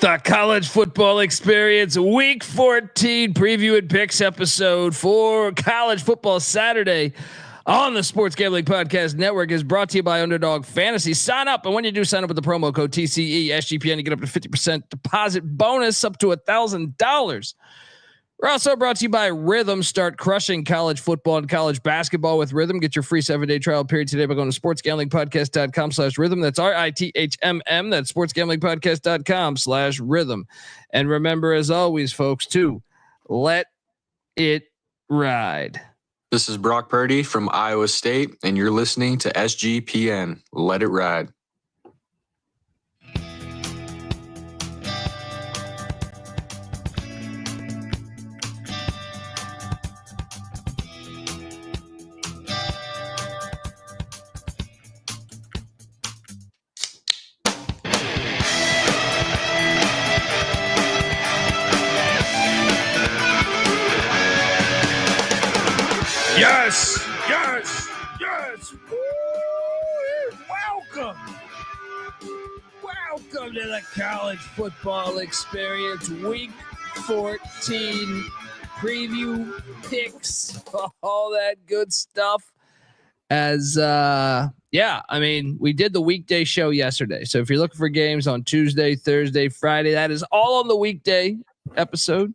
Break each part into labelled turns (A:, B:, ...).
A: The college football experience week 14 preview and picks episode for college football Saturday on the Sports Gambling Podcast Network is brought to you by Underdog Fantasy. Sign up. And when you do sign up with the promo code TCE SGPN, you get up to 50% deposit bonus up to $1,000. We're also brought to you by Rhythm. Start crushing college football and college basketball with Rhythm. Get your free 7-day trial period today by going to sportsgamblingpodcast.com/rhythm. That's RITHMM. That's sportsgamblingpodcast.com/rhythm. And remember, as always, folks, to let it ride.
B: This is Brock Purdy from Iowa State, and you're listening to SGPN. Let it ride.
A: Yes, yes, yes. Woo! Welcome to the college football experience, week 14 preview picks, all that good stuff. As I mean, we did the weekday show yesterday. So if you're looking for games on Tuesday, Thursday, Friday, that is all on the weekday episode.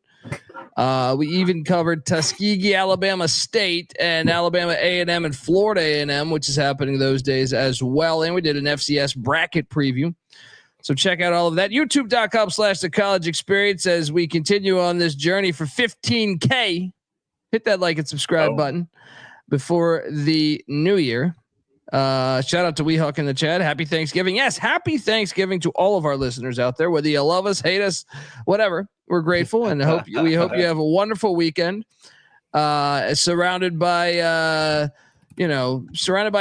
A: We even covered Tuskegee, Alabama State, and Alabama A&M and Florida A&M, which is happening those days as well. And we did an FCS bracket preview. So check out all of that. YouTube.com/The College Experience as we continue on this journey for 15K. Hit that like and subscribe button before the new year. Shout out to Weehawk in the chat. Happy Thanksgiving. Yes, happy Thanksgiving to all of our listeners out there, whether you love us, hate us, whatever. We're grateful and we hope you have a wonderful weekend. Surrounded by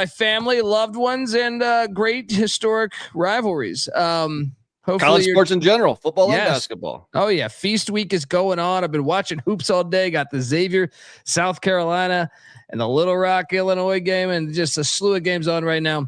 A: family, loved ones, and great historic rivalries. Hopefully
C: college sports in general, football and basketball.
A: Oh yeah, feast week is going on. I've been watching hoops all day. Got the Xavier, South Carolina, and the Little Rock, Illinois game, and just a slew of games on right now.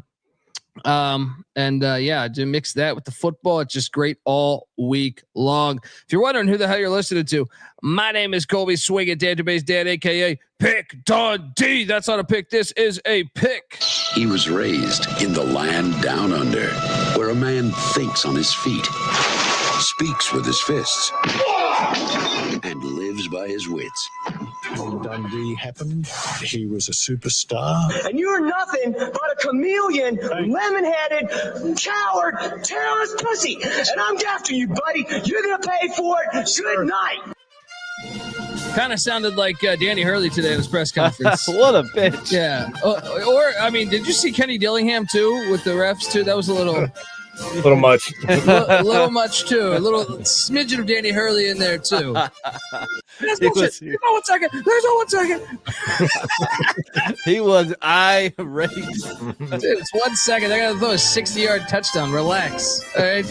A: To mix that with the football, it's just great all week long. If you're wondering who the hell you're listening to, my name is Colby Swinging Database Dad, aka Pick Dundee. That's not a pick. This is a pick.
D: He was raised in the land down under, where a man thinks on his feet, speaks with his fists, and lives by his wits.
E: When Dundee happened, he was a superstar.
F: And you're nothing but a chameleon, lemon-headed, coward, terrorist pussy. And I'm after you, buddy. You're going to pay for it. Good night.
A: Kind of sounded like Danny Hurley today at his press conference.
C: What a bitch.
A: Yeah. Did you see Kenny Dillingham too with the refs too? That was a little
G: much.
A: a little much too. A little smidgen of Danny Hurley in there too. There's no 1 second. There's no 1 second.
C: He was irate.
A: Dude, it's 1 second. They're gonna throw a 60-yard touchdown. Relax. All right.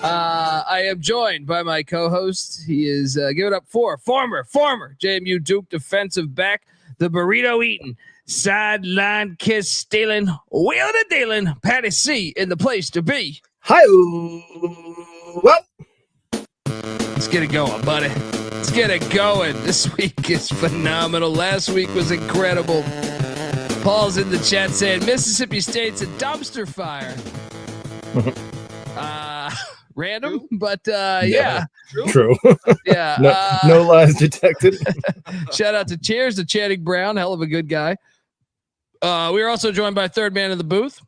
A: I am joined by my co-host. He is give it up for former JMU Duke defensive back, the burrito eating, sideline kiss stealing, wheeling and dealing, Patty C in the place to be.
G: Hi. Well,
A: let's get it going, buddy. Let's get it going. This week is phenomenal. Last week was incredible. Paul's in the chat saying Mississippi State's a dumpster fire. Random, but yeah.
G: True.
A: Yeah.
G: No lies detected.
A: Shout out to Cheers to Channing Brown. Hell of a good guy. We are also joined by third man in the booth.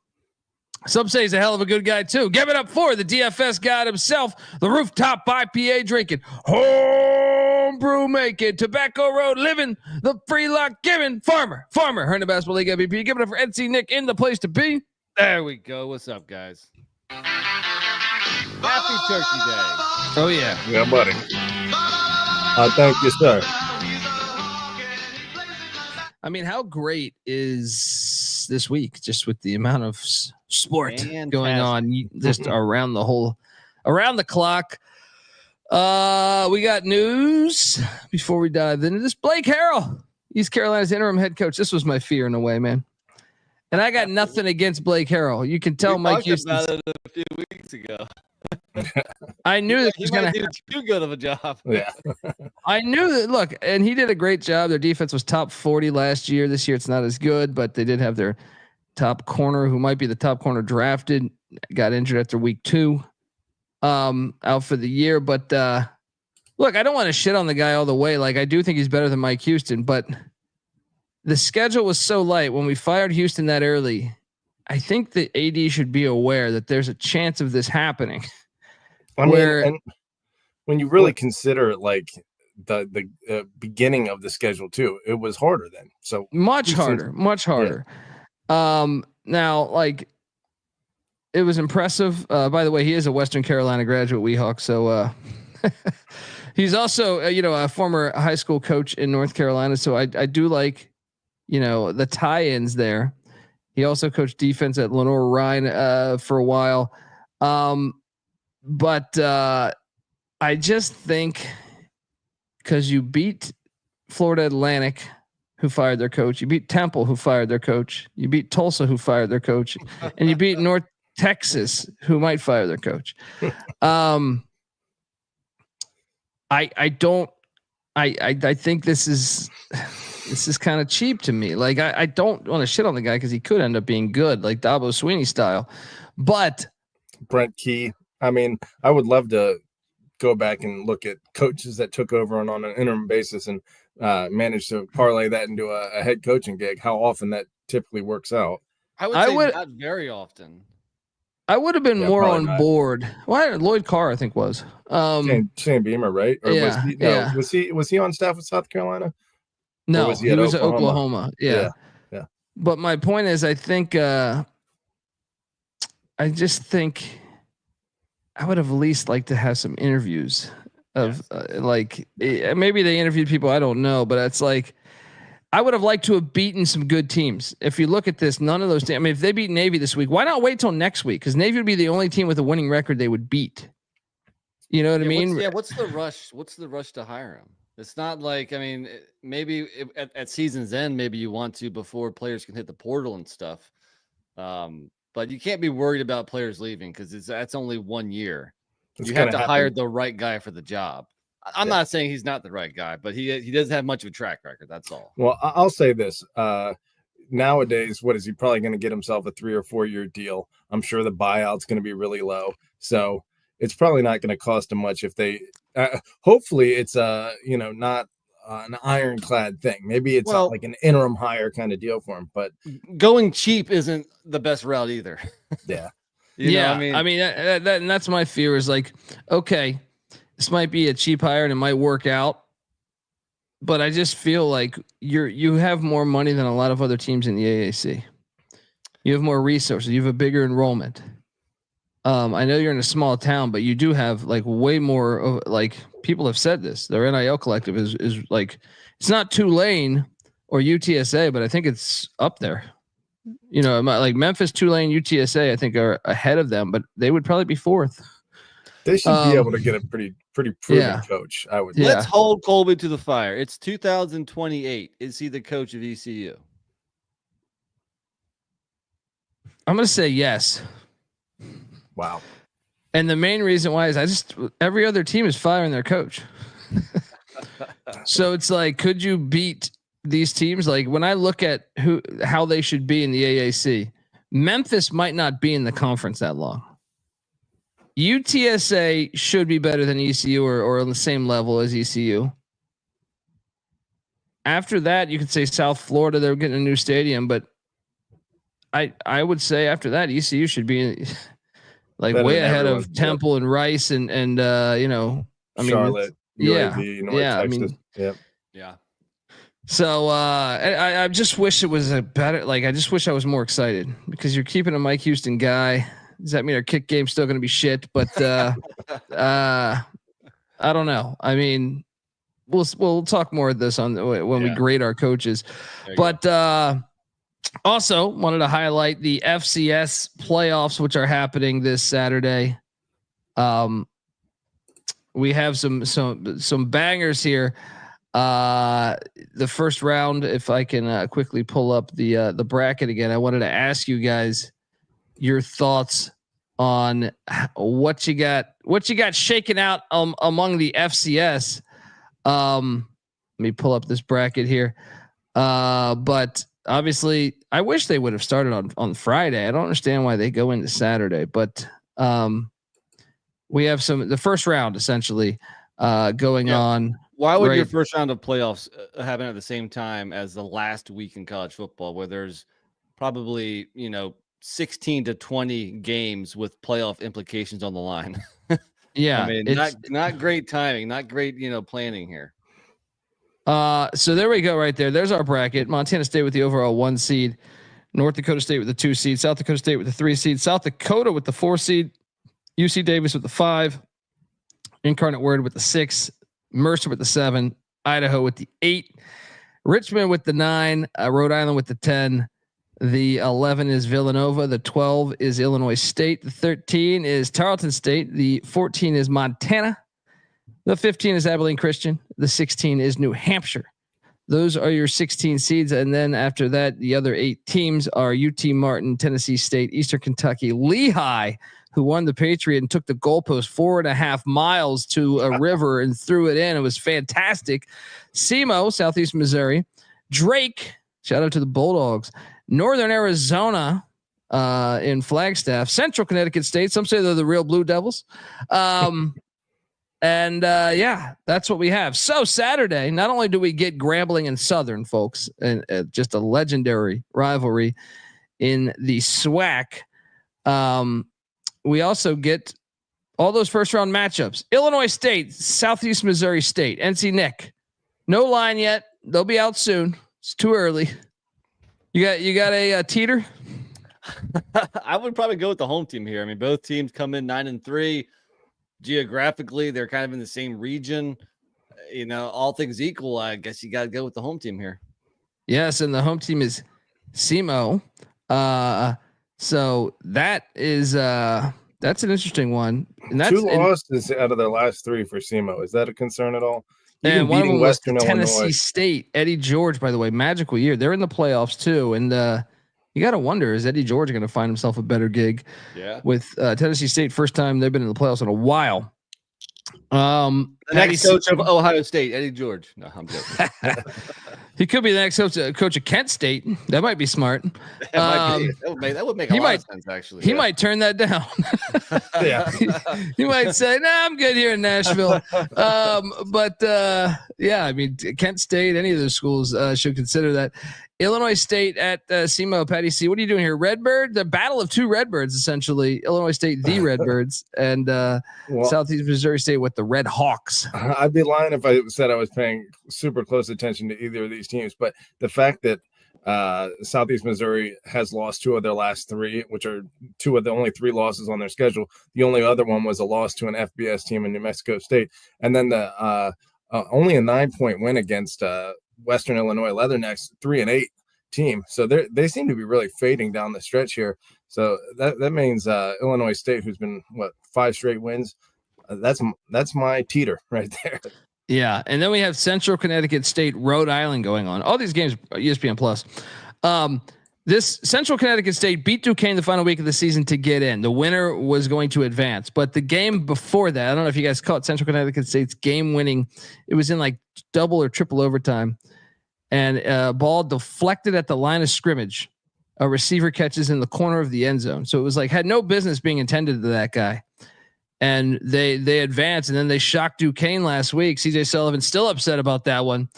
A: Some say he's a hell of a good guy too. Give it up for the DFS god himself, the rooftop IPA drinking, homebrew making, tobacco road living, the free lock giving, farmer, Herndon Basketball League MVP. Give it up for NC Nick in the place to be.
C: There we go. What's up, guys? Happy Turkey Day.
A: Oh yeah.
G: Yeah, buddy. Thank you, sir.
A: I mean, how great is this week just with the amount of sport going on just around the clock. We got news before we dive into this. Blake Harrell, East Carolina's interim head coach. This was my fear in a way, man. And I got nothing against Blake Harrell. You can tell Mike Houston
C: about it a few weeks ago.
A: I knew that
C: He
A: was
C: might
A: going
C: do
A: to.
C: too good of a job.
G: Yeah.
A: I knew that. Look, and he did a great job. Their defense was top 40 last year. This year, it's not as good, but they did have their top corner, who might be the top corner drafted, got injured after week 2, out for the year. But look, I don't want to shit on the guy all the way. Like, I do think he's better than Mike Houston, but the schedule was so light when we fired Houston that early. I think the AD should be aware that there's a chance of this happening.
G: I mean, and when you really consider like the beginning of the schedule too, it was harder then. So
A: much harder. Yeah. Now, like, it was impressive. By the way, he is a Western Carolina graduate, Weehawk. So he's also, a former high school coach in North Carolina. So I do like, the tie-ins there. He also coached defense at Lenore Rhine for a while. But I just think because you beat Florida Atlantic, who fired their coach, you beat Temple, who fired their coach, you beat Tulsa, who fired their coach, and you beat North Texas, who might fire their coach. I think this is kind of cheap to me. Like, I don't want to shit on the guy because he could end up being good, like Dabo Sweeney style. But
G: Brent Key, I mean, I would love to go back and look at coaches that took over on an interim basis and managed to parlay that into a head coaching gig. How often that typically works out?
C: I would say not very often.
A: I would have been more on board. Well, Lloyd Carr, I think, was
G: Shane Beamer, right? Or
A: yeah,
G: was he on staff with South Carolina?
A: No, he was at Oklahoma. Yeah. But my point is, I think I just think I would have at least liked to have some interviews of maybe they interviewed people I don't know, but it's like I would have liked to have beaten some good teams. If you look at this, none of those teams. I mean, if they beat Navy this week, why not wait till next week? Because Navy would be the only team with a winning record they would beat. You know what I mean?
C: What's the rush? What's the rush to hire him? It's not like, I mean, maybe at season's end, maybe you want to before players can hit the portal and stuff. But you can't be worried about players leaving because that's only 1 year. You have to hire the right guy for the job. I'm not saying he's not the right guy, but he doesn't have much of a track record. That's all.
G: Well, I'll say this. Nowadays, what is he probably going to get himself a 3 or 4 year deal? I'm sure the buyout's going to be really low. So it's probably not going to cost him much if they hopefully it's not an ironclad thing. Maybe it's like an interim hire kind of deal for him, but
C: going cheap isn't the best route either.
G: Yeah.
A: I mean, that's my fear is like, okay, this might be a cheap hire and it might work out, but I just feel like you have more money than a lot of other teams in the AAC. You have more resources. You have a bigger enrollment. I know you're in a small town, but you do have like way more of, like, people have said this. Their NIL collective is like, it's not Tulane or UTSA, but I think it's up there. Like Memphis, Tulane, UTSA, I think are ahead of them, but they would probably be 4th.
G: They should be able to get a pretty proven coach, I would.
C: Let's hold Colby to the fire. It's 2028. Is he the coach of ECU?
A: I'm going to say yes.
G: Wow.
A: And the main reason why is every other team is firing their coach. So it's like, could you beat these teams? Like when I look at how they should be in the AAC, Memphis might not be in the conference that long. UTSA should be better than ECU or on the same level as ECU. After that, you could say South Florida, they're getting a new stadium, but I would say after that, ECU should be like better way ahead of Temple and Rice and
G: Charlotte, UAB, North Texas.
C: Yeah.
A: So I just wish it was a better, like, I just wish I was more excited because you're keeping a Mike Houston guy. Does that mean our kick game's still going to be shit? But I don't know. I mean, we'll talk more of this when we grade our coaches. But also wanted to highlight the FCS playoffs, which are happening this Saturday. We have some bangers here. The first round, if I can quickly pull up the bracket again, I wanted to ask you guys your thoughts on what you got shaken out among the FCS. Let me pull up this bracket here. But obviously I wish they would have started on Friday. I don't understand why they go into Saturday, but we have the first round essentially going on.
C: Why would your first round of playoffs happen at the same time as the last week in college football, where there's probably 16 to 20 games with playoff implications on the line?
A: Yeah,
C: I mean, not great timing, not great planning here.
A: So there we go, right there. There's our bracket. Montana State with the overall 1 seed, North Dakota State with the 2 seed, South Dakota State with the 3 seed, South Dakota with the 4 seed, UC Davis with the 5, Incarnate Word with the 6, Mercer with the 7, Idaho with the 8, Richmond with the 9, Rhode Island with the 10. The 11 is Villanova. The 12 is Illinois State. The 13 is Tarleton State. The 14 is Montana. The 15 is Abilene Christian. The 16 is New Hampshire. Those are your 16 seeds. And then after that, the other 8 teams are UT Martin, Tennessee State, Eastern Kentucky, Lehigh, who won the Patriot and took the goalpost 4.5 miles to a river and threw it in. It was fantastic. SEMO, Southeast Missouri, Drake, shout out to the Bulldogs, Northern Arizona in Flagstaff, Central Connecticut State. Some say they're the real Blue Devils. And that's what we have. So Saturday, not only do we get Grambling and Southern, folks, and just a legendary rivalry in the SWAC, we also get all those first round matchups. Illinois State, Southeast Missouri State, NC Nick. No line yet. They'll be out soon. It's too early. You got a teeter?
C: I would probably go with the home team here. I mean, both teams come in 9-3. Geographically, they're kind of in the same region. All things equal, I guess you got to go with the home team here.
A: Yes, and the home team is SEMO. So that is that's an interesting one. And that's
G: 2 losses out of their last 3 for SEMO. Is that a concern at all?
A: And one of them was Tennessee State. Eddie George, by the way, magical year. They're in the playoffs too, and you got to wonder, is Eddie George going to find himself a better gig?
C: Yeah.
A: With Tennessee State, first time they've been in the playoffs in a while.
C: The next coach of Ohio State, Eddie George. No, I'm joking.
A: He could be the next coach of Kent State. That might be smart.
C: That would make a lot of sense, actually.
A: He might turn that down.
G: Yeah.
A: He might say, "No, I'm good here in Nashville." I mean, Kent State, any of those schools should consider that. Illinois State at SEMO. Patty C, what are you doing here? Redbird, the battle of 2 Redbirds, essentially. Illinois State, the Redbirds, and Southeast Missouri State with the Red Hawks.
G: I'd be lying if I said I was paying super close attention to either of these teams, but the fact that Southeast Missouri has lost 2 of their last 3, which are 2 of the only 3 losses on their schedule. The only other one was a loss to an FBS team in New Mexico State, and then the only a 9-point win against Western Illinois Leathernecks, 3-8 team. So they seem to be really fading down the stretch here. So that means Illinois State, who's been 5 straight wins. That's my teeter right there.
A: Yeah, and then we have Central Connecticut State, Rhode Island going on. All these games, ESPN Plus. This Central Connecticut State beat Duquesne the final week of the season to get in. The winner was going to advance, but the game before that, I don't know if you guys caught Central Connecticut State's game winning. It was in like double or triple overtime, and ball deflected at the line of scrimmage. A receiver catches in the corner of the end zone, so it was like had no business being intended to that guy. And they advanced, and then they shocked Duquesne last week. CJ Sullivan's still upset about that one.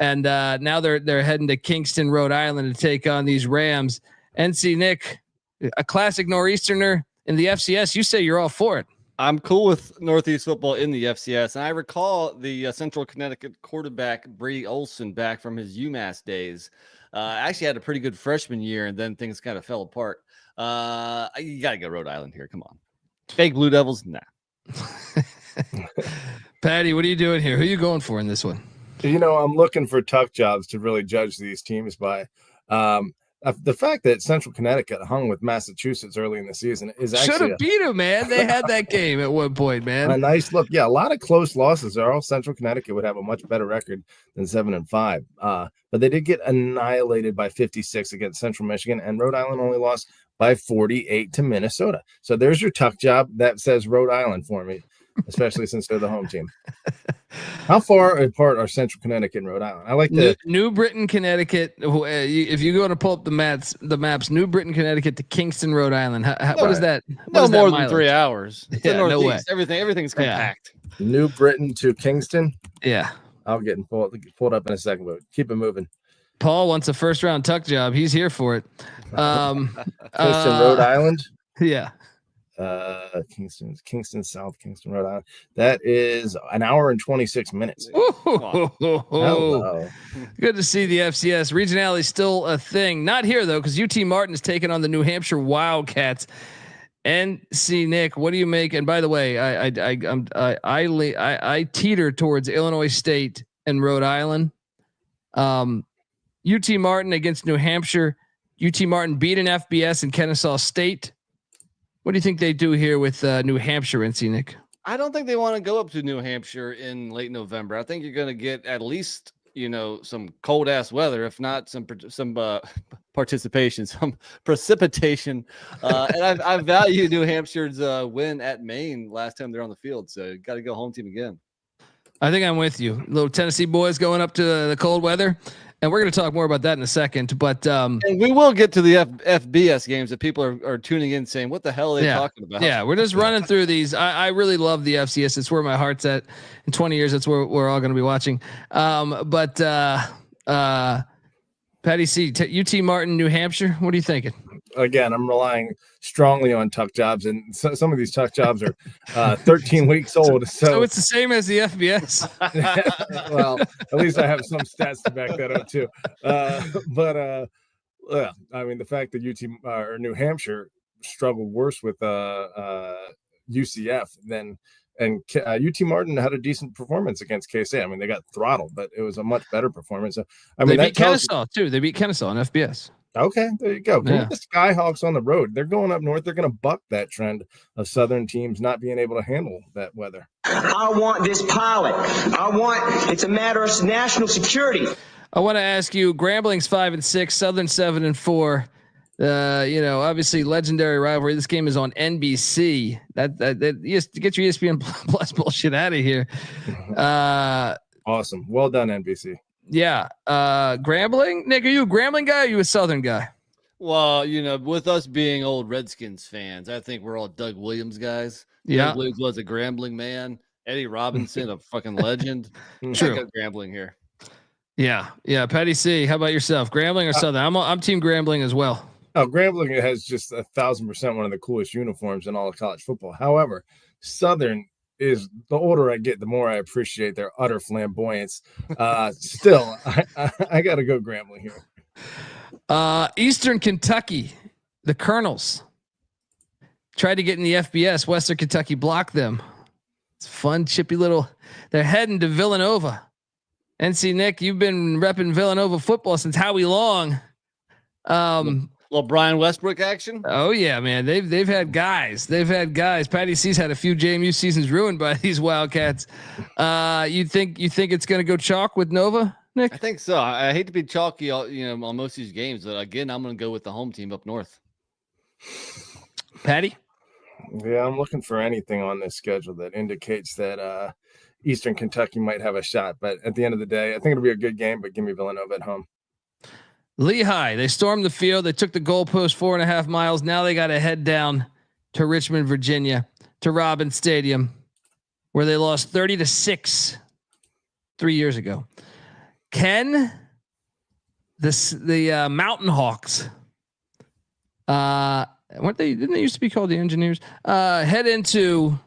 A: And now they're heading to Kingston, Rhode Island to take on these Rams. NC Nick, a classic Northeasterner in the FCS. You say you're all for it.
C: I'm cool with Northeast football in the FCS. And I recall the Central Connecticut quarterback, Brady Olson, back from his UMass days. Actually had a pretty good freshman year, and then things kind of fell apart. You got to go Rhode Island here. Come on. Fake Blue Devils? Nah.
A: Patty, what are you doing here? Who are you going for in this one?
G: I'm looking for tuck jobs to really judge these teams by. The fact that Central Connecticut hung with Massachusetts early in the season is
A: Should
G: actually
A: have beat him, man. They had that game at one point,
G: a
A: man.
G: nice look. Yeah, a lot of close losses. All Central Connecticut would have a much better record than 7-5. But they did get annihilated by 56 against Central Michigan, and Rhode Island only lost by 48 to Minnesota. So there's your tuck job that says Rhode Island for me, especially since they're the home team. How far apart are Central Connecticut and Rhode Island? I like the
A: New Britain, Connecticut. If you go to pull up the maps, New Britain, Connecticut to Kingston, Rhode Island. What is that?
C: No more than 3 hours. It's the
A: no way.
C: Everything's compact.
G: New Britain to Kingston.
A: Yeah.
G: I'll get pulled up in a second, but keep it moving.
A: Paul wants a first round tuck job. He's here for it.
G: Kingston, Rhode Island.
A: Yeah.
G: Kingston South, Kingston, Rhode Island. That is an hour and 26 minutes.
A: Hello. Good to see the FCS. Regionality is still a thing. Not here though, because UT Martin is taking on the New Hampshire Wildcats. NC Nick, what do you make? And by the way, I teeter towards Illinois State and Rhode Island. UT Martin against New Hampshire. UT Martin beat an FBS in Kennesaw State. What do you think they do here with New Hampshire, NC Nick?
C: I don't think they want to go up to New Hampshire in late November. I think you're going to get at least, some cold ass weather, if not some participation, some precipitation. And I value New Hampshire's win at Maine last time they're on the field. So got to go home team again.
A: I think I'm with you. Little Tennessee boys going up to the cold weather. And we're going to talk more about that in a second, but
C: and we will get to the FBS games that people are tuning in saying, what the hell are they talking about?
A: Yeah. We're just running through these. I really love the FCS. It's where my heart's at. In 20 years, that's where we're all going to be watching. Patty C, UT Martin, New Hampshire. What are you thinking?
G: Again, I'm relying strongly on tuck jobs, and some of these tuck jobs are 13 weeks old.
A: So it's the same as the FBS.
G: Well, at least I have some stats to back that up too. I mean, the fact that UT or New Hampshire struggled worse with UCF than. And UT Martin had a decent performance against KC. I mean, they got throttled, but it was a much better performance. So,
A: they beat Kennesaw too. They beat Kennesaw in FBS.
G: Okay, there you go. The Skyhawks on the road. They're going up north. They're going to buck that trend of Southern teams not being able to handle that weather.
F: I want this pilot. It's a matter of national security.
A: I want to ask you, Grambling's 5-6, Southern 7-4. Obviously legendary rivalry. This game is on NBC. That get your ESPN Plus bullshit out of here.
G: Awesome. Well done, NBC.
A: Yeah. Grambling? Nick, are you a Grambling guy or are you a Southern guy?
C: Well, with us being old Redskins fans, I think we're all Doug Williams guys.
A: Yeah.
C: Doug Williams was a Grambling man. Eddie Robinson, a fucking legend.
A: True.
C: I got Grambling here.
A: Yeah. Yeah. Patty C, how about yourself? Grambling or Southern? I'm team Grambling as well.
G: Oh, Grambling has just 1,000% one of the coolest uniforms in all of college football. However, Southern is, the older I get, the more I appreciate their utter flamboyance. Still, I got to go Grambling here.
A: Eastern Kentucky, the Colonels tried to get in the FBS. Western Kentucky blocked them. It's fun, chippy little. They're heading to Villanova. NC Nick, you've been repping Villanova football since Howie Long.
C: Little Brian Westbrook action.
A: Oh yeah, man. They've had guys. Patty C's had a few JMU seasons ruined by these Wildcats. You think it's going to go chalk with Nova, Nick?
C: I think so. I hate to be chalky, on most of these games, but again, I'm going to go with the home team up north.
A: Patty?
G: Yeah, I'm looking for anything on this schedule that indicates that Eastern Kentucky might have a shot. But at the end of the day, I think it'll be a good game. But give me Villanova at home.
A: Lehigh, they stormed the field. They took the goalpost 4.5 miles. Now they got to head down to Richmond, Virginia, to Robins Stadium, where they lost 30-6 3 years ago. Ken, the Mountain Hawks, weren't they? Didn't they used to be called the Engineers? Head into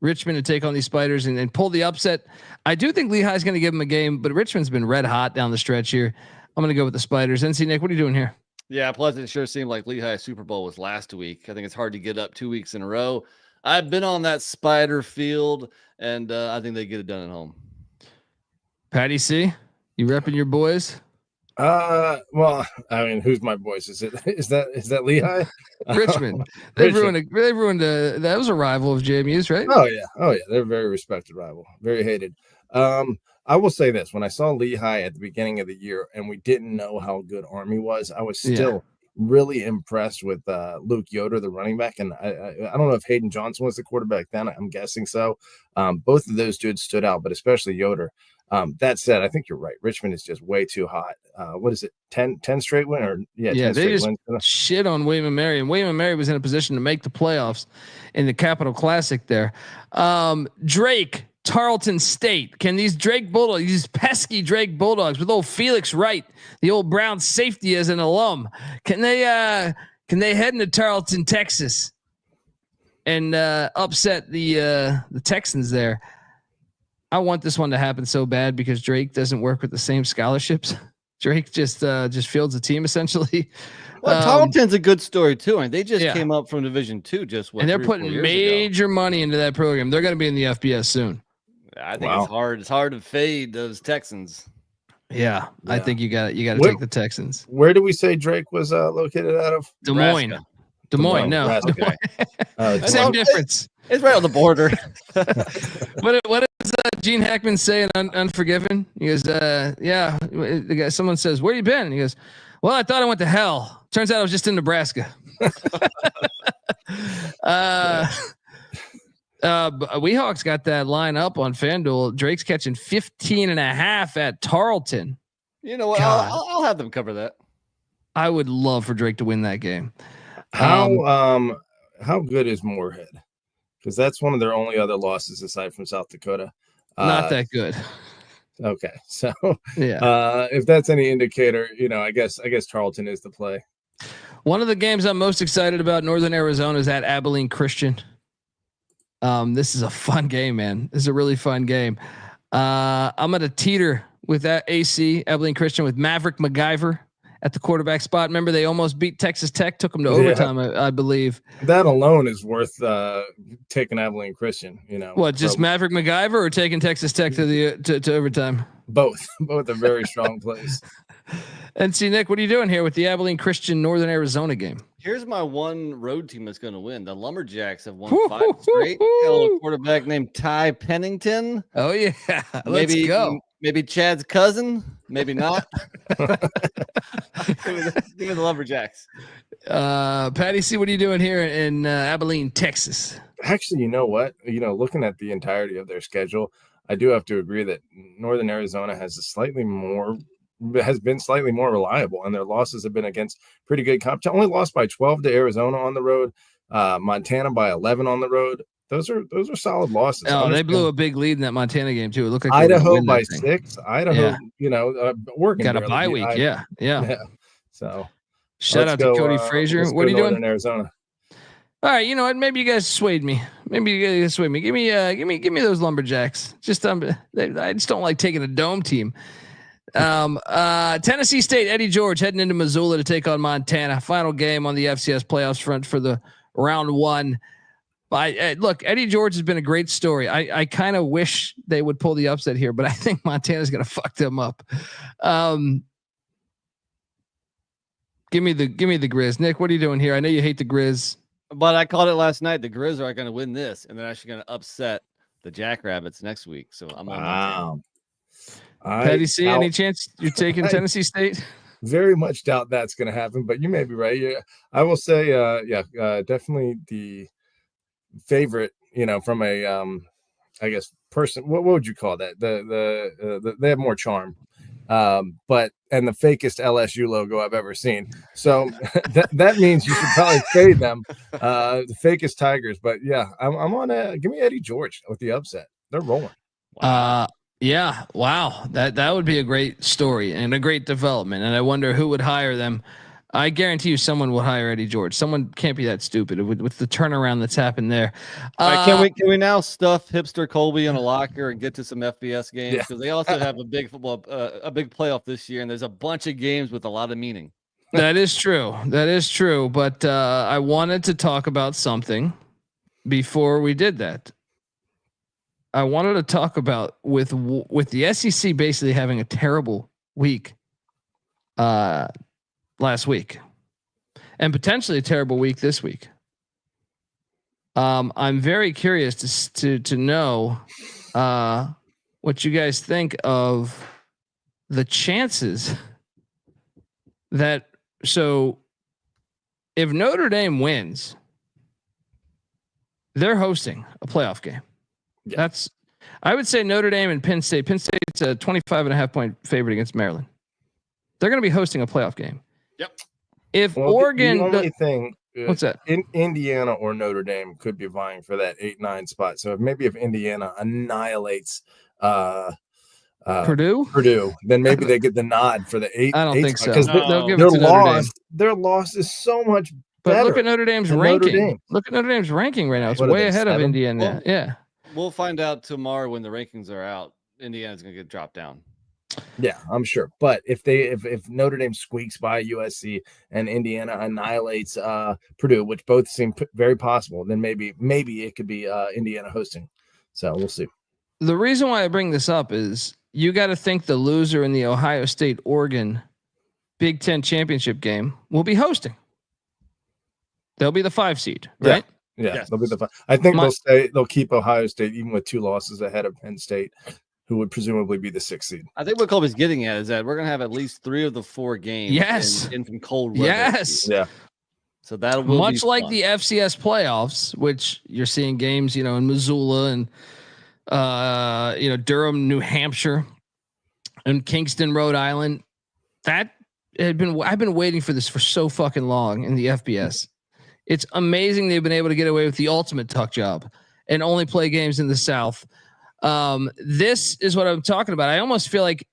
A: Richmond to take on these Spiders and pull the upset. I do think Lehigh's going to give them a game, but Richmond's been red hot down the stretch here. I'm going to go with the Spiders. NC Nick, what are you doing here?
C: Yeah, plus it sure seemed like Lehigh Super Bowl was last week. I think it's hard to get up 2 weeks in a row. I've been on that Spider field, and I think they get it done at home.
A: Patty C, you repping your boys?
G: Well, I mean, who's my voice? Is that Lehigh?
A: Richmond. They've
G: Richmond.
A: ruined that was a rival of JMU's, right?
G: Oh yeah. They're a very respected rival, very hated. I will say this: when I saw Lehigh at the beginning of the year, and we didn't know how good Army was, I was still really impressed with Luke Yoder, the running back. And I don't know if Hayden Johnson was the quarterback then. I'm guessing so. Both of those dudes stood out, but especially Yoder. That said, I think you're right. Richmond is just way too hot. What is it? 10 straight win or 10
A: they
G: straight
A: just
G: wins.
A: shit on William and Mary, and William and Mary was in a position to make the playoffs in the Capital Classic there. Drake, Tarleton State. Can these Drake Bulldogs, these pesky Drake Bulldogs with old Felix Wright, the old Brown safety as an alum, can they head into Tarleton, Texas and upset the Texans there? I want this one to happen so bad because Drake doesn't work with the same scholarships. Drake just fields a team essentially.
C: Well, Tarleton's a good story too, and they just
A: Yeah.
C: came up from Division II
A: and they're putting major money into that program. They're going to be in the FBS soon.
C: I think it's hard. It's hard to fade those Texans.
A: Yeah, I think you got to take the Texans.
G: Where do we say Drake was located out of?
A: Des Moines. Des Moines. No, same difference.
C: It's right on the border.
A: What does Gene Hackman say in Unforgiven? He goes, yeah. The guy, someone says, "Where you been?" And he goes, "Well, I thought I went to hell. Turns out I was just in Nebraska." Weehawks got that line up on FanDuel. Drake's catching 15.5 at Tarleton.
C: You know what? I'll have them cover that.
A: I would love for Drake to win that game.
G: How good is Moorhead? Because that's one of their only other losses aside from South Dakota.
A: Not that good.
G: Okay, so
A: yeah,
G: if that's any indicator, I guess Tarleton is the play.
A: One of the games I'm most excited about, Northern Arizona, is at Abilene Christian. This is a fun game, man. This is a really fun game. I'm gonna teeter with that Abilene Christian with Maverick MacGyver at the quarterback spot. Remember, they almost beat Texas Tech, took them to overtime, I believe.
G: That alone is worth taking Abilene Christian.
A: What? Just Maverick MacGyver, or taking Texas Tech to overtime?
G: Both are very strong plays.
A: And see, Nick, what are you doing here with the Abilene Christian Northern Arizona game?
C: Here's my one road team that's going to win. The Lumberjacks have won 5 straight. Got a little quarterback named Ty Pennington.
A: Oh yeah, let's go.
C: Maybe Chad's cousin, maybe not. Give me the Lumberjacks.
A: Patty C, what are you doing here in Abilene, Texas?
G: Actually, you know what? Looking at the entirety of their schedule, I do have to agree that Northern Arizona has been slightly more reliable, and their losses have been against pretty good competition. Only lost by 12 to Arizona on the road, Montana by 11 on the road. Those are solid losses.
A: Oh, they blew a big lead in that Montana game too. It looked like
G: Idaho by 6. Idaho, Oregon
A: got a bye week. Yeah.
G: So
A: shout out to Cody Frazier. What are you doing
G: in Arizona?
A: All right, you know what? Maybe you guys swayed me. Give me those Lumberjacks. Just I just don't like taking a dome team. Tennessee State, Eddie George heading into Missoula to take on Montana. Final game on the FCS playoffs front for the round 1. Look, Eddie George has been a great story. I kind of wish they would pull the upset here, but I think Montana's going to fuck them up. Give me the Grizz. Nick, what are you doing here? I know you hate the Grizz,
C: but I called it last night. The Grizz are going to win this, and they're actually going to upset the Jackrabbits next week. So I'm on Montana.
A: Patty C, any chance you're taking Tennessee State?
G: Very much doubt that's going to happen, but you may be right. Yeah, I will say, definitely the favorite. From a, I guess person. What would you call that? They have more charm, and the fakest LSU logo I've ever seen. So that means you should probably fade them. The fakest Tigers, but yeah, I'm on give me Eddie George with the upset. They're rolling.
A: Wow. Yeah. Wow. That would be a great story and a great development. And I wonder who would hire them. I guarantee you someone will hire Eddie George. Someone can't be that stupid with the turnaround that's happened there.
C: Can we now stuff hipster Colby in a locker and get to some FBS games? Because they also have a big playoff this year, and there's a bunch of games with a lot of meaning.
A: That is true. But I wanted to talk about something before we did that. I wanted to talk about with the SEC basically having a terrible week. last week, and potentially a terrible week this week. I'm very curious to know what you guys think of the chances that if Notre Dame wins, they're hosting a playoff game. Yeah. I would say Notre Dame and Penn State. Penn State's a 25.5 point favorite against Maryland. They're going to be hosting a playoff game.
C: Yep.
A: If Oregon,
G: the only thing,
A: what's that?
G: Indiana or Notre Dame could be vying for that 8-9 spot. So if Indiana annihilates
A: Purdue,
G: then maybe they get the nod for the 8.
A: I don't think so.
G: Because
A: they'll give it to Notre Dame.
G: Their loss is so much
A: But
G: better.
A: look at Notre Dame's ranking. Look at Notre Dame's ranking right now. It's way ahead of Indiana. Yeah.
C: We'll find out tomorrow when the rankings are out. Indiana's going to get dropped down.
G: Yeah, I'm sure. But if Notre Dame squeaks by USC and Indiana annihilates Purdue, which both seem very possible, then maybe it could be Indiana hosting. So we'll see.
A: The reason why I bring this up is you got to think the loser in the Ohio State Oregon Big Ten championship game will be hosting. They'll be the 5 seed, right?
G: Yeah,
C: yes.
G: They'll be the 5. I think they'll keep Ohio State even with 2 losses ahead of Penn State, who would presumably be the 6th seed.
C: I think what Colby's getting at is that we're going to have at least 3 of the 4 games in some cold weather.
A: Yes.
G: Yeah.
C: So that'll
A: much like the FCS playoffs, which you're seeing games, in Missoula and Durham, New Hampshire, and Kingston, Rhode Island. I've been waiting for this for so fucking long in the FBS. It's amazing they've been able to get away with the ultimate tuck job and only play games in the South. This is what I'm talking about. I almost feel like,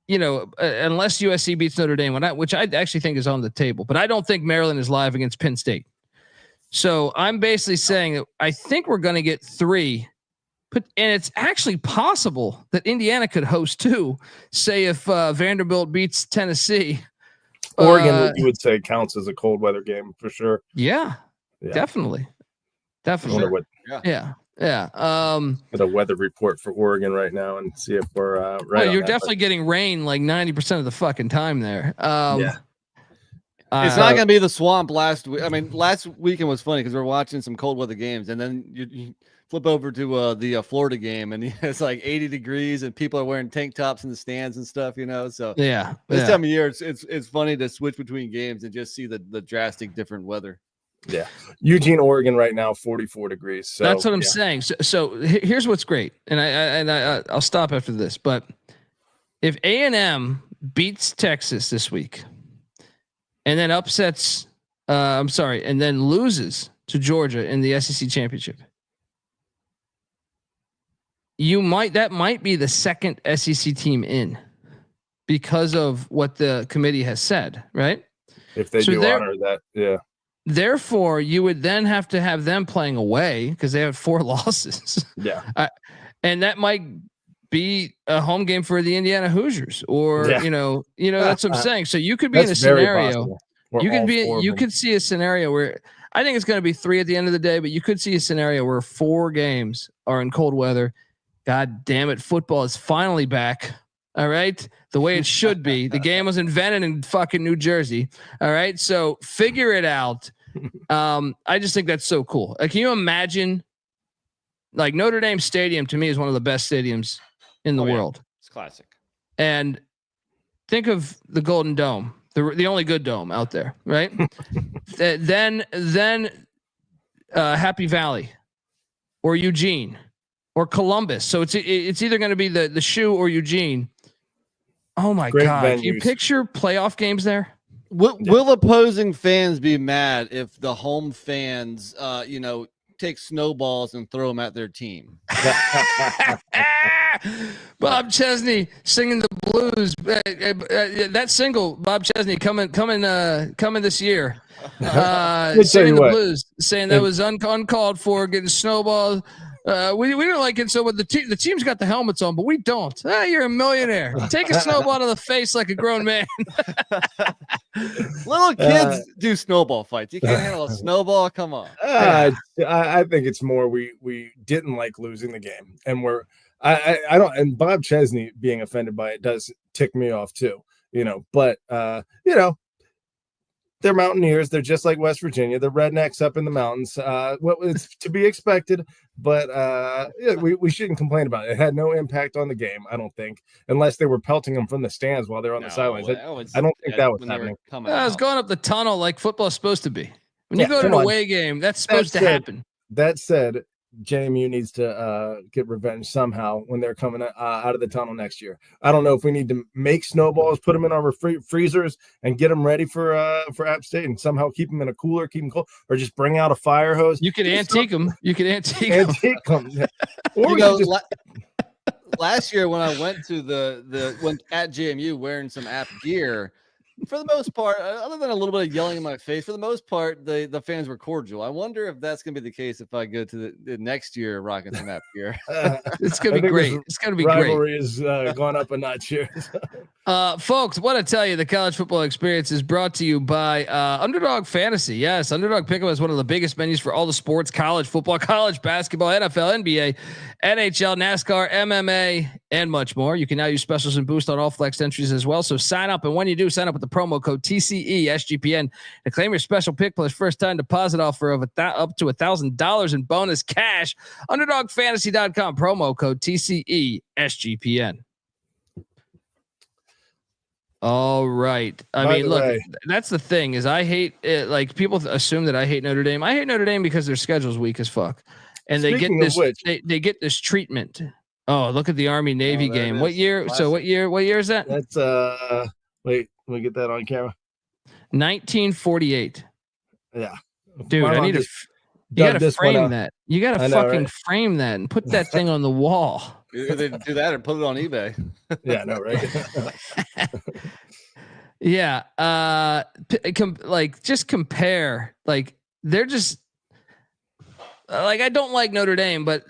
A: unless USC beats Notre Dame, which I actually think is on the table, but I don't think Maryland is live against Penn State. So I'm basically saying that I think we're going to get 3, and it's actually possible that Indiana could host 2. Say if Vanderbilt beats Tennessee.
G: Oregon, you would say, counts as a cold weather game for sure.
A: Yeah. Definitely.
G: Sure.
A: Yeah.
G: Get a weather report for Oregon right now and see if we're right.
A: Well, you're definitely getting rain like 90% of the fucking time there.
C: It's not going to be the swamp last week. I mean, last weekend was funny because we're watching some cold weather games, and then you flip over to the Florida game, and it's like 80 degrees, and people are wearing tank tops in the stands and stuff. So this time of year, it's funny to switch between games and just see the drastic different weather.
G: Yeah. Eugene, Oregon right now, 44 degrees. So
A: that's what I'm saying. So here's what's great. And I'll stop after this, but if A&M beats Texas this week and then upsets, and then loses to Georgia in the SEC championship, that might be the second SEC team in because of what the committee has said, right?
G: If they do honor that. Yeah.
A: Therefore, you would then have to have them playing away because they have 4 losses.
G: Yeah.
A: And that might be a home game for the Indiana Hoosiers or, that's what I'm saying. So you could be in a scenario. You could see a scenario where I think it's going to be 3 at the end of the day, but you could see a scenario where 4 games are in cold weather. God damn it. Football is finally back. All right. The way it should be. The game was invented in fucking New Jersey. All right. So figure it out. I just think that's so cool. Can you imagine like Notre Dame Stadium to me is one of the best stadiums in the world.
C: It's classic.
A: And think of the Golden Dome, the only good dome out there. Right. then Happy Valley or Eugene or Columbus. So it's either going to be the Shoe or Eugene. Oh my God. Can you picture playoff games there?
C: Will opposing fans be mad if the home fans, take snowballs and throw them at their team?
A: Bob Chesney singing the blues. That single, Bob Chesney coming this year. Singing the blues, saying that was uncalled for, getting snowballs. We don't like it. So the team's got the helmets on, but we don't. You're a millionaire. Take a snowball to the face like a grown man.
C: Little kids do snowball fights. You can't handle a snowball. Come on.
G: I think it's more we didn't like losing the game, and I don't. And Bob Chesney being offended by it does tick me off too. but they're Mountaineers. They're just like West Virginia. They're rednecks up in the mountains. What was to be expected, but we shouldn't complain about it. It had no impact on the game, I don't think, unless they were pelting them from the stands while they're on the sidelines. I don't think that was happening.
A: I was going up the tunnel like football's supposed to be. When you go to an away game, that's supposed to happen.
G: That said, JMU needs to get revenge somehow when they're coming out of the tunnel next year. I don't know if we need to make snowballs, put them in our freezers, and get them ready for App State, and somehow keep them in a cooler, keep them cold, or just bring out a fire hose.
A: You can antique them. You can antique them.
G: Yeah. Or
C: last year when I went to went at JMU wearing some App gear, for the most part, other than a little bit of yelling in my face, for the most part, the fans were cordial. I wonder if that's going to be the case if I go to the next year rocking some App gear.
A: It's going to be great. It's going to be great.
G: Rivalry is going up a notch here.
A: Folks, what I tell you, the college football experience is brought to you by Underdog Fantasy. Yes, Underdog Pick'em is one of the biggest menus for all the sports: college football, college basketball, NFL, NBA, NHL, NASCAR, MMA, and much more. You can now use specials and boost on all flex entries as well. So sign up, and when you do, sign up with the promo code TCE SGPN to claim your special pick plus first time deposit offer of up to $1,000 in bonus cash. UnderdogFantasy.com, promo code TCE SGPN. All right. I mean, look, that's the thing is I hate it. Like people assume that I hate Notre Dame. I hate Notre Dame because their schedule's weak as fuck. And they get this, they get this treatment. Oh, look at the Army Navy game. What year? Classic. So what year is that?
G: That's wait, let me get that on camera.
A: 1948.
G: Yeah.
A: Dude, I need to you gotta frame that. You gotta fucking frame that and put that thing on the wall.
C: Either do that or put it on eBay.
G: Yeah, no, right.
A: Yeah. Just compare. Like they're just like I don't like Notre Dame, but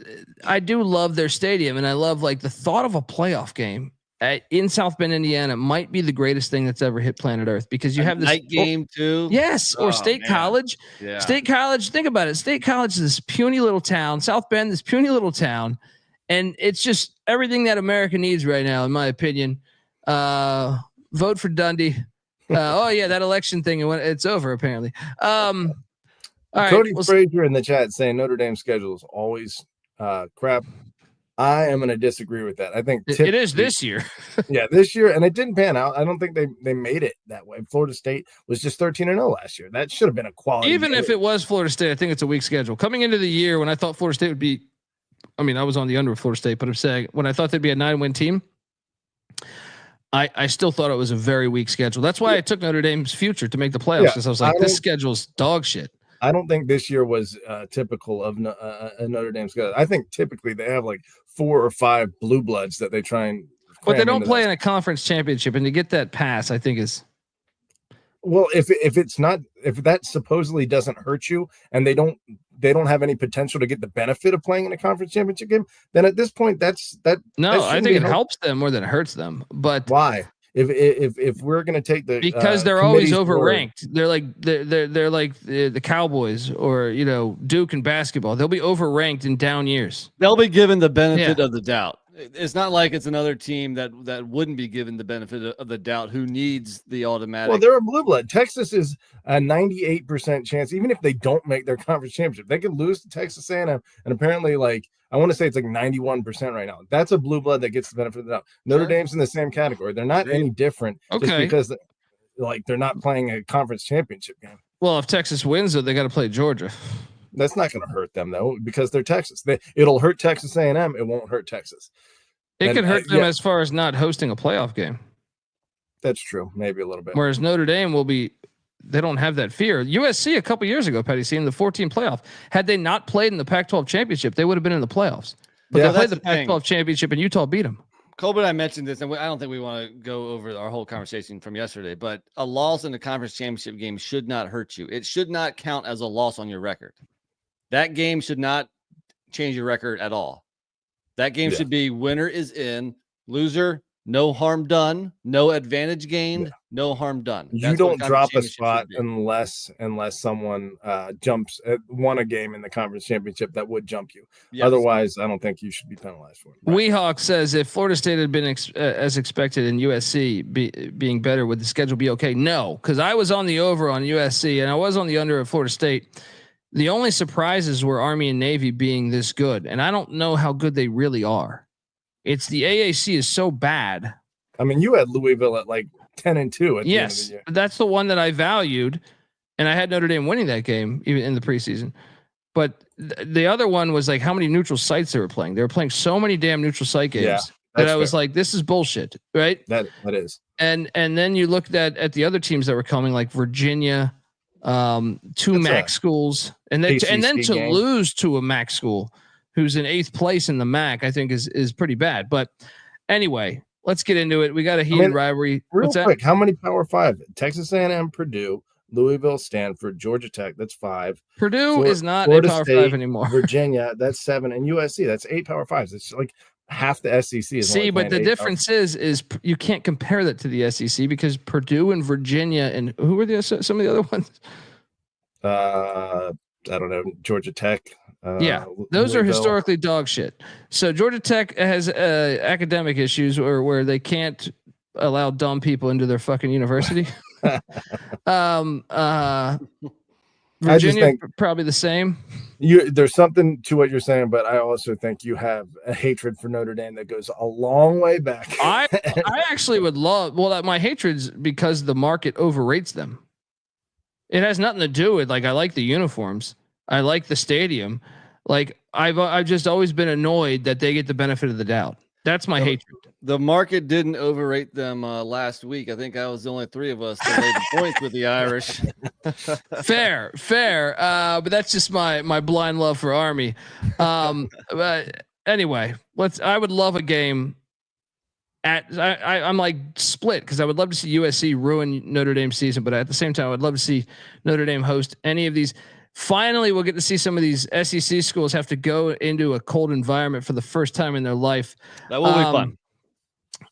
A: I do love their stadium, and I love like the thought of a playoff game in South Bend, Indiana. Might be the greatest thing that's ever hit planet Earth because you have this
C: night game too.
A: Yes, or State College. Yeah. State College. Think about it. State College is this puny little town. South Bend, this puny little town, and it's just everything that America needs right now, in my opinion. Vote for Dundee. Oh yeah, that election thing. It's over apparently. All right,
G: Cody Frazier in the chat saying Notre Dame schedule is always crap. I am going to disagree with that. I think
A: it is this year.
G: Yeah, this year, and it didn't pan out. I don't think they made it that way. Florida State was just 13-0 last year. That should have been a quality.
A: Even if it was Florida State, I think it's a weak schedule. Coming into the year when I thought Florida State would be, I mean, I was on the under of Florida State, but I'm saying when I thought they'd be a 9-win team, I still thought it was a very weak schedule. That's why I took Notre Dame's future to make the playoffs because I was like, this schedule's dog shit.
G: I don't think this year was typical of Notre Dame's schedule. I think typically they have like 4 or 5 blue bloods that they try and.
A: But they don't play in a conference championship, and to get that pass, I think is.
G: Well, if that supposedly doesn't hurt you, and they don't have any potential to get the benefit of playing in a conference championship game, then at this point that.
A: No, I think it helps them more than it hurts them. But
G: why? If we're gonna take the
A: because they're always overranked. They're like they're like the Cowboys or Duke in basketball. They'll be overranked in down years.
C: They'll be given the benefit of the doubt. It's not like it's another team that wouldn't be given the benefit of the doubt who needs the automatic.
G: Well, they're a blue blood. Texas is a 98% chance, even if they don't make their conference championship, they could lose to Texas A&M, and apparently I want to say it's like 91% right now. That's a blue blood that gets the benefit of the doubt. Notre Dame's in the same category. They're not any different just because they're not playing a conference championship game.
A: Well, if Texas wins, though, they got to play Georgia.
G: That's not going to hurt them though, because they're Texas. It'll hurt Texas A&M. It won't hurt Texas.
A: It could hurt them as far as not hosting a playoff game.
G: That's true, maybe a little bit.
A: Whereas Notre Dame they don't have that fear. USC a couple years ago, Petty, in the 14 playoff, had they not played in the Pac-12 championship, they would have been in the playoffs. But they played the Pac-12 championship, and Utah beat them.
C: Colbert, I mentioned this, and I don't think we want to go over our whole conversation from yesterday, but a loss in the conference championship game should not hurt you. It should not count as a loss on your record. That game should not change your record at all. That game should be winner is in, loser no harm done, no advantage gained, no harm done.
G: You don't drop a spot unless someone won a game in the conference championship that would jump you. Yes. Otherwise, I don't think you should be penalized for it.
A: Right. Weehawk says if Florida State had been as expected and USC being better, would the schedule be okay? No, because I was on the over on USC and I was on the under at Florida State. The only surprises were Army and Navy being this good, and I don't know how good they really are. It's the AAC is so bad.
G: I mean, you had Louisville at like 10-2 at the end of the year.
A: That's the one that I valued, and I had Notre Dame winning that game even in the preseason. But the other one was like how many neutral sites they were playing. They were playing so many damn neutral site games that I was like, this is bullshit, right?
G: That is.
A: And then you looked at the other teams that were coming, like Virginia, two MAC schools, and then to lose to a MAC school who's in 8th place in the MAC, I think is pretty bad. But anyway, let's get into it. We got a heated rivalry.
G: Real quick, how many Power 5? Texas A&M, Purdue, Louisville, Stanford, Georgia Tech. That's 5.
A: Purdue is not Florida a Power State, 5 anymore.
G: Virginia, that's 7, and USC, that's 8 Power 5s. It's like half the SEC is.
A: See, but the difference is you can't compare that to the SEC because Purdue and Virginia and who were some of the other ones?
G: I don't know, Georgia Tech.
A: Those are historically dog shit. So Georgia Tech has academic issues where they can't allow dumb people into their fucking university. Virginia probably the same.
G: There's something to what you're saying, but I also think you have a hatred for Notre Dame that goes a long way back.
A: I actually would love my hatred's because the market overrates them. It has nothing to do with I like the uniforms. I like the stadium. Like I've just always been annoyed that they get the benefit of the doubt. That's my hatred.
C: The market didn't overrate them last week. I think I was the only 3 of us that made the points with the Irish.
A: Fair. But that's just my blind love for Army. But anyway, I would love a game I'm like split because I would love to see USC ruin Notre Dame's season, but at the same time, I would love to see Notre Dame host any of these. Finally, we'll get to see some of these SEC schools have to go into a cold environment for the first time in their life.
C: That will be fun.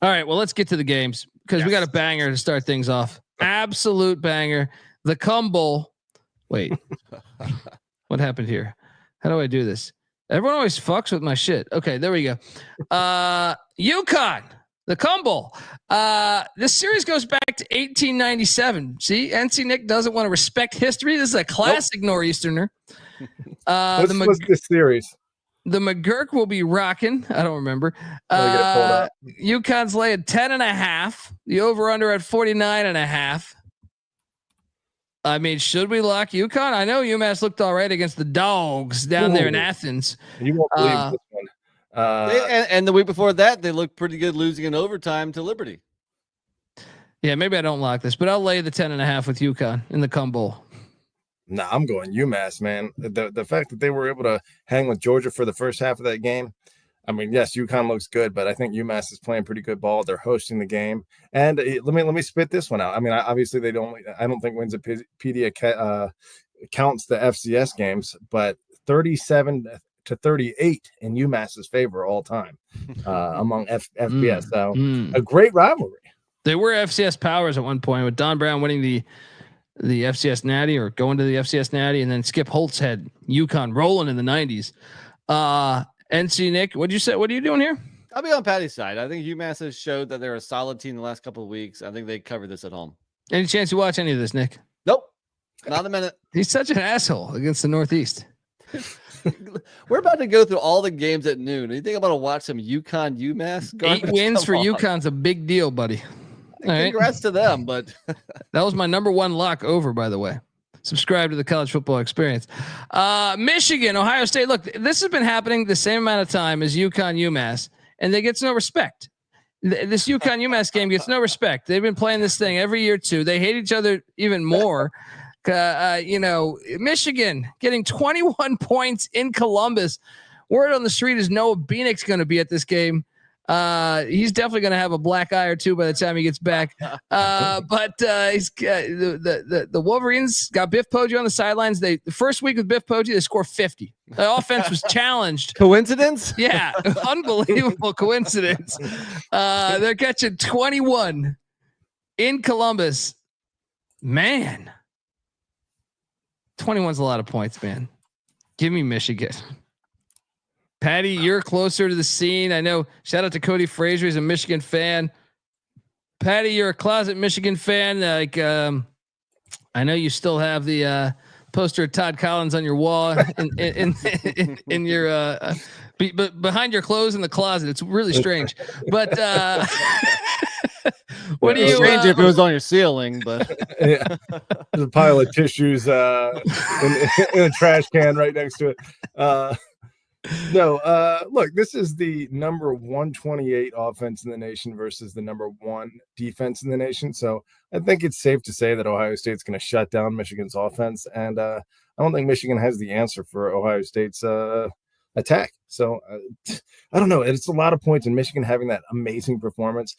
A: All right, well, let's get to the games because we got a banger to start things off. Absolute banger. The Cum Bowl. Wait, what happened here? How do I do this? Everyone always fucks with my shit. Okay, there we go. Yukon. The Cum Bowl. This series goes back to 1897. See, NC Nick doesn't want to respect history. This is a classic Nor'easterner.
G: What's this series?
A: The McGurk will be rocking. I don't remember. Yukon's laying 10.5. The over/under at 49.5. I mean, should we lock Yukon? I know UMass looked all right against the Dogs down there in Athens.
G: You won't believe this one.
C: And the week before that, they looked pretty good losing in overtime to Liberty.
A: Yeah, maybe I don't lock this, but I'll lay the 10.5 with Yukon in the Cum Bowl.
G: Nah, I'm going UMass, man. The fact that they were able to hang with Georgia for the first half of that game. I mean, yes, Yukon looks good, but I think UMass is playing pretty good ball. They're hosting the game, and let me spit this one out. I mean, obviously I don't think Wikipedia counts the FCS games, but 37-38 in UMass's favor all time among FBS. So a great rivalry.
A: They were FCS powers at one point with Don Brown winning the FCS Natty or going to the FCS Natty, and then Skip Holtz had Yukon rolling in the 90s. NC Nick, what'd you say? What are you doing here?
C: I'll be on Patty's side. I think UMass has showed that they're a solid team the last couple of weeks. I think they covered this at home.
A: Any chance you watch any of this, Nick?
C: Nope. Not a minute.
A: He's such an asshole against the Northeast.
C: We're about to go through all the games at noon. You think I'm going to watch some Yukon UMass?
A: 8 wins for Yukon's a big deal, buddy.
C: Congrats to them, but
A: that was my number 1 lock over, by the way. Subscribe to the College Football Experience. Michigan, Ohio State. Look, this has been happening the same amount of time as Yukon UMass, and they get no respect. This Yukon UMass game gets no respect. They've been playing this thing every year too. They hate each other even more. Michigan getting 21 points in Columbus. Word on the street is Noah Beanick's going to be at this game. He's definitely going to have a black eye or two by the time he gets back. But he's the Wolverines got Biff Poggi on the sidelines. The first week with Biff Poggi, they scored 50. The offense was challenged.
C: Coincidence?
A: Yeah, unbelievable coincidence. They're catching 21 in Columbus. Man, 21's a lot of points, man. Give me Michigan. Patty, you're closer to the scene. I know. Shout out to Cody Frazier. He's a Michigan fan. Patty, you're a closet Michigan fan. I know you still have the poster of Todd Collins on your wall in your but behind your clothes in the closet. It's really strange. But what do you?
C: Strange if it was on your ceiling, but
G: Yeah. There's a pile of tissues in a trash can right next to it. Look, this is the number 128 offense in the nation versus the number 1 defense in the nation. So I think it's safe to say that Ohio State's going to shut down Michigan's offense. And I don't think Michigan has the answer for Ohio State's attack. So I don't know. It's a lot of points in Michigan having that amazing performance,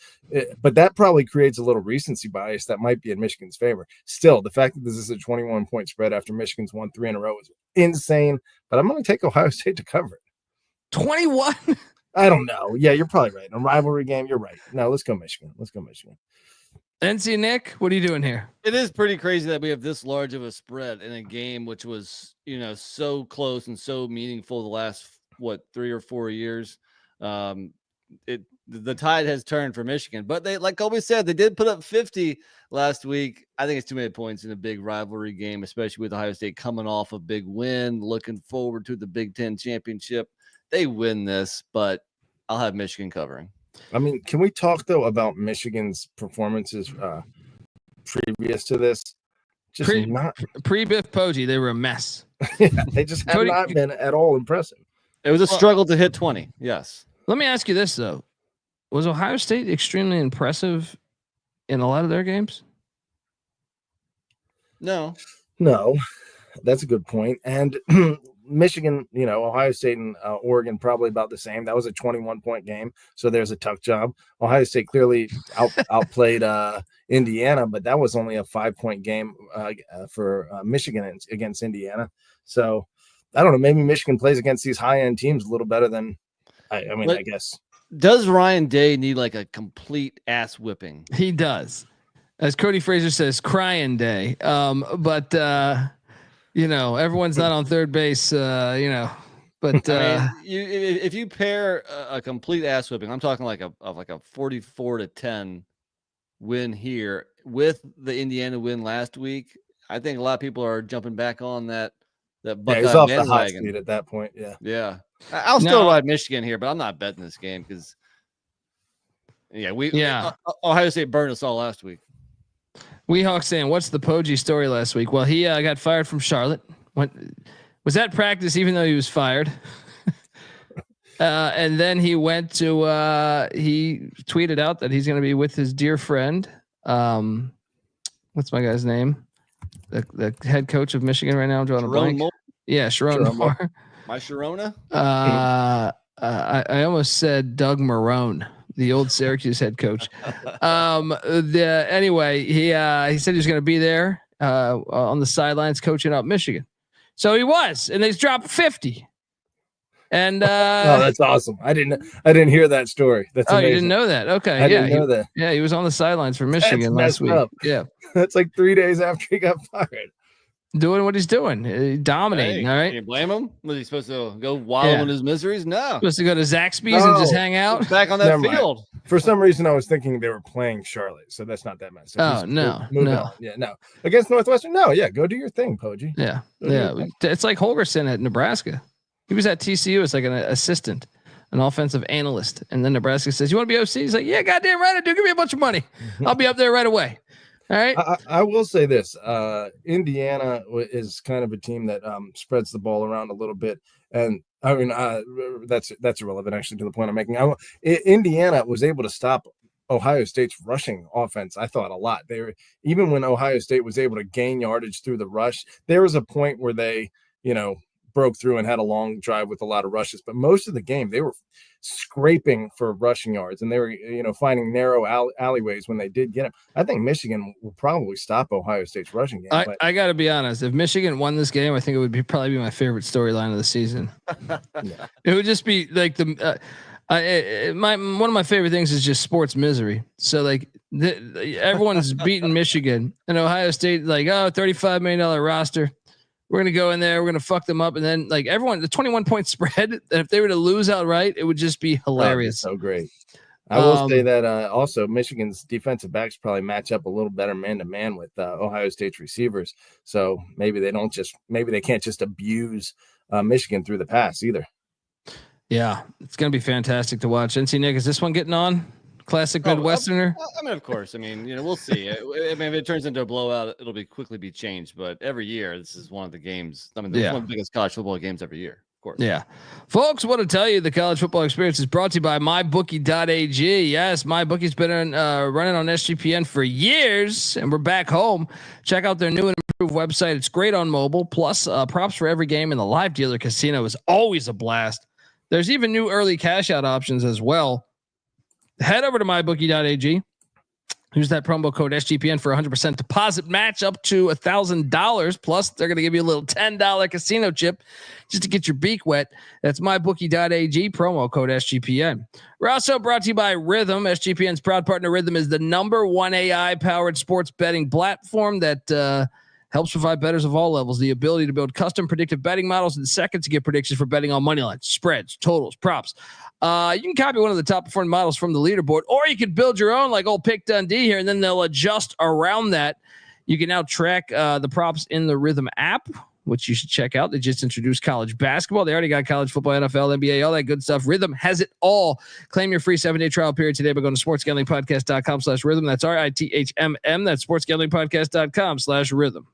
G: but that probably creates a little recency bias that might be in Michigan's favor. Still, the fact that this is a 21-point spread after Michigan's won 3 in a row is insane, but I'm going to take Ohio State to cover it.
A: 21?
G: I don't know. Yeah, you're probably right. A rivalry game, you're right. No, let's go Michigan.
A: NC Nick, what are you doing here?
C: it is pretty crazy that we have this large of a spread in a game which was, so close and so meaningful the last 3 or 4 years. The tide has turned for Michigan, but they, like Colby said, they did put up 50 last week. I think it's too many points in a big rivalry game, especially with Ohio State coming off a big win, looking forward to the Big Ten championship. They win this, but I'll have Michigan covering.
G: I mean, can we talk though about Michigan's performances previous to this? Just
A: Pre-Biff Poggi, they were a mess.
G: Yeah, they just have not been at all impressive.
C: It was a struggle to hit 20. Yes.
A: Let me ask you this though: was Ohio State extremely impressive in a lot of their games?
C: No,
G: that's a good point. And Michigan, Ohio State and Oregon probably about the same. That was a 21-point game, so there's a tough job. Ohio State clearly outplayed Indiana, but that was only a 5-point game for Michigan against Indiana. So I don't know. Maybe Michigan plays against these high-end teams a little better than I guess.
C: Does Ryan Day need like a complete ass whipping?
A: He does, as Cody Frazier says, crying day. But everyone's not on third base. But
C: if you pair a complete ass whipping, I'm talking like a 44-10 win here with the Indiana win last week. I think a lot of people are jumping back on that. Buckeye
G: he's off the hot
C: bandwagon
G: seat at that point. Yeah.
C: I'll still ride Michigan here, but I'm not betting this game because Ohio State burned us all last week.
A: Weehawk saying, "What's the Poggi story last week?" Well, he got fired from Charlotte. Was at practice, even though he was fired. And then he went to. He tweeted out that he's going to be with his dear friend. What's my guy's name? The head coach of Michigan right now. I'm drawing a blank. Yeah, Sharon Moore.
C: My Sharona.
A: I almost said Doug Marrone, the old Syracuse head coach. Anyway, he said he was going to be there on the sidelines coaching up Michigan. So he was, and they dropped 50. And
G: that's awesome. I didn't hear that story. That's amazing.
A: You didn't know that? Okay,
G: I didn't know that.
A: Yeah, he was on the sidelines for Michigan last week.
G: Up.
A: Yeah,
G: that's like 3 days after he got fired.
A: Doing what he's doing, dominating. All right,
C: can you blame him? Was he supposed to go wallow in his miseries? No,
A: supposed to go to Zaxby's and just hang out
C: back on that field.
G: For some reason, I was thinking they were playing Charlotte, so that's not that much. So
A: no.
G: Yeah, no. Against Northwestern, no. Yeah, go do your thing, Poggi.
A: Yeah. It's like Holgerson at Nebraska. He was at TCU as like an assistant, an offensive analyst, and then Nebraska says, "You want to be OC?" He's like, "Yeah, goddamn right I do. Give me a bunch of money. I'll be up there right away." All right.
G: I will say this: Indiana is kind of a team that spreads the ball around a little bit, and I mean that's irrelevant actually to the point I'm making. Indiana was able to stop Ohio State's rushing offense. I thought a lot. Even when Ohio State was able to gain yardage through the rush, there was a point where they, broke through and had a long drive with a lot of rushes, but most of the game they were scraping for rushing yards, and they were, finding narrow alleyways when they did get him. I think Michigan will probably stop Ohio State's rushing game.
A: I got to be honest. If Michigan won this game, I think it would probably be my favorite storyline of the season.
G: Yeah.
A: It would just be like one of my favorite things is just sports misery. So like everyone's beating Michigan, and Ohio State like, $35 million roster. We're going to go in there. We're going to fuck them up. And then like everyone, the 21-point spread, and if they were to lose outright, it would just be hilarious.
G: So great. I will say that also Michigan's defensive backs probably match up a little better man-to-man with Ohio State's receivers. So maybe they can't just abuse Michigan through the pass either.
A: Yeah, it's going to be fantastic to watch. NC Nick, is this one getting on? Classic Midwesterner.
C: I mean, of course. I mean, we'll see. I mean, if it turns into a blowout, it'll quickly be changed. But every year, this is one of the games. I mean, one of the biggest college football games every year. Of course.
A: Yeah. Folks, want to tell you the college football experience is brought to you by mybookie.ag. Yes, MyBookie's been running on SGPN for years, and we're back home. Check out their new and improved website. It's great on mobile. Plus, props for every game, and the live dealer casino is always a blast. There's even new early cash out options as well. Head over to mybookie.ag. Use that promo code SGPN for 100% deposit match up to $1,000. Plus, they're going to give you a little $10 casino chip just to get your beak wet. That's mybookie.ag, promo code SGPN. We're also brought to you by Rhythm. SGPN's proud partner, Rhythm, is the #1 AI-powered sports betting platform that helps provide bettors of all levels the ability to build custom predictive betting models in seconds to get predictions for betting on money lines, spreads, totals, props. You can copy one of the top performing models from the leaderboard, or you could build your own like old Pick Dundee here, and then they'll adjust around that. You can now track the props in the Rhythm app, which you should check out. They just introduced college basketball. They already got college football, NFL, NBA, all that good stuff. Rhythm has it all. Claim your free 7-day trial period today by going to sportsgamblingpodcast.com/rhythm. That's RITHMM. That's sportsgamblingpodcast.com/rhythm.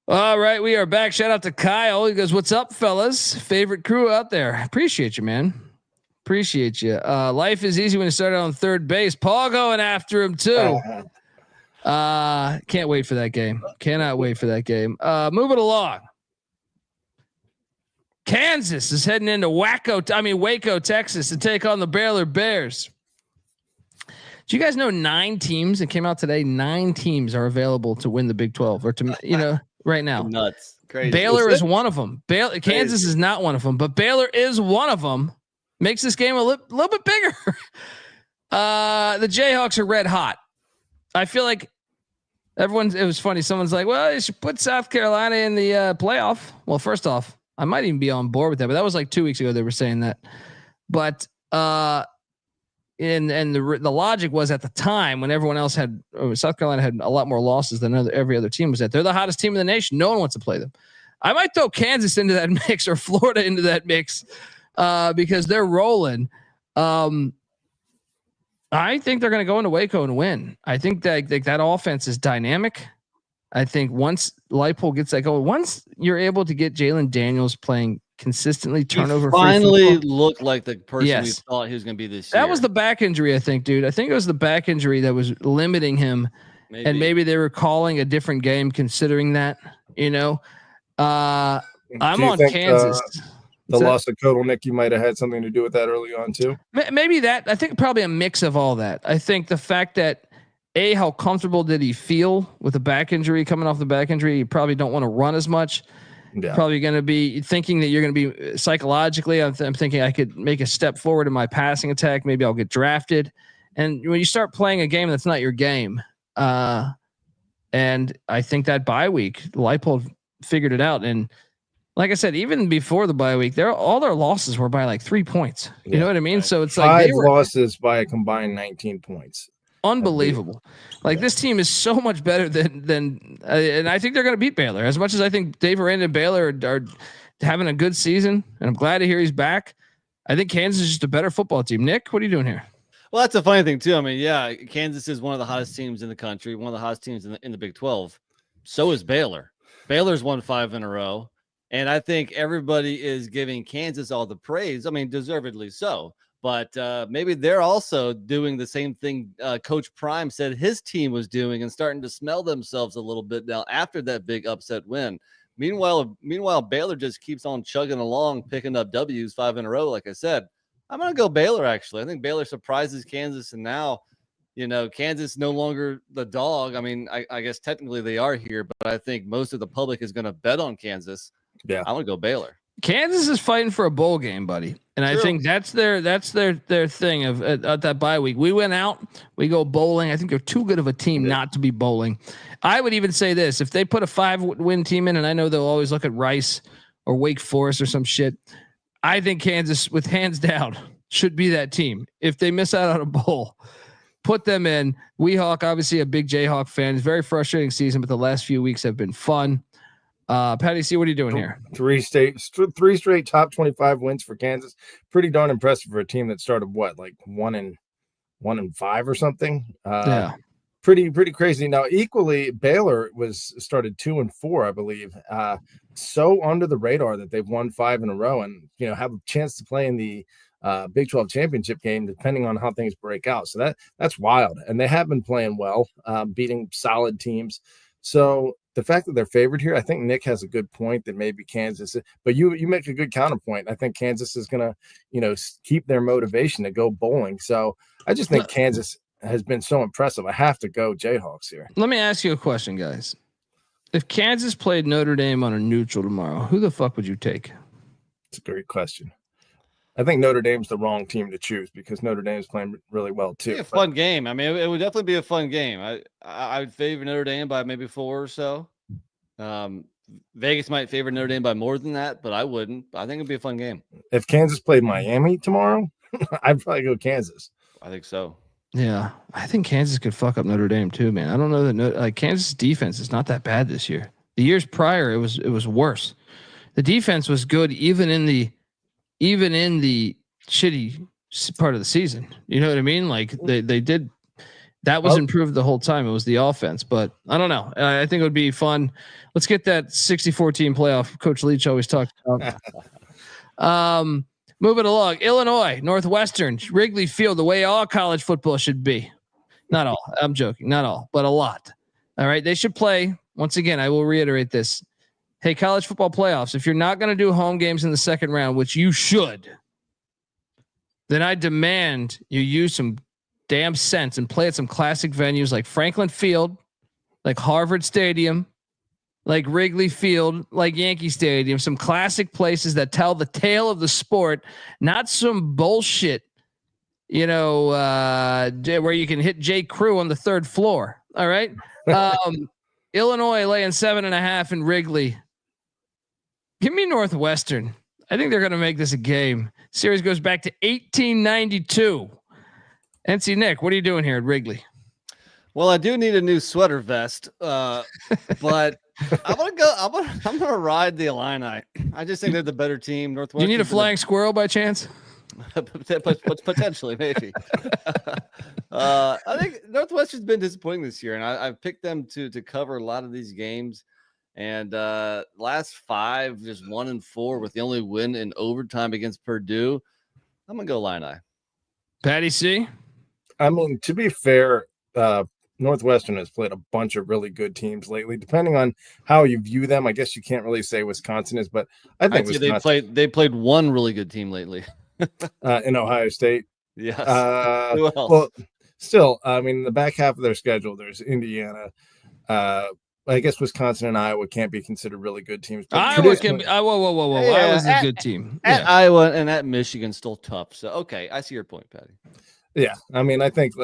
A: All right, we are back. Shout out to Kyle. He goes, "What's up, fellas? Favorite crew out there. Appreciate you, man. Appreciate you. Life is easy when you start out on third base. Paul going after him too. Can't wait for that game. Cannot wait for that game. Moving along. Kansas is heading into Waco, Texas, to take on the Baylor Bears. Do you guys know 9 teams that came out today? 9 teams are available to win the Big 12 or to right now.
C: Nuts. Crazy.
A: Baylor is one of them. Kansas is not one of them, but Baylor is one of them. Makes this game a little bit bigger. The Jayhawks are red hot. I feel like it was funny. Someone's like, well, you should put South Carolina in the playoff. Well, first off, I might even be on board with that, but that was like 2 weeks ago. They were saying that, but and the logic was at the time when everyone else had South Carolina had a lot more losses than every other team was at. They're the hottest team in the nation. No one wants to play them. I might throw Kansas into that mix or Florida into that mix because they're rolling. I think they're going to go into Waco and win. I think that offense is dynamic. I think once Leipold gets that going, once you're able to get Jalen Daniels playing consistently turnover,
C: finally looked like the person we thought he was going to be this year.
A: That was the back injury, I think, dude. I think it was the back injury that was limiting him, and maybe they were calling a different game considering that. I'm on Kansas.
G: The loss of Kodal Nicky might have had something to do with that early on too.
A: Maybe that. I think probably a mix of all that. I think the fact that how comfortable did he feel with the back injury, coming off the back injury? You probably don't want to run as much. Yeah. Probably going to be thinking that you're going to be psychologically. I'm thinking I could make a step forward in my passing attack. Maybe I'll get drafted. And when you start playing a game that's not your game, and I think that bye week, Leipold figured it out. And like I said, even before the bye week, all their losses were by like 3 points. You know what I mean? Right. So it's
G: 5
A: like 5
G: losses by a combined 19 points.
A: Unbelievable. Like this team is so much better than and I think they're going to beat Baylor. As much as I think Dave Aranda and Baylor are having a good season, and I'm glad to hear he's back. I think Kansas is just a better football team. Nick, what are you doing here?
C: Well, that's a funny thing too. I mean, yeah, Kansas is one of the hottest teams in the country, one of the hottest teams in the Big 12. So is Baylor. Baylor's won 5 in a row, and I think everybody is giving Kansas all the praise. I mean, deservedly so. But maybe they're also doing the same thing Coach Prime said his team was doing and starting to smell themselves a little bit now after that big upset win. Meanwhile, Baylor just keeps on chugging along, picking up W's 5 in a row. Like I said, I'm going to go Baylor. Actually, I think Baylor surprises Kansas, and now, Kansas no longer the dog. I mean, I guess technically they are here, but I think most of the public is going to bet on Kansas.
G: Yeah,
C: I'm going to go Baylor.
A: Kansas is fighting for a bowl game, buddy, and
C: True.
A: I think that's their thing of at that bye week. We went out, we go bowling. I think they're too good of a team not to be bowling. I would even say this: if they put a 5-win team in, and I know they'll always look at Rice or Wake Forest or some shit, I think Kansas, with hands down, should be that team. If they miss out on a bowl, put them in. Weehawk, obviously a big Jayhawk fan. It's a very frustrating season, but the last few weeks have been fun. Patty C, what are you doing here?
G: Three straight top 25 wins for Kansas. Pretty darn impressive for a team that started like 1-5 or something.
A: Yeah,
G: pretty crazy. Now, equally, Baylor started 2-4, I believe. So under the radar that they've won 5 in a row, and have a chance to play in the Big 12 championship game, depending on how things break out. So that's wild, and they have been playing well, beating solid teams. So the fact that they're favored here, I think Nick has a good point that maybe Kansas, but you make a good counterpoint. I think Kansas is going to, keep their motivation to go bowling. So I just think Kansas has been so impressive. I have to go Jayhawks here.
A: Let me ask you a question, guys. If Kansas played Notre Dame on a neutral tomorrow, who the fuck would you take?
G: It's a great question. I think Notre Dame's the wrong team to choose because Notre Dame's playing really well too.
C: It'd be a fun game. I mean, it would definitely be a fun game. I would favor Notre Dame by maybe 4 or so. Vegas might favor Notre Dame by more than that, but I wouldn't. I think it'd be a fun game.
G: If Kansas played Miami tomorrow, I'd probably go Kansas.
C: I think so.
A: Yeah, I think Kansas could fuck up Notre Dame too, man. I don't know that Kansas defense is not that bad this year. The years prior, it was worse. The defense was good even in the shitty part of the season. You know what I mean? Like they did. That was improved the whole time. It was the offense, but I don't know. I think it would be fun. Let's get that 64 team playoff Coach Leach always talked about. Moving along, Illinois, Northwestern, Wrigley Field, the way all college football should be. Not all. I'm joking. Not all, but a lot. All right. They should play. Once again, I will reiterate this. Hey, college football playoffs, if you're not going to do home games in the second round, which you should, then I demand you use some damn sense and play at some classic venues like Franklin Field, like Harvard Stadium, like Wrigley Field, like Yankee Stadium, some classic places that tell the tale of the sport, not some bullshit, where you can hit J. Crew on the 3rd floor. All right. Illinois laying 7.5 in Wrigley. Give me Northwestern. I think they're going to make this a game. Series goes back to 1892. NC Nick, what are you doing here at Wrigley?
C: Well, I do need a new sweater vest, but I'm gonna ride the Illini. I just think they're the better team. Northwestern.
A: You need a flying squirrel by chance?
C: Potentially, maybe. I think Northwestern's been disappointing this year, and I've picked them to cover a lot of these games. And last 5, just 1-4 with the only win in overtime against Purdue. I'm gonna go Illini.
A: Patty C.
G: I mean, to be fair, Northwestern has played a bunch of really good teams lately. Depending on how you view them, I guess you can't really say Wisconsin is, but I think
C: they played one really good team lately.
G: In Ohio State.
C: Yes.
G: Who else? Well, still, I mean, the back half of their schedule, there's Indiana. I guess Wisconsin and Iowa can't be considered really good teams.
A: Iowa can be. Whoa!
C: Yeah,
A: Iowa's a good team.
C: At Iowa and at Michigan, still tough. So okay, I see your point, Patty.
G: Yeah, I mean, I think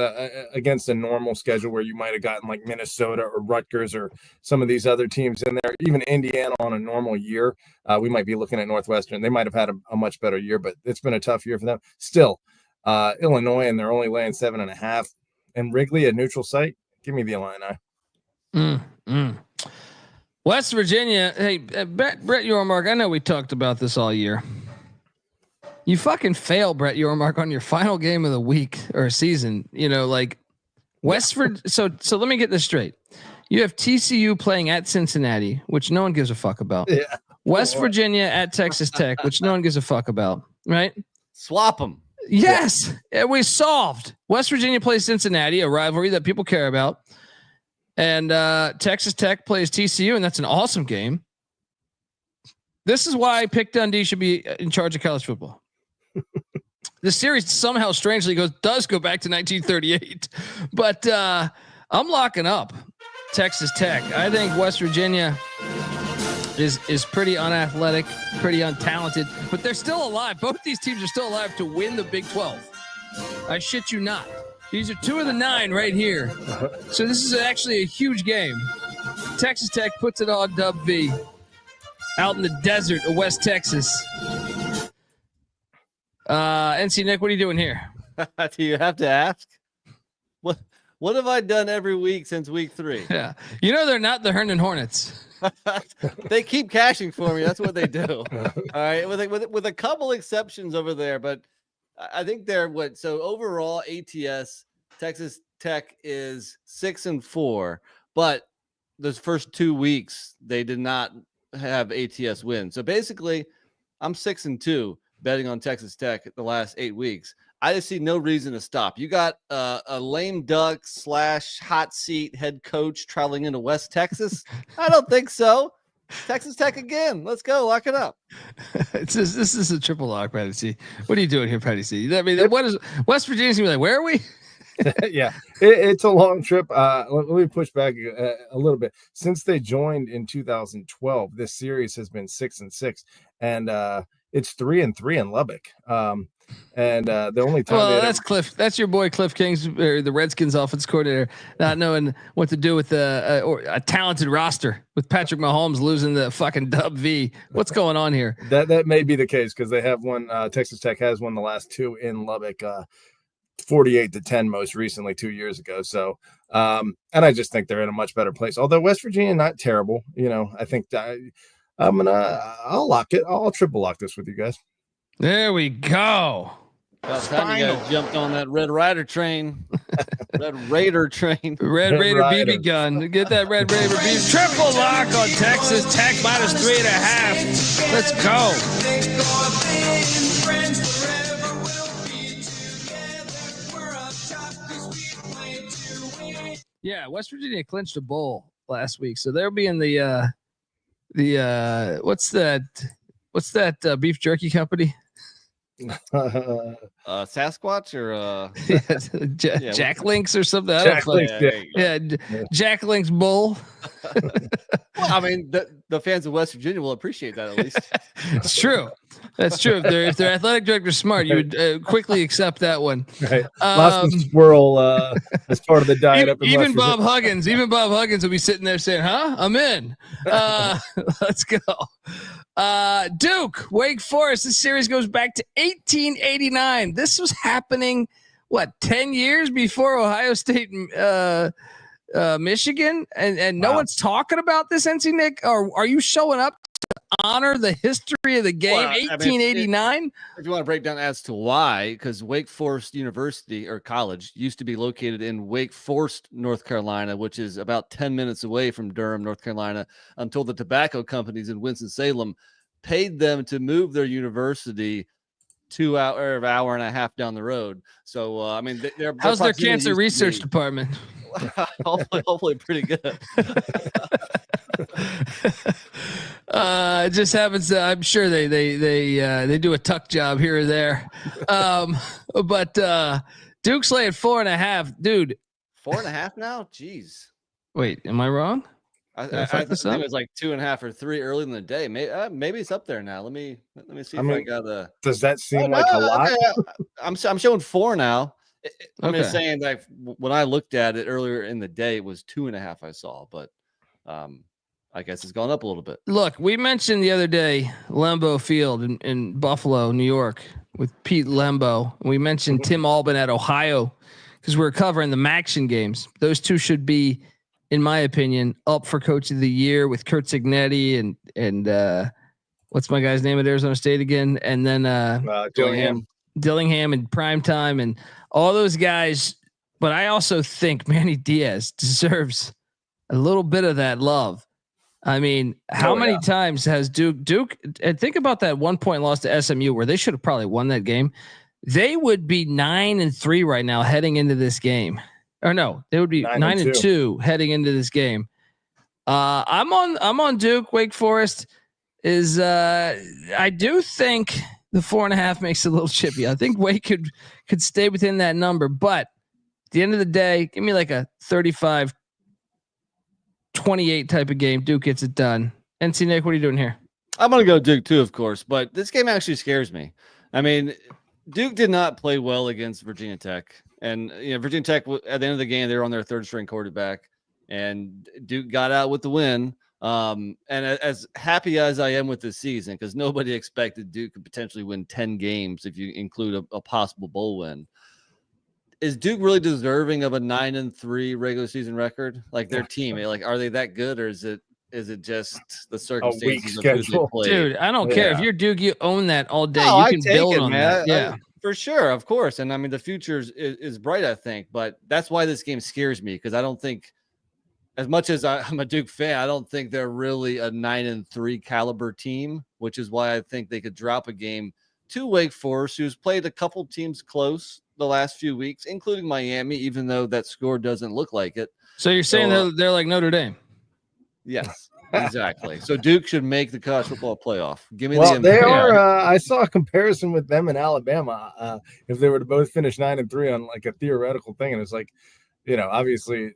G: against a normal schedule where you might have gotten like Minnesota or Rutgers or some of these other teams in there, even Indiana on a normal year, we might be looking at Northwestern. They might have had a much better year, but it's been a tough year for them. Still, Illinois, and they're only laying 7.5. And Wrigley, a neutral site, give me the Illini.
A: West Virginia. Hey, Brett Yormark, I know we talked about this all year. You fucking fail, Brett Yormark, on your final game of the week or season. Westford. So let me get this straight. You have TCU playing at Cincinnati, which no one gives a fuck about. Yeah. West Virginia at Texas Tech, which no one gives a fuck about. Right?
C: Swap them.
A: Yes, we solved. West Virginia plays Cincinnati, a rivalry that people care about, and Texas Tech plays TCU, and that's an awesome game. This is why Pick Dundee should be in charge of college football. The series somehow strangely does go back to 1938, but I'm locking up Texas Tech. I think West Virginia is pretty unathletic, pretty untalented, but they're still alive. Both these teams are still alive to win the Big 12. I shit you not. These are 2 of the 9 right here. So this is actually a huge game. Texas Tech puts it on Dub V out in the desert of West Texas. NC Nick, what are you doing here?
C: Do you have to ask? What have I done every week since week 3?
A: Yeah. You know they're not the Herndon Hornets.
C: They keep cashing for me. That's what they do. All right, with a couple exceptions over there, but I think they're what. So overall, ATS Texas Tech is 6-4, but those first 2 weeks they did not have ATS win. So basically, I'm 6-2 betting on Texas Tech the last 8 weeks. I just see no reason to stop. You got a lame duck / hot seat head coach traveling into West Texas. I don't think so. Texas Tech again. Let's go. Lock it up.
A: This is a triple lock, Patty C. What are you doing here, Patty C? I mean, what is West Virginia's gonna be like? Where are we?
G: Yeah, it's a long trip. Let me push back a little bit. Since they joined in 2012, this series has been 6-6, and it's 3-3 in Lubbock. And the only time
A: that's Cliff. That's your boy Cliff Kings, or the Redskins offense coordinator, not knowing what to do with a talented roster with Patrick Mahomes losing the fucking Dub V. What's going on here?
G: That may be the case because they have won. Texas Tech has won the last 2 in Lubbock, 48-10 most recently 2 years ago. So, and I just think they're in a much better place. Although West Virginia not terrible, I think I'll lock it. I'll triple lock this with you guys.
A: There we go.
C: About time you guys jumped on that Red Rider train. Red Raider train.
A: Red Raider BB gun. Get that Red Raider BB. Triple lock on Texas Tech -3.5. Let's go. Yeah, West Virginia clinched a bowl last week, so they'll be in the what's that beef jerky company?
C: Sasquatch or
A: Jack Links or something.
G: Jack Links,
A: Jack Links Bull.
C: Well, I mean, the fans of West Virginia will appreciate that at least.
A: It's true. That's true. If their athletic director's smart, you would quickly accept that one.
G: Right. Lots of squirrel as part of the diet.
A: Even Bob Huggins will be sitting there saying, "Huh? I'm in." Let's go. Duke, Wake Forest. This series goes back to 1889. This was happening, 10 years before Ohio State, Michigan, and no one's talking about this, NC Nick? Or are you showing up to honor the history of the game? 1889.
C: If you want to break down as to why, because Wake Forest University or college used to be located in Wake Forest, North Carolina, which is about 10 minutes away from Durham, North Carolina, until the tobacco companies in Winston-Salem paid them to move their university 2 hour, hour and a half down the road. So, I mean,
A: how's their cancer research department?
C: hopefully pretty good.
A: It just happens. I'm sure they do a tuck job here or there. But Duke's laying 4.5, dude.
C: 4.5 now? Jeez.
A: Wait, am I wrong?
C: I think it was like 2.5 or 3 early in the day. Maybe it's up there now. Let me see if I got a.
G: Does that seem like a lot?
C: Okay. I'm showing 4 now. I'm just saying that when I looked at it earlier in the day, it was 2.5 I saw, but I guess it's gone up a little bit.
A: Look, we mentioned the other day Lambeau Field in Buffalo, New York, with Pete Lambeau. We mentioned Tim Albin at Ohio because we're covering the Maction games. Those two should be, in my opinion, up for Coach of the Year with Kurt Cignetti and what's my guy's name at Arizona State again? And then Dillingham in primetime and all those guys. But I also think Manny Diaz deserves a little bit of that love. I mean, how many times has Duke, and think about that 1-point loss to SMU where they should have probably won that game. They would be 9-3 right now heading into this game. Or no, they would be 9-2 heading into this game. I'm on Duke, Wake Forest. is I do think the 4.5 makes it a little chippy. I think Wake could stay within that number, but at the end of the day, give me like a 35-28 type of game. Duke gets it done. NC Nick, what are you doing here?
C: I'm going to go Duke too, of course, but this game actually scares me. I mean, Duke did not play well against Virginia Tech. And, Virginia Tech, at the end of the game, they were on their third string quarterback, and Duke got out with the win. And as happy as I am with this season, because nobody expected Duke could potentially win 10 games if you include a possible bowl win. Is Duke really deserving of a 9-3 regular season record? Like their team, are they that good, or is it just the circumstances of who they play?
A: Dude, I don't care if you're Duke. You own that all day.
C: No,
A: you can build on that. Yeah,
C: for sure, of course. And I mean, the future is bright, I think. But that's why this game scares me, because I don't think, as much as I'm a Duke fan, I don't think they're really a 9-3 caliber team, which is why I think they could drop a game to Wake Forest, who's played a couple teams close the last few weeks, including Miami, even though that score doesn't look like it.
A: So you're saying they're like Notre Dame?
C: Yes, exactly. So Duke should make the college football playoff. Give me
G: they are. I saw a comparison with them and Alabama. If they were to both finish 9-3 on like a theoretical thing, and it's like, obviously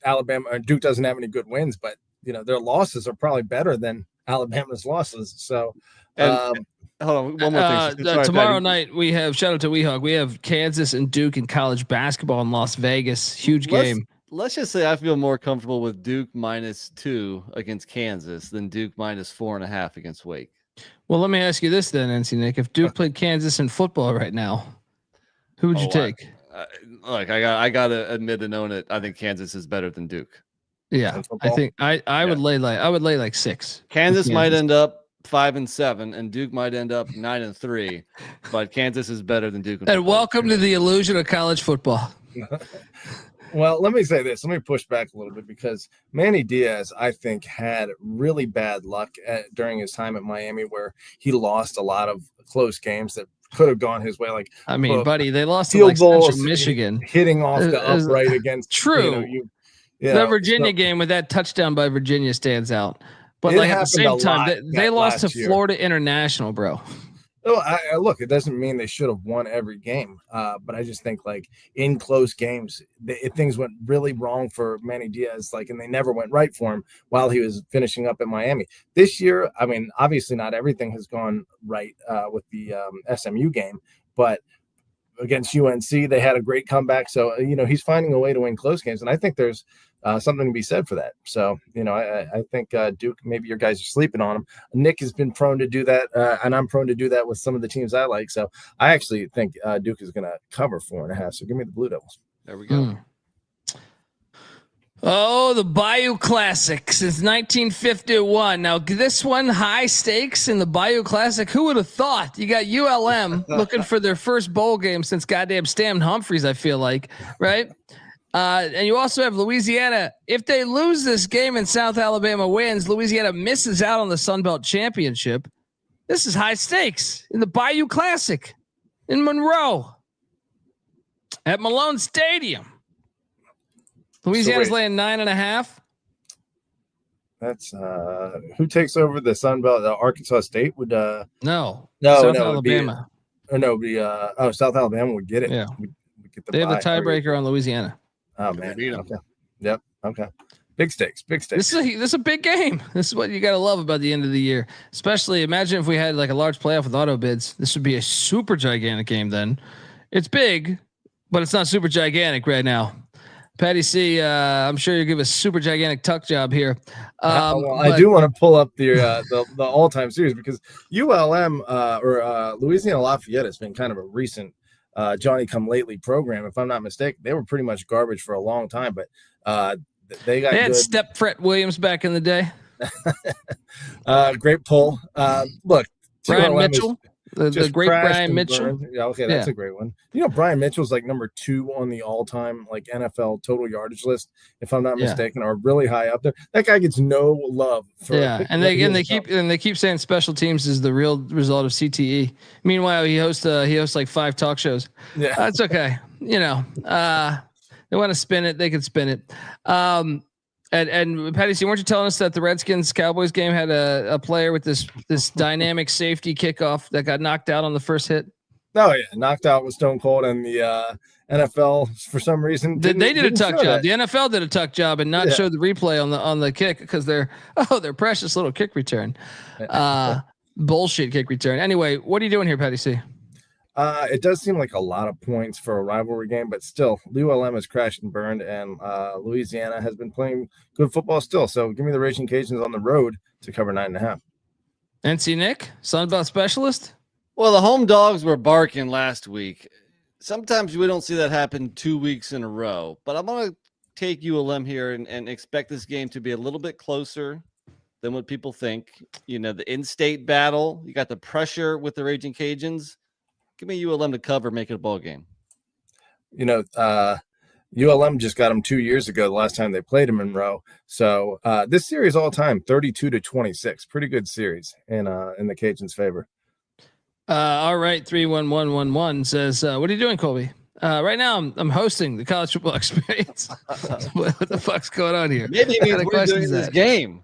G: Alabama or Duke doesn't have any good wins, but their losses are probably better than Alabama's losses. So,
C: hold on, one more thing. Sorry,
A: tomorrow night we have, shout out to Weehawk, we have Kansas and Duke in college basketball in Las Vegas. Huge game.
C: Let's just say I feel more comfortable with Duke -2 against Kansas than Duke -4.5 against Wake.
A: Well, let me ask you this then, NC Nick. If Duke played Kansas in football right now, who would you take?
C: Look, I gotta admit and own it. I think Kansas is better than Duke.
A: Yeah, I think I would lay like 6.
C: Kansas might end up 5-7, and Duke might end up 9-3, but Kansas is better than Duke.
A: And welcome to the illusion of college football.
G: Well, let me say this. Let me push back a little bit, because Manny Diaz, I think, had really bad luck during his time at Miami, where he lost a lot of close games that could have gone his way. Like,
A: buddy, they lost to like Central Michigan,
G: hitting off the upright against.
A: True. The Virginia game with that touchdown by Virginia stands out. But like at the same time, they lost to Florida International, bro.
G: Oh, look, it doesn't mean they should have won every game, but I just think like in close games, things went really wrong for Manny Diaz, and they never went right for him while he was finishing up at Miami. This year, I mean, obviously not everything has gone right with the SMU game, but against UNC, they had a great comeback. So, he's finding a way to win close games, and I think there's something to be said for that. So, I think Duke, maybe your guys are sleeping on him. Nick has been prone to do that, and I'm prone to do that with some of the teams I like. So I actually think Duke is going to cover 4.5. So give me the Blue Devils.
C: There we go.
A: Oh, the Bayou Classic since 1951. Now, this one, high stakes in the Bayou Classic. Who would have thought? You got ULM looking for their first bowl game since goddamn Stan Humphries, I feel like, right? And you also have Louisiana. If they lose this game and South Alabama wins, Louisiana misses out on the Sun Belt Championship. This is high stakes in the Bayou Classic in Monroe at Malone Stadium. Louisiana's laying 9.5.
G: That's who takes over the Sun Belt? Arkansas State would
A: no South
G: Alabama. South Alabama would get it.
A: Yeah,
G: we get
A: they have the tiebreaker on Louisiana.
G: Oh man, okay. Yep, okay. Big stakes.
A: This is a big game. This is what you got to love about the end of the year. Especially imagine if we had like a large playoff with auto bids. This would be a super gigantic game. Then it's big, but it's not super gigantic right now. Patty C, I'm sure you give a super gigantic tuck job here.
G: I do want to pull up the all-time series, because ULM or Louisiana Lafayette has been kind of a recent Johnny-come-lately program. If I'm not mistaken, they were pretty much garbage for a long time, but they had
A: Step Fret Williams back in the day.
G: Great pull. Look,
A: Brian Mitchell. The great Brian Mitchell.
G: Yeah, okay, that's a great one. Brian Mitchell's like number 2 on the all-time like NFL total yardage list, if I'm not mistaken, or really high up there. That guy gets no love.
A: And they keep saying special teams is the real result of CTE. Meanwhile, he hosts like 5 talk shows. Yeah, that's okay. They want to spin it, they can spin it. And Patty C, weren't you telling us that the Redskins Cowboys game had a player with this dynamic safety kickoff that got knocked out on the first hit?
G: Oh yeah, knocked out with Stone Cold, and the NFL for some reason
A: they did a tuck job.
G: That.
A: The NFL did a tuck job and not show the replay on the kick because their precious little kick return, bullshit kick return. Anyway, what are you doing here, Patty C?
G: It does seem like a lot of points for a rivalry game, but still, ULM has crashed and burned, and Louisiana has been playing good football still. So give me the Raging Cajuns on the road to cover 9.5.
A: NC Nick, Sunbelt specialist.
C: Well, the home dogs were barking last week. Sometimes we don't see that happen 2 weeks in a row, but I'm going to take ULM here and expect this game to be a little bit closer than what people think. You know, the in-state battle, you got the pressure with the Raging Cajuns. Give me ULM to cover, make it a ball game.
G: You know, ULM just got them 2 years ago, the last time they played in Monroe. So this series all time, 32-26. Pretty good series in the Cajuns' favor.
A: All right, 31111 says, what are you doing, Colby? Right now, I'm hosting the college football experience. What the fuck's going on here?
C: Maybe it means we're doing this game.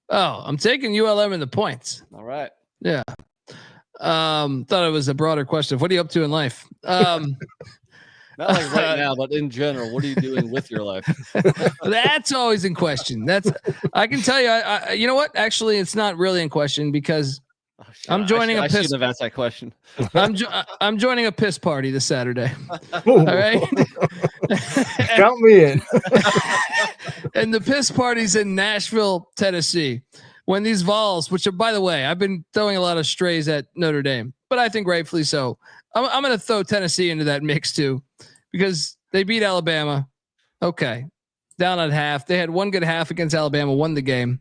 A: Oh, I'm taking ULM in the points.
C: All right.
A: Yeah. Thought it was a broader question. What are you up to in life?
C: Not like right now, but in general, what are you doing with your life?
A: That's always in question. I can tell you. I you know what? Actually, it's not really in question because I'm joining a piss.
C: I shouldn't have asked that question.
A: I'm joining a piss party this Saturday. All right.
G: Count me in.
A: And the piss party's in Nashville, Tennessee. When these Vols, which are, by the way, I've been throwing a lot of strays at Notre Dame, but I think rightfully so. I'm going to throw Tennessee into that mix too, because they beat Alabama. Okay. Down at half. They had one good half against Alabama, won the game.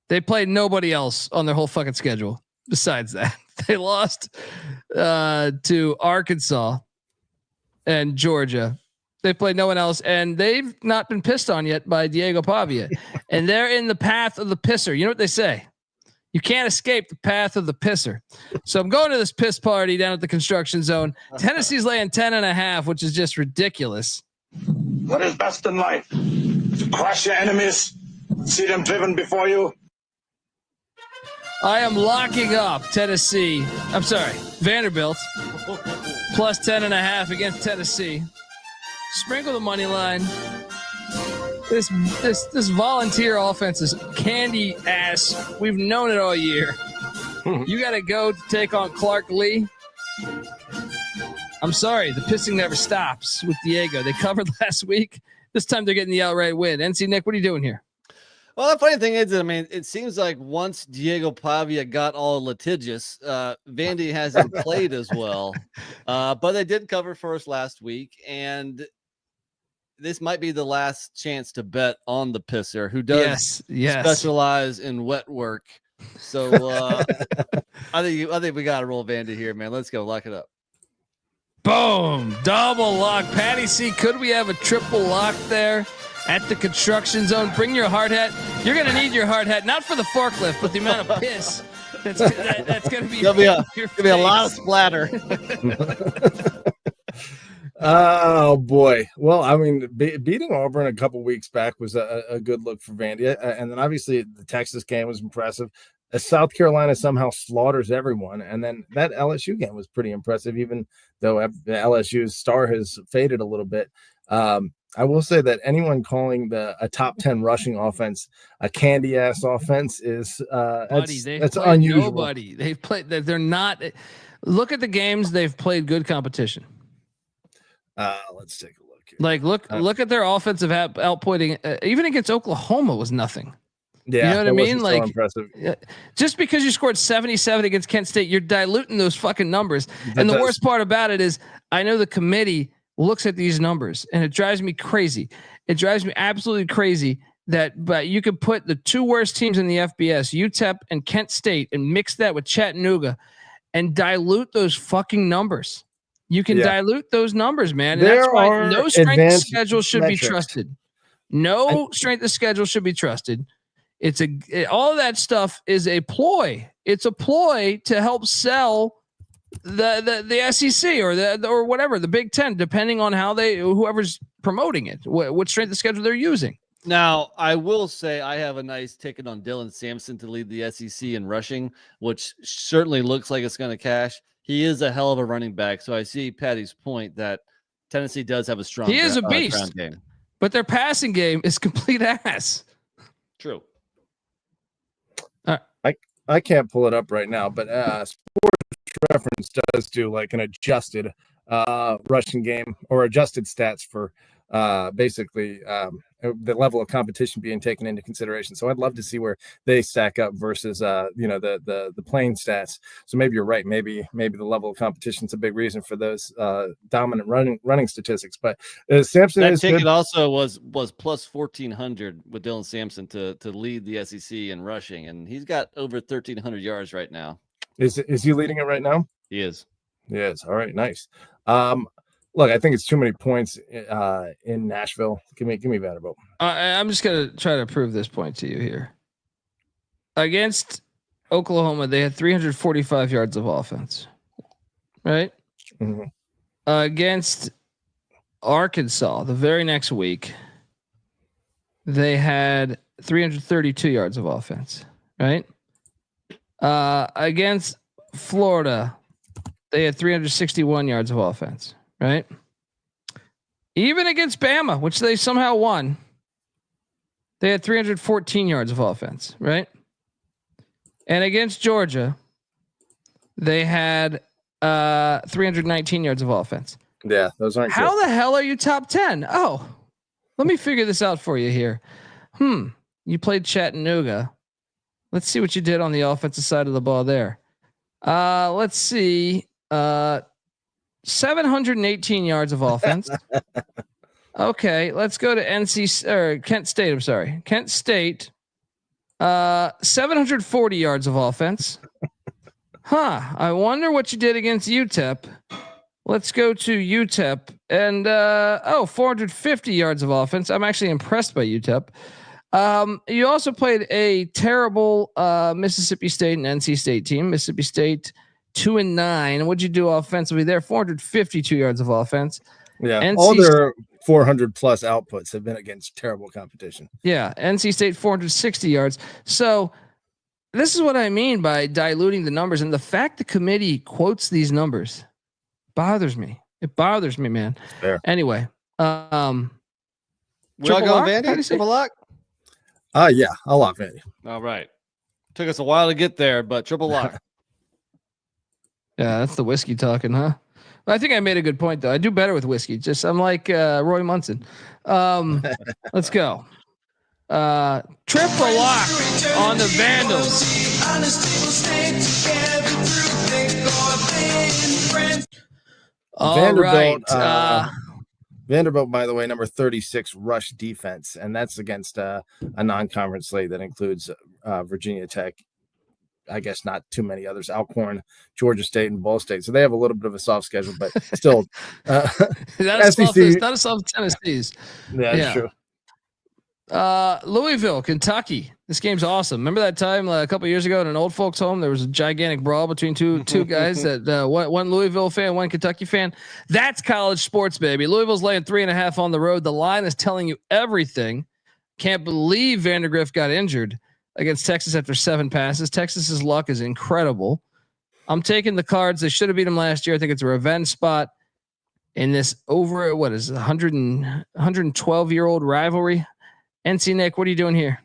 A: They played nobody else on their whole fucking schedule. Besides that, they lost to Arkansas and Georgia. They played no one else, and they've not been pissed on yet by Diego Pavia. And they're in the path of the pisser. You know what they say? You can't escape the path of the pisser. So I'm going to this piss party down at the construction zone. Tennessee's laying 10.5, which is just ridiculous.
H: What is best in life? To crush your enemies, see them driven before you.
A: I am locking up Tennessee. I'm sorry, Vanderbilt plus 10.5 against Tennessee. Sprinkle the money line. This volunteer offense is candy ass. We've known it all year. You got to go to take on Clark Lee. I'm sorry, the pissing never stops with Diego. They covered last week. This time they're getting the outright win. NC Nick, what are you doing here?
C: Well, the funny thing is, I mean, it seems like once Diego Pavia got all litigious, Vandy hasn't played as well. But they did cover for us last week, and this might be the last chance to bet on the pisser, who does specialize in wet work. So I think we got to roll Vandy here, man. Let's go, lock it up.
A: Boom, double lock. Patty C, could we have a triple lock there at the construction zone? Bring your hard hat. You're going to need your hard hat, not for the forklift, but the amount of piss that's going to be.
C: There'll be a lot of splatter.
G: Oh boy. Well, I mean, beating Auburn a couple weeks back was a good look for Vandy, and then obviously the Texas game was impressive. South Carolina somehow slaughters everyone, and then that LSU game was pretty impressive, even though LSU's star has faded a little bit. I will say that anyone calling a top 10 rushing offense a candy ass offense is that's unusual.
A: Nobody. They've played. They're not. Look at the games. They've played good competition.
G: Let's take a look here.
A: Like look at their offensive outputting. Even against Oklahoma was nothing.
G: Yeah,
A: you know what I mean? Like,
G: impressive.
A: Just because you scored 77 against Kent State, you're diluting those fucking numbers. And the worst part about it is, I know the committee looks at these numbers, and it drives me crazy. It drives me absolutely crazy but you could put the two worst teams in the FBS, UTEP and Kent State, and mix that with Chattanooga, and dilute those fucking numbers. You can dilute those numbers, man. And that's why no strength of schedule should be trusted. No strength of schedule should be trusted. All of that stuff is a ploy. It's a ploy to help sell the SEC or whatever, the Big Ten, depending on how whoever's promoting it, what strength of schedule they're using.
C: Now, I will say I have a nice ticket on Dylan Sampson to lead the SEC in rushing, which certainly looks like it's going to cash. He is a hell of a running back, so I see Patty's point that Tennessee does have a strong
A: He is a beast,
C: ground game.
A: but their passing game is complete ass.
C: True.
G: I can't pull it up right now, but Sports Reference does do like an adjusted rushing game or adjusted stats for basically the level of competition being taken into consideration. So I'd love to see where they stack up versus the plain stats. So maybe you're right. Maybe the level of competition is a big reason for those dominant running statistics. But Sampson
C: that
G: is
C: ticket
G: good.
C: also was plus 1,400 with Dylan Sampson to lead the SEC in rushing, and he's got over 1,300 yards right now.
G: Is he leading it right now?
C: He is.
G: Yes. All right. Nice. Look, I think it's too many points in Nashville. Give me Vanderbilt.
A: I'm just going to try to prove this point to you here. Against Oklahoma, they had 345 yards of offense, right?
G: Mm-hmm.
A: Against Arkansas, the very next week, they had 332 yards of offense, right? Against Florida, they had 361 yards of offense. Right. Even against Bama, which they somehow won, they had 314 yards of offense. Right. And against Georgia, they had 319 yards of offense.
G: Yeah, those aren't.
A: How
G: good.
A: the hell are you top 10? Oh, let me figure this out for you here. You played Chattanooga. Let's see what you did on the offensive side of the ball there. Let's see. 718 yards of offense. Okay, let's go to Kent State. I'm sorry, Kent State. 740 yards of offense. I wonder what you did against UTEP. Let's go to UTEP and 450 yards of offense. I'm actually impressed by UTEP. You also played a terrible Mississippi State and NC State team. Mississippi State 2-9. What'd you do offensively there? 452 yards of offense.
G: Yeah, all their 400 plus outputs have been against terrible competition.
A: Yeah, NC State 460 yards. So this is what I mean by diluting the numbers, and the fact the committee quotes these numbers bothers me. It bothers me, man.
G: Fair.
A: Anyway,
C: we all going Vandy? Triple lock?
G: Yeah, I'll lock Vandy.
C: All right. Took us a while to get there, but triple lock.
A: Yeah, that's the whiskey talking, huh? I think I made a good point though. I do better with whiskey. I'm like Roy Munson. Let's go. Triple lock on the Vandals. All
G: Vanderbilt,
A: right.
G: Vanderbilt, by the way, number 36 rush defense, and that's against a non-conference slate that includes Virginia Tech. I guess not too many others. Alcorn, Georgia State, and Ball State. So they have a little bit of a soft schedule, but still,
A: SEC. Not a soft Tennessee's.
G: Yeah, true.
A: Louisville, Kentucky. This game's awesome. Remember that time a couple years ago in an old folks' home? There was a gigantic brawl between two guys that one Louisville fan, one Kentucky fan. That's college sports, baby. Louisville's laying 3.5 on the road. The line is telling you everything. Can't believe Vandergrift got injured against Texas after 7 passes. Texas's luck is incredible. I'm taking the Cards. They should have beat them last year. I think it's a revenge spot in this over, what is it, 112-year-old rivalry. NC Nick, what are you doing here?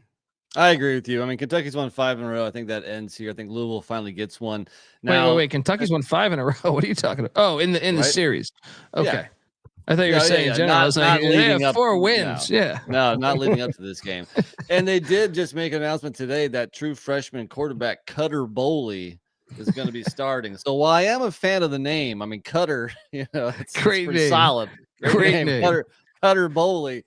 C: I agree with you. I mean, Kentucky's won 5 in a row. I think that ends here. I think Louisville finally gets one. Now,
A: wait. Kentucky's won 5 in a row. What are you talking about? Oh, in the series. Okay. Yeah. I thought you were saying in general. I was like, they have 4 wins.
C: No.
A: Yeah.
C: No, not leading up to this game. And they did just make an announcement today that true freshman quarterback Cutter Bowley is going to be starting. So while I am a fan of the name, I mean, Cutter, it's
A: great
C: pretty
A: name.
C: solid.
A: Great name.
C: Cutter Bowley.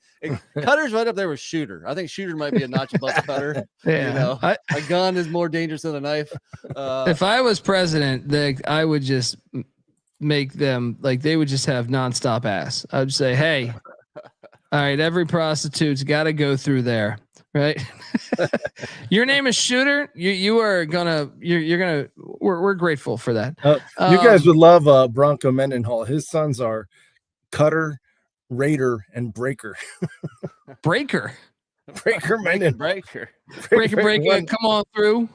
C: Cutter's right up there with Shooter. I think Shooter might be a notch above Cutter.
A: Yeah.
C: A gun is more dangerous than a knife.
A: If I was president, I would just make them they would just have nonstop ass. I would say, hey, all right, every prostitute's got to go through there, right? Your name is Shooter. You're gonna. We're grateful for that.
G: You guys would love Bronco Mendenhall. His sons are Cutter, Raider, and Breaker.
A: Breaker.
G: Breaker Mendon.
C: Breaker.
A: Breaker, come on through.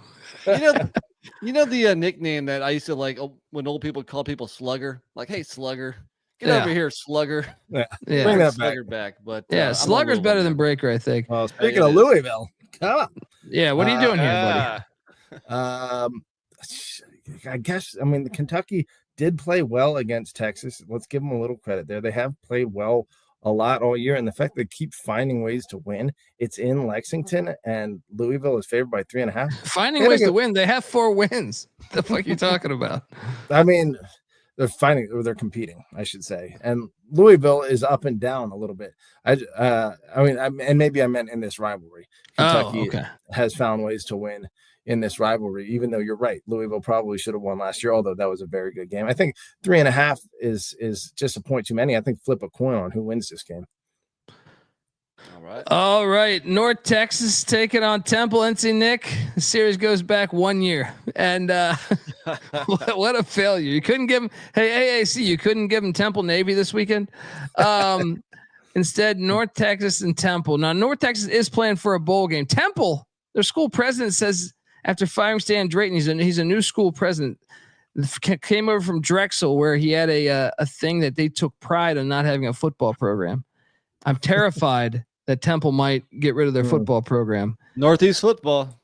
C: You know the nickname that I used to like when old people call people slugger? Like, hey, slugger, get over here, slugger.
G: Yeah.
A: Yeah.
G: Bring that
C: slugger back. But
A: yeah, Slugger's better than Breaker, I think.
G: Well, speaking of Louisville, come on.
A: Yeah, what are you doing here, buddy?
G: I guess, I mean, Kentucky did play well against Texas. Let's give them a little credit there. They have played well a lot all year, and the fact they keep finding ways to win. It's in Lexington, and Louisville is favored by 3.5.
A: Finding ways to win. They have 4 wins. The fuck you talking about?
G: I mean, they're competing, I should say. And Louisville is up and down a little bit. And maybe I meant in this rivalry. Kentucky has found ways to win in this rivalry, even though you're right. Louisville probably should have won last year, although that was a very good game. I think 3.5 is just a point too many. I think flip a coin on who wins this game.
C: All
A: right. North Texas taking on Temple. NC Nick. The series goes back 1 year, and what a failure! You couldn't give him. Hey, AAC, you couldn't give him Temple Navy this weekend. Instead, North Texas and Temple. Now, North Texas is playing for a bowl game. Temple, their school president says after firing Stan Drayton, he's a new school president. Came over from Drexel, where he had a thing that they took pride in not having a football program. I'm terrified that Temple might get rid of their football program.
C: Northeast football.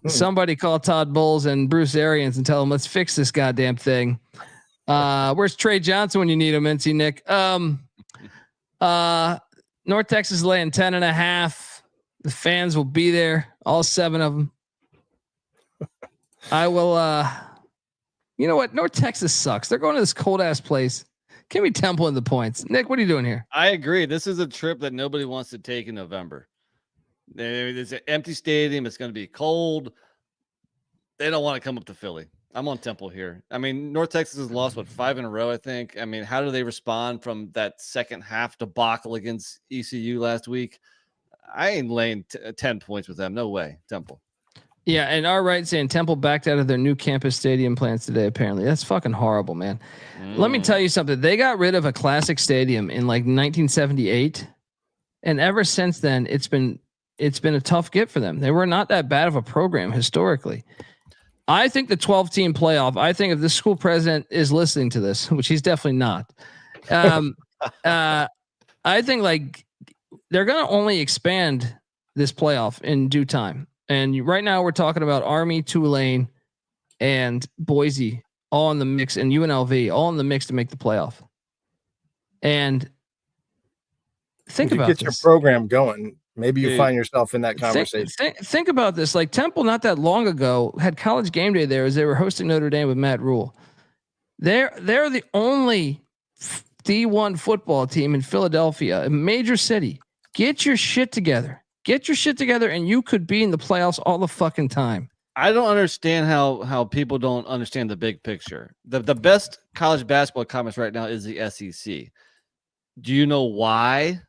A: Somebody call Todd Bowles and Bruce Arians and tell them, let's fix this goddamn thing. Where's Trey Johnson when you need him, NC Nick? North Texas laying 10.5. The fans will be there, all 7 of them. I will. You know what? North Texas sucks. They're going to this cold ass place. Give me Temple in the points. Nick, what are you doing here?
C: I agree. This is a trip that nobody wants to take in November. It's an empty stadium. It's going to be cold. They don't want to come up to Philly. I'm on Temple here. I mean, North Texas has lost, 5 in a row, I think. I mean, how do they respond from that second half debacle against ECU last week? I ain't laying 10 points with them. No way. Temple.
A: Yeah, and our right saying Temple backed out of their new campus stadium plans today, apparently. That's fucking horrible, man. Let me tell you something. They got rid of a classic stadium in like 1978. And ever since then, it's been a tough get for them. They were not that bad of a program historically. I think the 12-team playoff, I think if the school president is listening to this, which he's definitely not, I think like they're going to only expand this playoff in due time. And right now we're talking about Army, Tulane, and Boise all in the mix, and UNLV all in the mix to make the playoff. And think about
G: get
A: this.
G: Your program going. Maybe you find yourself in that conversation.
A: Think about this. Like Temple, not that long ago, had College Game Day there as they were hosting Notre Dame with Matt Rule. They're the only D1 football team in Philadelphia, a major city. Get your shit together. And you could be in the playoffs all the fucking time.
C: I don't understand how people don't understand the big picture. The best college basketball conference right now is the SEC. Do you know why?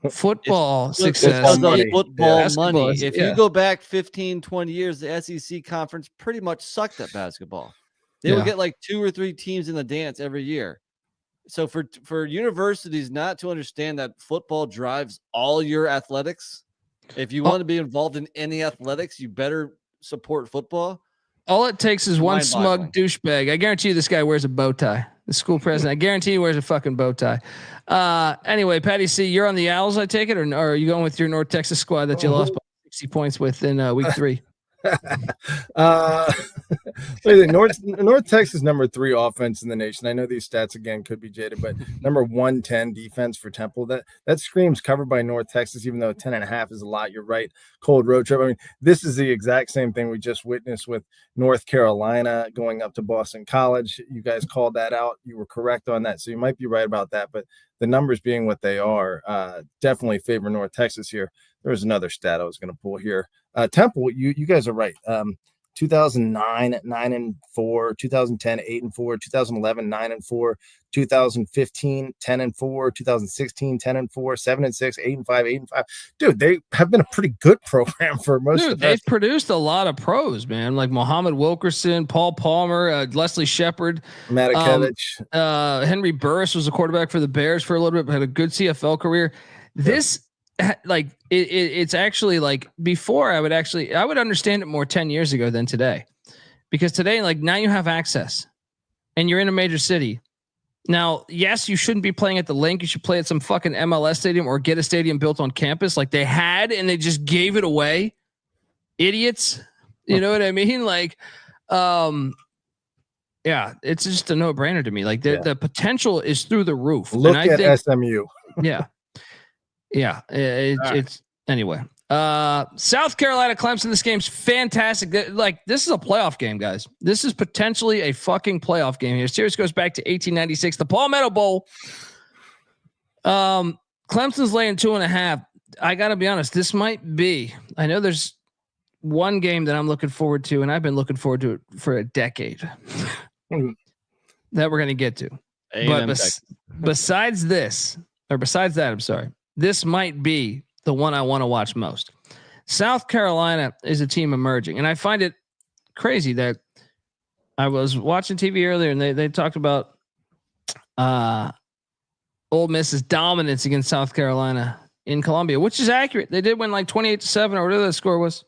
A: Football success.
C: Football money. If you go back 15, 20 years, the SEC conference pretty much sucked at basketball. They would get like 2 or 3 teams in the dance every year. So for universities not to understand that football drives all your athletics, if you want to be involved in any athletics, you better support football.
A: All it takes is one smug douchebag. I guarantee you this guy wears a bow tie. The school president. I guarantee he wears a fucking bow tie. Anyway, Patty C, you're on the Owls, I take it, or are you going with your North Texas squad that you lost by 60 points with in week 3?
G: North Texas number 3 offense in the nation. I know these stats again could be jaded, but number 110 defense for Temple. That screams covered by North Texas, even though 10.5 is a lot. You're right. Cold road trip. I mean, this is the exact same thing we just witnessed with North Carolina going up to Boston College. You guys called that out. You were correct on that. So you might be right about that, but the numbers being what they are, definitely favor North Texas here. There was another stat I was going to pull here. Temple, you guys are right. 2009 9-4, 2010 8-4, 2011 9-4, 2015 10-4, 2016 10-4, 7-6, 8-5, 8-5. Dude, they have been a pretty good program for most. Dude,
A: they've produced a lot of pros, man, like Muhammad Wilkerson, Paul Palmer, Leslie Shepard,
G: Matakevich.
A: Henry Burris was a quarterback for the Bears for a little bit, but had a good CFL career. This like it's actually like before I would understand it more 10 years ago than today, because today, like now you have access and you're in a major city. Now, yes, you shouldn't be playing at the Link. You should play at some fucking MLS stadium or get a stadium built on campus like they had, and they just gave it away. Idiots. You know what I mean? Like, yeah, it's just a no-brainer to me. Like the potential is through the roof.
G: Look
A: and I
G: at
A: think,
G: SMU.
A: yeah. It's anyway. South Carolina Clemson. This game's fantastic. Like this is a playoff game, guys. This is potentially a fucking playoff game here. Series goes back to 1896, the Palmetto Bowl. Clemson's laying 2.5. I got to be honest. This might be. I know there's one game that I'm looking forward to, and I've been looking forward to it for a decade. That we're gonna get to. But besides that, I'm sorry. This might be the one I want to watch most. South Carolina is a team emerging, and I find it crazy that I was watching TV earlier and they talked about Ole Miss's dominance against South Carolina in Columbia, which is accurate. They did win like 28-7 or whatever the score was,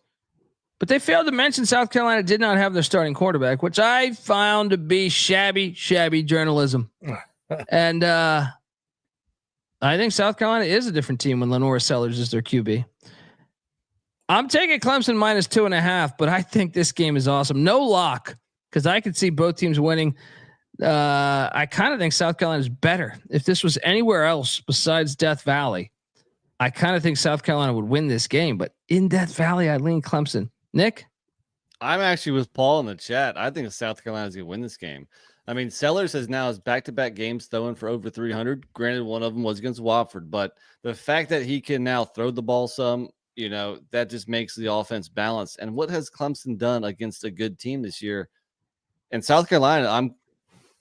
A: but they failed to mention South Carolina did not have their starting quarterback, which I found to be shabby journalism. And I think South Carolina is a different team when Lenore Sellers is their QB. I'm taking Clemson minus 2.5, but I think this game is awesome. No lock, because I could see both teams winning. I kind of think South Carolina is better. If this was anywhere else besides Death Valley, I kind of think South Carolina would win this game. But in Death Valley, I lean Clemson. Nick?
C: I'm actually with Paul in the chat. I think South Carolina is going to win this game. I mean, Sellers has now his back-to-back games throwing for over 300. Granted, one of them was against Wofford, but the fact that he can now throw the ball some, you know, that just makes the offense balanced. And what has Clemson done against a good team this year? And South Carolina, I'm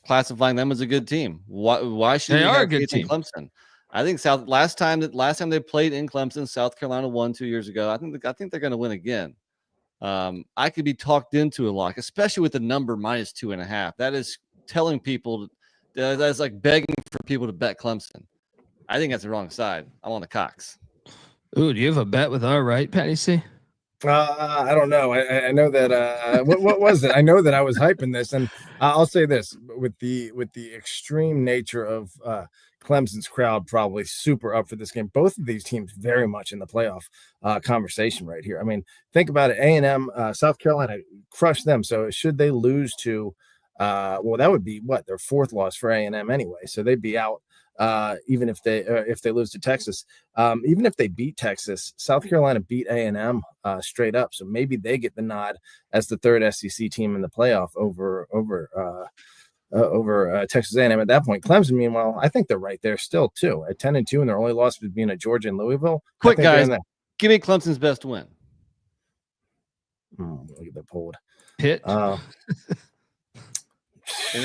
C: classifying them as a good team. Why should they are a good team? Clemson. I think last time they played in Clemson, South Carolina won 2 years ago. I think they're going to win again. I could be talked into a lock, especially with the number minus 2.5. That is telling people that's like begging for people to bet Clemson. I think that's the wrong side. I'm on the Cox.
A: Ooh, do you have a bet with our right, Patty C?
G: I don't know. I know that. What was it? I know that I was hyping this, and I'll say this with the extreme nature of Clemson's crowd, probably super up for this game. Both of these teams very much in the playoff conversation right here. I mean, think about it. A&M, South Carolina crushed them. So should they lose to, well, that would be their fourth loss for A&M anyway. So they'd be out. Even if they lose to Texas, even if they beat Texas, South Carolina beat A&M straight up. So maybe they get the nod as the third SEC team in the playoff over Texas A&M at that point. Clemson, meanwhile, I think they're right there still too at 10-2, and their only loss would be at Georgia and Louisville.
C: Quick guys, give me Clemson's best win.
G: Look at the pulled
A: Pitt.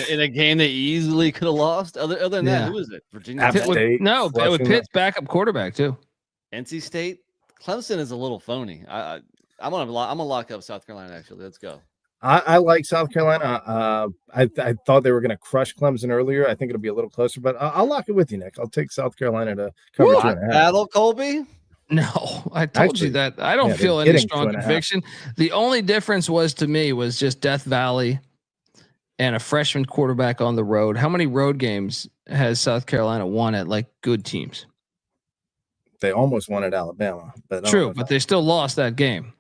C: In a game they easily could have lost. Other than that, who is it? Virginia
G: State?
A: No, with Pitt's backup quarterback too.
C: NC State. Clemson is a little phony. I'm gonna lock up South Carolina. Actually, let's go.
G: I like South Carolina. I thought they were going to crush Clemson earlier. I think it'll be a little closer, but I'll lock it with you, Nick. I'll take South Carolina to cover 2.5.
C: Battle, Colby.
A: No, I told you that. I don't feel any strong conviction. The only difference was just Death Valley and a freshman quarterback on the road. How many road games has South Carolina won at like good teams?
G: They almost won at Alabama, but
A: true, but they still lost that game.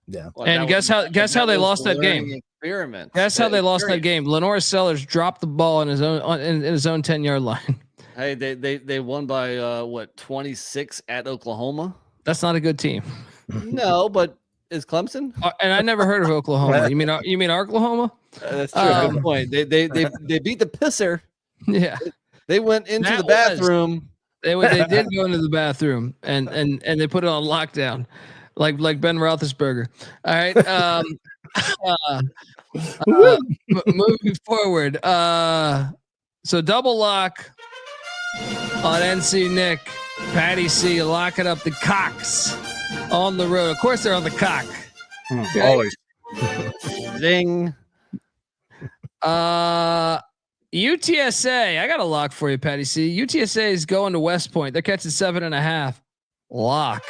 G: Yeah.
A: Well, and guess how they lost that game?
C: Experiment.
A: Guess how they lost that game? Lenore Sellers dropped the ball in his own in his own 10-yard line.
C: Hey, they won by 26 at Oklahoma.
A: That's not a good team.
C: No, but is Clemson?
A: And I never heard of Oklahoma. You mean Oklahoma?
C: That's true. Good point. They beat the pisser.
A: Yeah.
C: They went into the bathroom.
A: They did go into the bathroom and they put it on lockdown, like Ben Roethlisberger. All right. Moving forward. So double lock on NC Nick, Patty C, locking up the Cox on the road. Of course, they're on the cock.
G: Okay. Always.
C: Zing.
A: UTSA, I got a lock for you, Patty C. UTSA is going to West Point. They're catching 7.5. lock.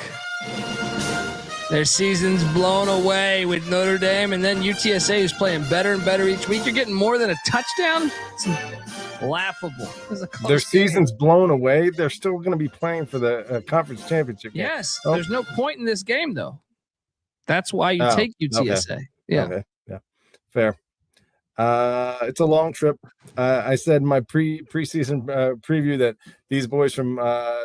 A: Their season's blown away with Notre Dame, and then UTSA is playing better and better each week. You're getting more than a touchdown? It's laughable.
G: Their season's blown away. They're still going to be playing for the conference championship game.
A: Yes. There's no point in this game, though. That's why you take UTSA.
G: Okay.
A: Yeah.
G: Okay. Yeah. Fair. It's a long trip. I said in my preseason preview that these boys from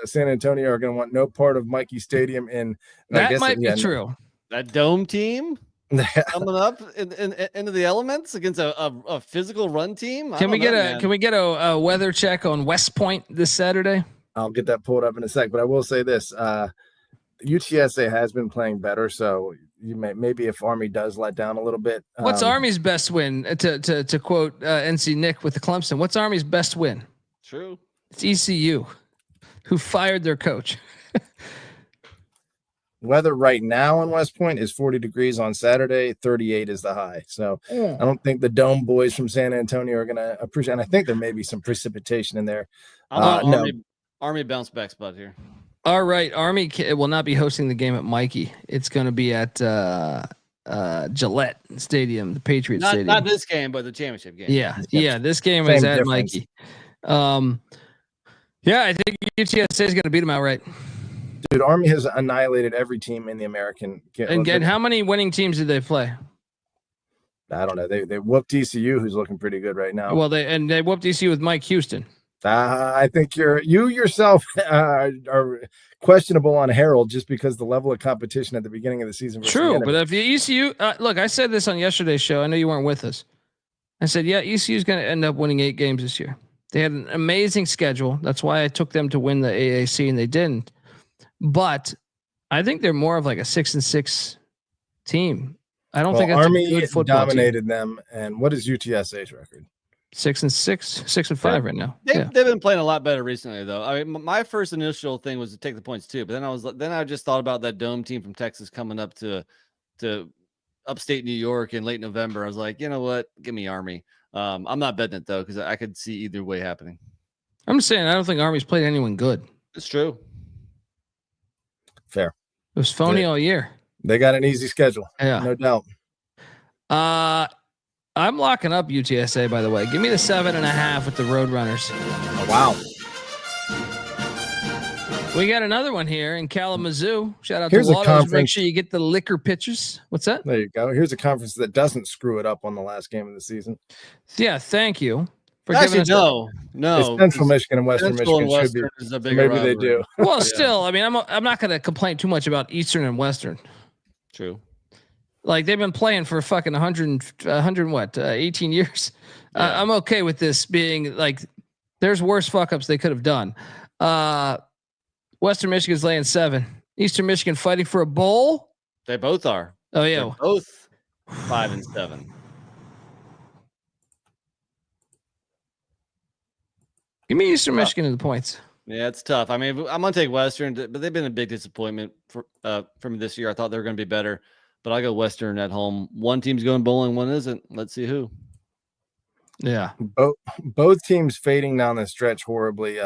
G: San Antonio are going to want no part of Mikey Stadium. And
A: that might be true.
C: That dome team coming up into the elements against a physical run team.
A: Can we get a weather check on West Point this Saturday?
G: I'll get that pulled up in a sec, but I will say this: UTSA has been playing better, so you maybe if Army does let down a little bit.
A: What's Army's best win? To quote NC Nick with the Clemson, what's Army's best win?
C: True.
A: It's ECU, who fired their coach.
G: Weather right now in West Point is 40 degrees on Saturday, 38 is the high. So I don't think the Dome boys from San Antonio are going to appreciate. And I think there may be some precipitation in there.
C: Army bounce back spot here.
A: All right, Army will not be hosting the game at Mikey. It's going to be at Gillette Stadium, the Patriots Stadium.
C: Not this game, but the championship game.
A: Yeah. This game is at Mikey. I think UTSA is going to beat them outright.
G: Dude, Army has annihilated every team in the American.
A: And how many winning teams did they play?
G: I don't know. They whooped ECU, who's looking pretty good right now.
A: Well, they whooped ECU with Mike Houston.
G: I think you yourself are questionable on Harrell just because the level of competition at the beginning of the season.
A: True, but if the ECU look, I said this on yesterday's show. I know you weren't with us. I said, ECU is going to end up winning 8 games this year. They had an amazing schedule. That's why I took them to win the AAC, and they didn't. But I think they're more of like a 6-6 team. I don't think that's
G: Army
A: a good football
G: dominated
A: team.
G: them. And what is UTSA's record?
A: 6-6, 6-5 right now.
C: They've been playing a lot better recently, though. I mean, my first initial thing was to take the points too, but then I just thought about that Dome team from Texas coming up to upstate New York in late November. I was like, you know what? Give me Army. I'm not betting it though because I could see either way happening.
A: I'm just saying I don't think Army's played anyone good.
C: It's true.
G: Fair.
A: It was phony all year.
G: They got an easy schedule.
A: Yeah,
G: no doubt.
A: I'm locking up UTSA, by the way. Give me the 7.5 with the Roadrunners.
G: Oh, wow.
A: We got another one here in Kalamazoo. Shout out
G: Here's
A: to
G: a
A: Waters.
G: conference.
A: Make sure you get the liquor pitchers. What's that?
G: There you go. Here's a conference that doesn't screw it up on the last game of the season.
A: Yeah, thank you for
C: Actually,
A: giving us
C: no.
G: It's Central Michigan and Western Michigan should be.
C: Is a bigger
G: Maybe
C: rivalry.
G: they do.
A: Well, still, I mean, I'm not going to complain too much about Eastern and Western.
C: True.
A: Like they've been playing for fucking 18 years.
C: Yeah.
A: I'm okay with this being like, there's worse fuck ups they could have done. Western Michigan's laying 7. Eastern Michigan fighting for a bowl.
C: They both are.
A: Oh yeah,
C: They're both 5 and 7.
A: Give me Eastern Michigan in the points.
C: Yeah, it's tough. I mean, I'm gonna take Western, but they've been a big disappointment for me this year. I thought they were gonna be better, but I'll go Western at home. One team's going bowling, one isn't. Let's see who.
A: Yeah,
G: both teams fading down the stretch horribly.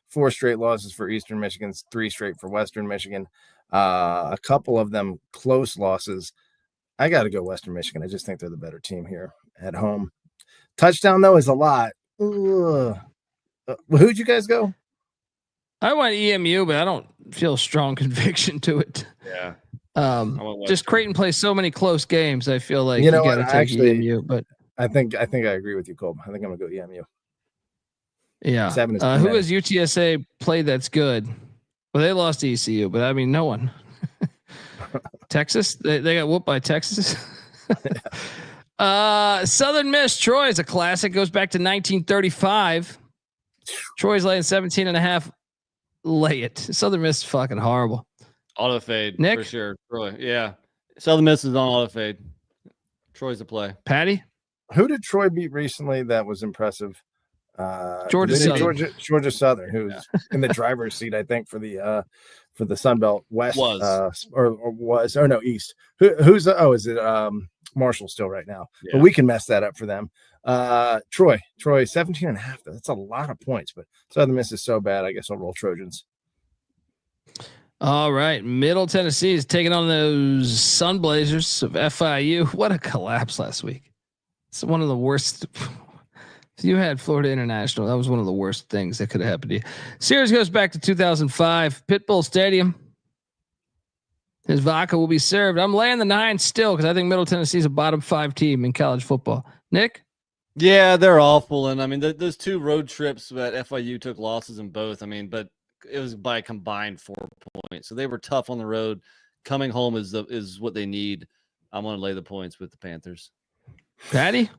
G: 4 straight losses for Eastern Michigan, 3 straight for Western Michigan. A couple of them close losses. I got to go Western Michigan. I just think they're the better team here at home. Touchdown though is a lot. Who'd you guys go?
A: I went EMU, but I don't feel strong conviction to it.
C: Yeah.
A: Just Creighton plays so many close games. I feel like
G: You know
A: got to
G: what,
A: take
G: actually,
A: EMU, but
G: I think I agree with you, Colb. I think I'm gonna go EMU.
A: yeah.
G: 7 is
A: Who has UTSA played that's good? Well, they lost to ECU, but I mean, no one. Texas, they got whooped by Texas. Southern Miss, Troy is a classic. Goes back to 1935. Troy's laying 17.5. Lay it. Southern Miss is fucking horrible.
C: Auto fade
A: Nick?
C: for sure. Troy. Yeah. Southern Miss is on auto fade. Troy's a play.
A: Patty?
G: Who did Troy beat recently that was impressive?
A: Georgia Southern.
G: Georgia Southern, who's in the driver's seat, I think, for the Sun Belt West East. Who's is it Marshall still right now?
C: Yeah.
G: But we can mess that up for them. Troy 17.5. That's a lot of points, but Southern Miss is so bad. I guess I'll roll Trojans.
A: All right. Middle Tennessee is taking on those Sunblazers of FIU. What a collapse last week. It's one of the worst. If you had Florida International, that was one of the worst things that could have happened to you. Series goes back to 2005, Pitbull Stadium. His vodka will be served. I'm laying the 9 still because I think Middle Tennessee is a bottom 5 team in college football. Nick?
C: Yeah, they're awful. And I mean, those 2 road trips that FIU took losses in both. I mean, but it was by a combined 4 points. So they were tough on the road. Coming home is what they need. I'm going to lay the points with the Panthers.
A: Patty?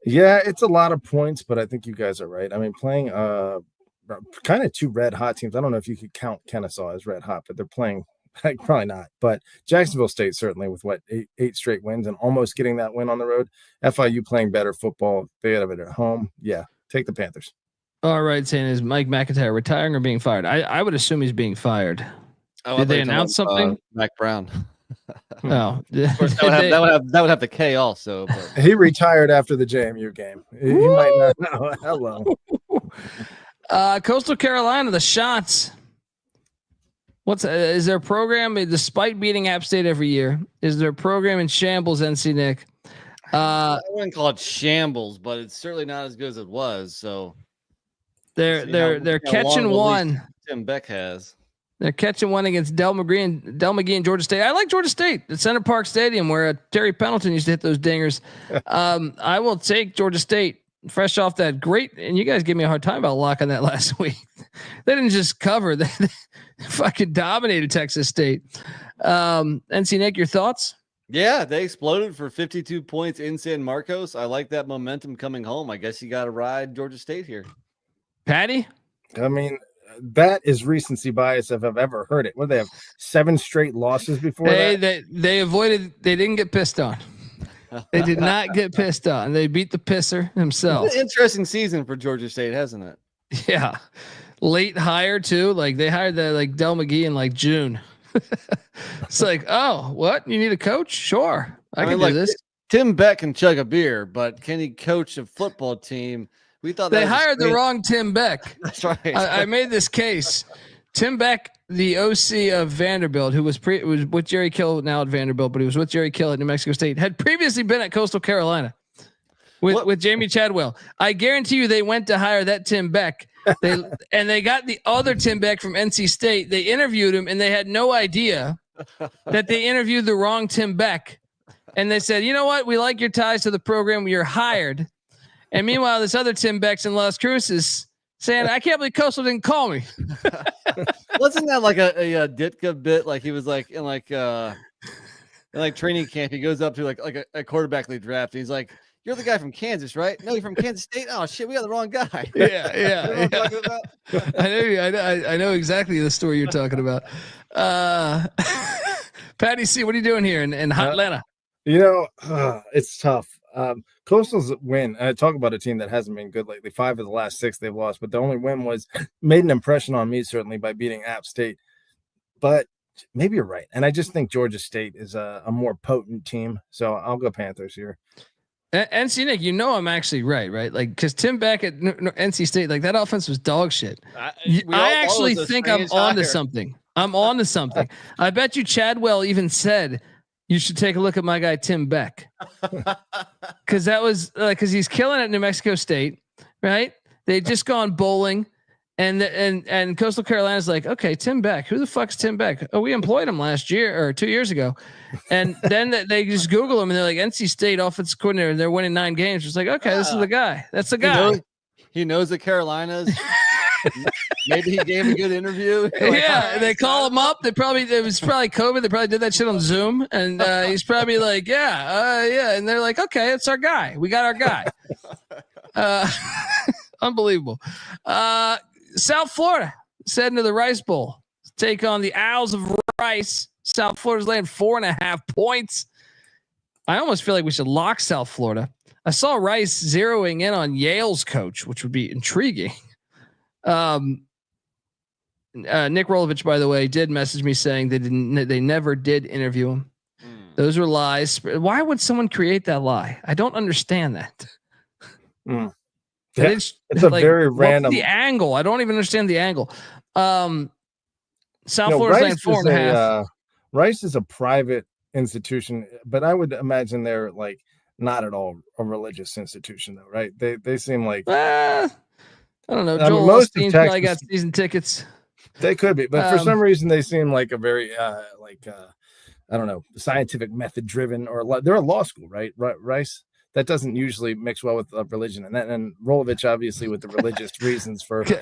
G: Yeah, it's a lot of points, but I think you guys are right. I mean, playing kind of 2 red hot teams. I don't know if you could count Kennesaw as red hot, but they're playing probably not. But Jacksonville State certainly with what 8 straight wins and almost getting that win on the road. FIU playing better football. They have it at home. Yeah, take the Panthers.
A: All right, saying is Mike McIntyre retiring or being fired? I would assume he's being fired. Did they announce something?
C: Mac Brown.
A: Oh,
C: of course, that would have the K also. But.
G: He retired after the JMU game. He might not know. Hello.
A: Coastal Carolina, the Shots. Is there a program despite beating App State every year? Is there a program in shambles? NC Nick.
C: I wouldn't call it shambles, but it's certainly not as good as it was. So
A: they're catching one.
C: Tim Beck has.
A: They're catching one against Del McGee and Georgia State. I like Georgia State at Center Park Stadium where Terry Pendleton used to hit those dingers. I will take Georgia State fresh off that great. And you guys gave me a hard time about locking that last week. They didn't just cover. They fucking dominated Texas State. NC Nick, your thoughts?
C: Yeah, they exploded for 52 points in San Marcos. I like that momentum coming home. I guess you got to ride Georgia State here.
A: Patty?
G: I mean, that is recency bias if I've ever heard it. What, they have 7 straight losses before that?
A: They avoided. They didn't get pissed on. They did not get pissed on. They beat the pisser himself.
C: It's an interesting season for Georgia State, hasn't it?
A: Yeah, late hire too. Like they hired that Del McGee in June. It's like, oh, what? You need a coach? Sure, I can do this.
C: Tim Beck can chug a beer, but can he coach a football team? We thought
A: they hired the wrong Tim Beck.
C: That's right.
A: I made this case. Tim Beck, the OC of Vanderbilt, who was with Jerry Kill now at Vanderbilt, but he was with Jerry Kill at New Mexico State, had previously been at Coastal Carolina with Jamie Chadwell. I guarantee you they went to hire that Tim Beck. They got the other Tim Beck from NC State. They interviewed him and they had no idea that they interviewed the wrong Tim Beck. And they said, you know what? We like your ties to the program. You're hired. And meanwhile, this other Tim Beck's in Las Cruces saying, I can't believe Coastal didn't call me.
C: Wasn't that like a Ditka bit? Like he was in training camp. He goes up to like a quarterback they draft. And he's like, you're the guy from Kansas, right? No, you're from Kansas State. Oh shit, we got the wrong guy.
A: Yeah. I know exactly the story you're talking about. Patty C, what are you doing here in hot Atlanta?
G: It's tough. Coastal's win. Talk about a team that hasn't been good lately. 5 of the last 6 they've lost, but the only win made an impression on me certainly by beating App State. But maybe you're right, and I just think Georgia State is a more potent team. So I'll go Panthers here.
A: NC Nick, I'm actually right? Like, because Tim Beck at NC State, that offense was dog shit. I actually think I'm onto something. I'm onto something. I bet you Chadwell even said, you should take a look at my guy, Tim Beck. Because that was because he's killing it at New Mexico State, right? They'd just gone bowling. And Coastal Carolina's like, okay, Tim Beck. Who the fuck's Tim Beck? Oh, we employed him last year or 2 years ago. And then they just Google him and they're like, NC State offensive coordinator. And they're winning 9 games. It's like, okay, this is the guy. That's the guy.
C: He knows the Carolinas. Maybe he gave a good interview.
A: Yeah, they call him up. It was probably COVID. They probably did that shit on Zoom. And he's probably like, yeah. And they're like, okay, it's our guy. We got our guy. Unbelievable. South Florida is heading to the Rice Bowl to take on the Owls of Rice. South Florida's laying 4.5 points. I almost feel like we should lock South Florida. I saw Rice zeroing in on Yale's coach, which would be intriguing. Nick Rolovich, by the way, did message me saying they never did interview him. Those were lies. Why would someone create that lie? I don't understand that.
G: It's a very random.
A: The angle. I don't even understand the angle. South Florida's laying 4.5.
G: Rice is a private institution, but I would imagine they're like not at all a religious institution, though, right? They seem like
A: I don't know.
G: I mean,
A: Joel
G: most of
A: Osteen's
G: Texas,
A: probably got season tickets.
G: They could be, but for some reason they seem like a very I don't know, scientific method driven, or they're a law school, right? Rice. That doesn't usually mix well with religion, and Rolovich obviously with the religious reasons for being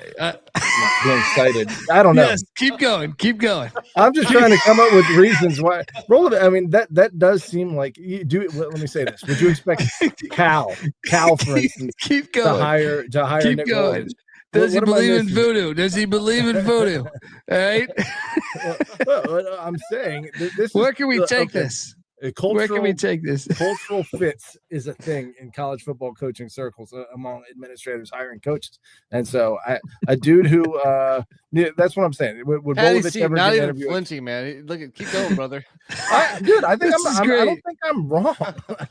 G: cited. I don't know.
A: Yes, keep going.
G: I'm just trying to come up with reasons why Rolovich. I mean, that does seem like you do. Let me say this: would you expect Cal, for instance,
A: keep going.
G: to hire
A: keep
G: Nick
A: going?
G: Rolovich?
A: Does he believe in voodoo? Does he believe in voodoo? All right.
G: I'm saying this.
A: Where can we take this? Where can we take this?
G: Cultural fits is a thing in college football coaching circles among administrators hiring coaches, and so a dude who that's what I'm saying. Would Rolovich ever
C: not
G: get
C: even flinching, man? Look, keep going, brother.
G: Dude, I think I don't think I'm wrong.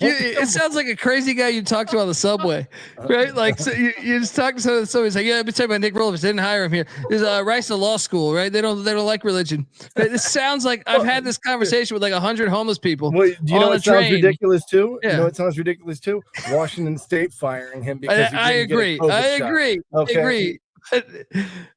A: It sounds like a crazy guy you talk to on the subway, right? Like, so you just talk to someone. Somebody's like, "Yeah, I've been talking about Nick Rolovich. They didn't hire him here. There's Rice Law School, right? They don't like religion." Right? This sounds like I've had this conversation with like 100 homeless people.
G: Well, do you know what sounds ridiculous too?
A: Yeah.
G: You know what sounds ridiculous too? Washington State firing him because
A: I agree.
G: Okay.
A: I agree.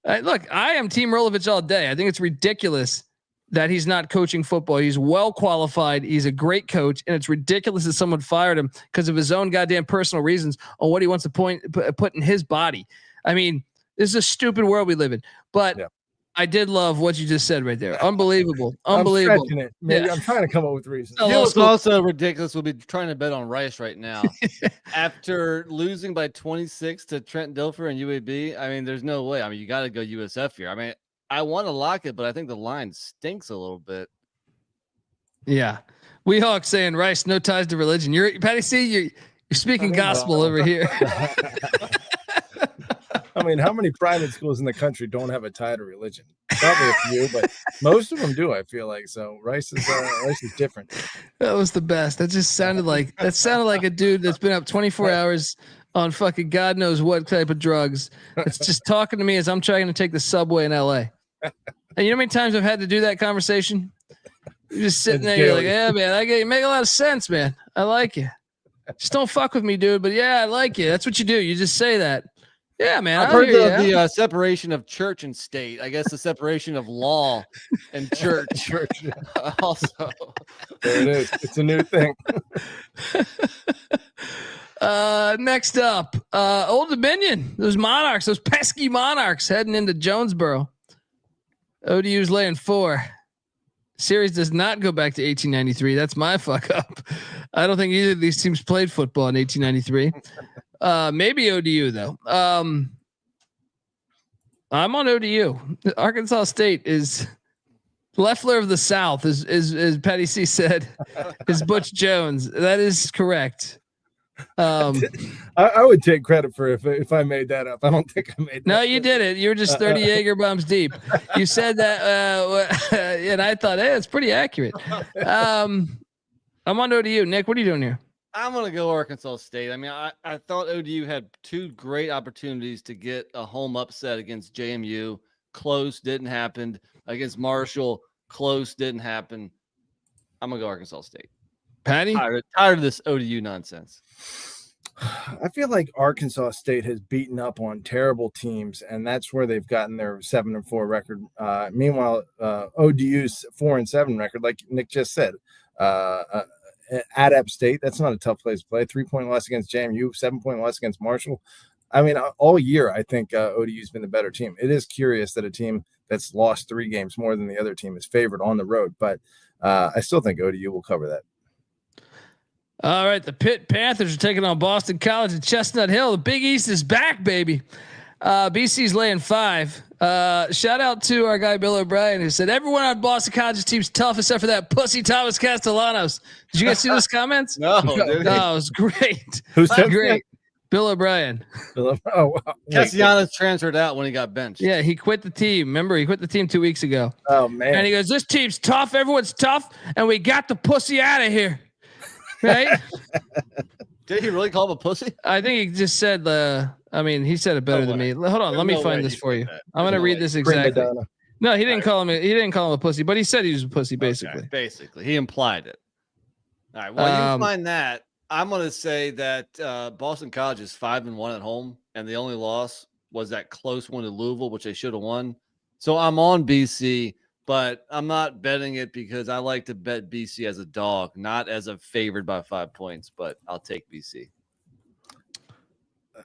A: Look, I am Team Rolovich all day. I think it's ridiculous that he's not coaching football. He's well qualified. He's a great coach, and it's ridiculous that someone fired him because of his own goddamn personal reasons on what he wants to put in his body. I mean, this is a stupid world we live in. But I did love what you just said right there. Unbelievable.
G: I'm stretching it. Maybe I'm trying to come up with reasons.
C: You know, it's also ridiculous. We'll be trying to bet on Rice right now after losing by 26 to Trent Dilfer and UAB. I mean, there's no way. I mean, you got to go USF here. I mean, I want to lock it, but I think the line stinks a little bit.
A: Yeah, Weehawk saying Rice, no ties to religion. You're Patty C. You're speaking gospel over here.
G: I mean, how many private schools in the country don't have a tie to religion? Probably a few, but most of them do. I feel like so. Rice is different.
A: That was the best. That just sounded like a dude that's been up 24 hours on fucking God knows what type of drugs. It's just talking to me as I'm trying to take the subway in LA. And you know how many times I've had to do that conversation? You're just sitting there, you're like, yeah, man, you make a lot of sense, man. I like you. Just don't fuck with me, dude. But yeah, I like you. That's what you do. You just say that. Yeah, man.
C: I've heard the separation of church and state. I guess the separation of law and church. Also,
G: there it is. It's a new thing.
A: Next up, Old Dominion. Those Monarchs, those pesky Monarchs heading into Jonesboro. ODU's laying 4. Series does not go back to 1893. That's my fuck up. I don't think either of these teams played football in 1893. Maybe ODU though. I'm on ODU. Arkansas State is Leffler of the South, as Patty C said, is Butch Jones. That is correct.
G: I would take credit for if I made that up. I don't think I made that.
A: No, you did it. You were just 30 Jaeger bombs deep. You said that, and I thought, hey, it's pretty accurate. I'm on ODU. Nick, what are you doing here?
C: I'm going to go Arkansas State. I mean, I thought ODU had 2 great opportunities to get a home upset against JMU. Close, didn't happen. Against Marshall, close, didn't happen. I'm going to go Arkansas State.
A: Patty?
C: Tired of this ODU nonsense.
G: I feel like Arkansas State has beaten up on terrible teams, and that's where they've gotten their 7-4 record. Meanwhile, ODU's 4-7 record, like Nick just said, at App State, that's not a tough place to play. 3-point loss against JMU, 7-point loss against Marshall. I mean, all year, I think ODU's been the better team. It is curious that a team that's lost 3 games more than the other team is favored on the road, but I still think ODU will cover that.
A: All right, the Pitt Panthers are taking on Boston College at Chestnut Hill. The Big East is back, baby. BC's laying 5. Shout out to our guy Bill O'Brien, who said everyone on Boston College's team's tough except for that pussy Thomas Castellanos. Did you guys see those comments?
C: No,
A: it was great.
G: Who said
A: great? Bill O'Brien.
G: Oh, wow.
C: Castellanos transferred out when he got benched.
A: Yeah, he quit the team. Remember, he quit the team 2 weeks ago.
G: Oh man!
A: And he goes, "This team's tough. Everyone's tough, and we got the pussy out of here." Right?
C: Did he really call him a pussy?
A: I think he just said he said it better than me. Hold on, let me find this for you. I'm going to read this exactly. No, he didn't call him. He didn't call him a pussy, but he said he was a pussy. Basically,
C: Okay, basically, he implied it. All right. Well, you find that. I'm going to say that Boston College is 5-1 at home, and the only loss was that close one to Louisville, which they should have won. So I'm on BC, but I'm not betting it because I like to bet BC as a dog, not as a favored by 5 points. But I'll take BC.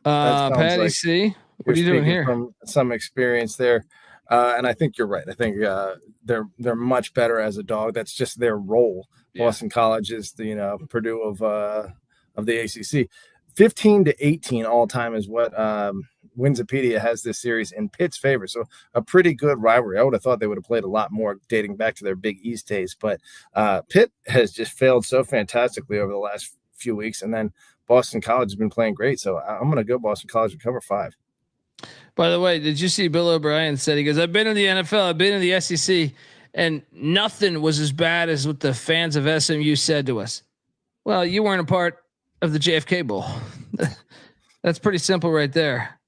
A: Patty
G: like
A: C, what are you doing here?
G: From some experience there, and I think you're right. I think they're much better as a dog. That's just their role. Yeah. Boston College is the Purdue of the ACC. 15-18 all time is what Winsipedia has this series in Pitt's favor. So a pretty good rivalry. I would have thought they would have played a lot more dating back to their Big East days, but Pitt has just failed so fantastically over the last few weeks, and then Boston College has been playing great. So I'm going to go Boston College to cover 5.
A: By the way, did you see Bill O'Brien said, he goes, I've been in the NFL, I've been in the SEC, and nothing was as bad as what the fans of SMU said to us. Well, you weren't a part of the JFK Bowl. That's pretty simple right there.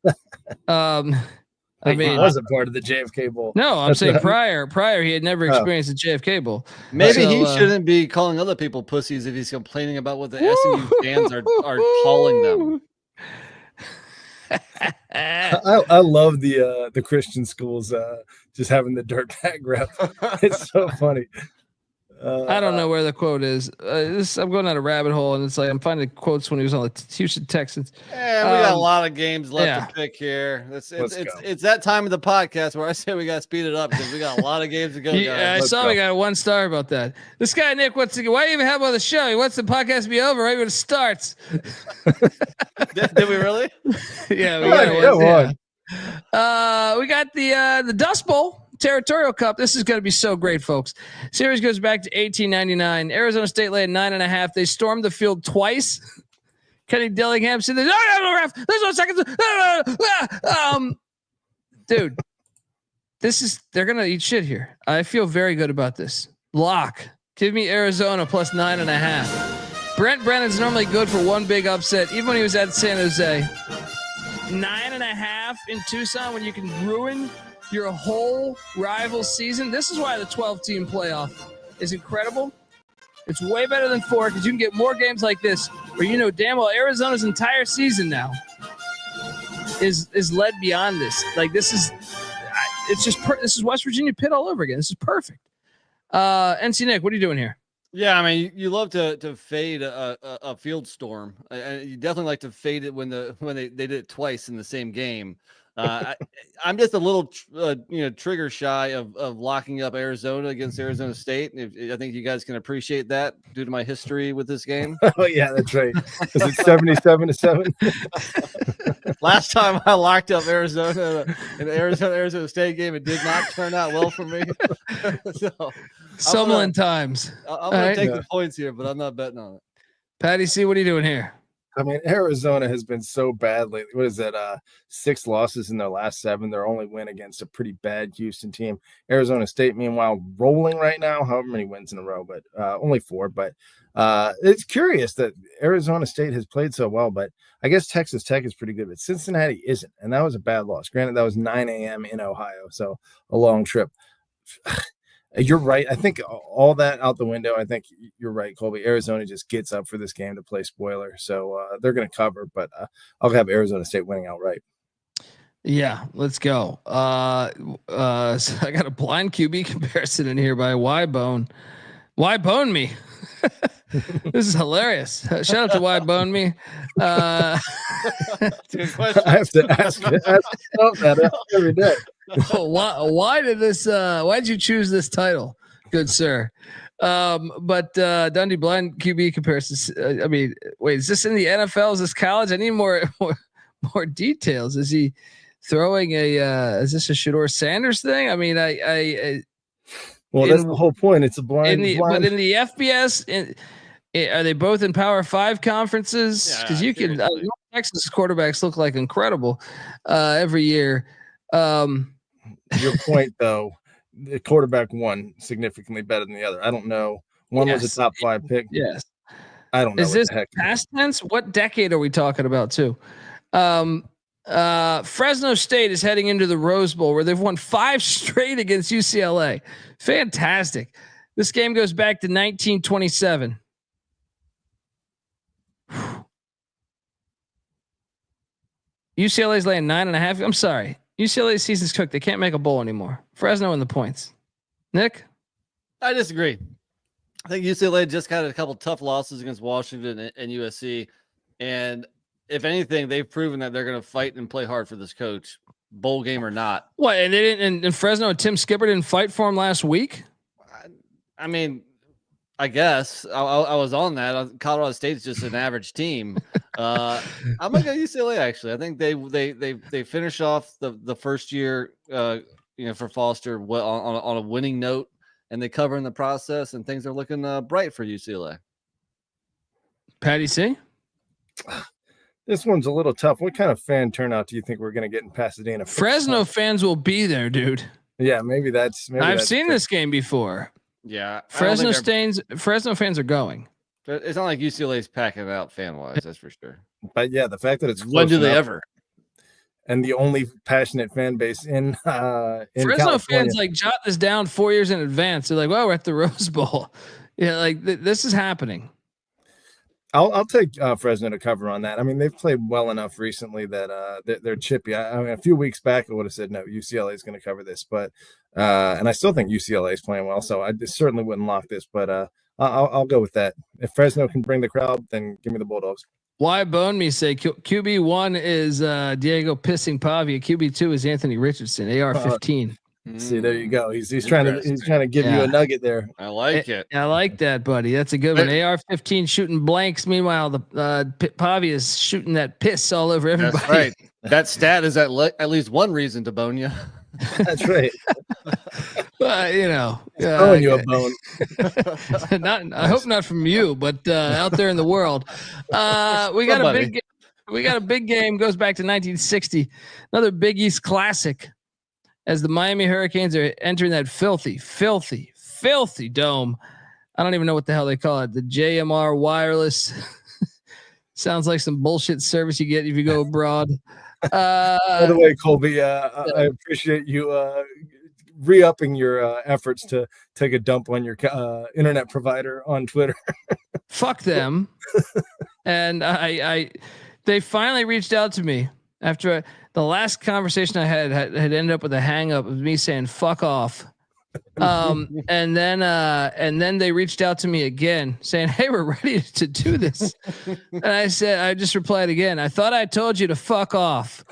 A: I mean,
G: he was a part of the JFK Bowl.
A: No, I'm saying prior he had never experienced the JFK Bowl.
C: Maybe he shouldn't be calling other people pussies if he's complaining about what the SMU fans are calling them.
G: I love the Christian schools just having the dirtbag rep. It's so funny.
A: I don't know where the quote is. I'm going down a rabbit hole, and it's like I'm finding quotes when he was on the Houston Texans.
C: Yeah, we got a lot of games left to pick here. It's that time of the podcast where I say we got to speed it up because we got a lot of games to go.
A: Yeah, I saw we got a 1 star about that. This guy Nick, why even have on the show? He wants the podcast to be over right when it starts.
C: Did we really?
A: Yeah, we got one. We got the Dust Bowl. Territorial Cup. This is going to be so great, folks. Series goes back to 1899. Arizona State led 9.5. They stormed the field twice. Kenny Dillingham said, "No, ref. There's no seconds." Dude, they're going to eat shit here. I feel very good about this. Lock. Give me Arizona plus 9.5. Brent Brennan's normally good for one big upset, even when he was at San Jose. 9.5 in Tucson when you can ruin your whole rival season. This is why the 12-team playoff is incredible. It's way better than 4 because you can get more games like this where damn well Arizona's entire season now is led beyond this. Like this is this is West Virginia Pitt all over again. This is perfect. NC Nick, what are you doing here?
C: Yeah, I mean, you love to fade a field storm. You definitely like to fade it when they did it twice in the same game. I'm just a little, trigger shy of locking up Arizona against Arizona State. I think you guys can appreciate that due to my history with this game.
G: Oh yeah, that's right. Is it 77-7?
C: Last time I locked up Arizona in the Arizona State game, it did not turn out well for me.
A: Summerlin times.
C: I'm going to take the points here, but I'm not betting on it.
A: Patty C, what are you doing here?
G: I mean, Arizona has been so bad lately. What is that? 6 losses in their last 7. Their only win against a pretty bad Houston team. Arizona State, meanwhile, rolling right now. However many wins in a row, but only 4. But it's curious that Arizona State has played so well. But I guess Texas Tech is pretty good, but Cincinnati isn't, and that was a bad loss. Granted, that was 9 a.m. in Ohio, so a long trip. You're right. I think all that out the window. I think you're right, Colby. Arizona just gets up for this game to play spoiler. So they're going to cover, but I'll have Arizona State winning outright.
A: Yeah, let's go. So I got a blind QB comparison in here by Y-Bone. Y-Bone me. This is hilarious. Shout out to Y-Bone me.
C: That's a good question.
G: I have to ask that every day.
A: Why did you choose this title, good sir? But Dundee blind QB comparisons. I mean, wait, is this in the NFL? Is this college? I need more details. Is he throwing is this a Shedeur Sanders thing? I mean,
G: that's the whole point. It's a blind.
A: But in the FBS, are they both in Power 5 conferences? Because you can Texas quarterbacks look like incredible every year.
G: Your point, though, the quarterback one significantly better than the other. I don't know. One was a top 5 pick.
A: Yes.
G: I don't know.
A: Is this past tense? What decade are we talking about, too? Fresno State is heading into the Rose Bowl where they've won 5 straight against UCLA. Fantastic. This game goes back to 1927. UCLA's laying 9.5. I'm sorry. UCLA's season's cooked. They can't make a bowl anymore. Fresno in the points. Nick?
C: I disagree. I think UCLA just got a couple tough losses against Washington and USC. And if anything, they've proven that they're going to fight and play hard for this coach, bowl game or not.
A: What? And they didn't. And Fresno and Tim Skipper didn't fight for him last week.
C: I mean, I guess I was on that. Colorado State's just an average team. I'm gonna go UCLA. Actually, I think they finish off the first year, for Foster on a winning note, and they cover in the process, and things are looking bright for UCLA.
A: Patty C.
G: This one's a little tough. What kind of fan turnout do you think we're going to get in Pasadena?
A: Fresno fans will be there, dude.
G: Yeah, maybe that's.
A: I've seen this game before.
C: Yeah,
A: Fresno fans are going.
C: It's not like UCLA's packing it out fan wise, that's for sure.
G: But yeah, the fact that it's
C: when do they ever?
G: And the only passionate fan base in
A: Fresno
G: California.
A: fans like jot this down 4 years in advance. They're like, "Well, we're at the Rose Bowl." Yeah, like this is happening.
G: I'll take Fresno to cover on that. I mean, they've played well enough recently that they're chippy. I mean, a few weeks back, I would have said no, UCLA is going to cover this, but and I still think UCLA is playing well, so I certainly wouldn't lock this. But I'll go with that. If Fresno can bring the crowd, then give me the Bulldogs.
A: Why bone me say QB1 is Diego Pissing Pavia. QB2 is Anthony Richardson. AR-15.
G: See, there you go. He's trying to give you a nugget there.
C: I like it.
A: I like that, buddy. That's a good one. AR-15 shooting blanks. Meanwhile, the Pavia is shooting that piss all over everybody.
C: That's right. That stat is at least one reason to bone you.
G: That's right.
A: But
G: throwing you a bone.
A: I hope not from you, but out there in the world. We got a big game. Goes back to 1960. Another Big East classic. As the Miami Hurricanes are entering that filthy dome. I don't even know what the hell they call it. The JMR wireless. Sounds like some bullshit service you get if you go abroad.
G: By the way, Colby, I appreciate you re-upping your efforts to take a dump on your internet provider on Twitter.
A: Fuck them. And they finally reached out to me after the last conversation I had ended up with a hang up of me saying fuck off. And then they reached out to me again saying, "Hey, we're ready to do this." And I just replied again, "I thought I told you to fuck off."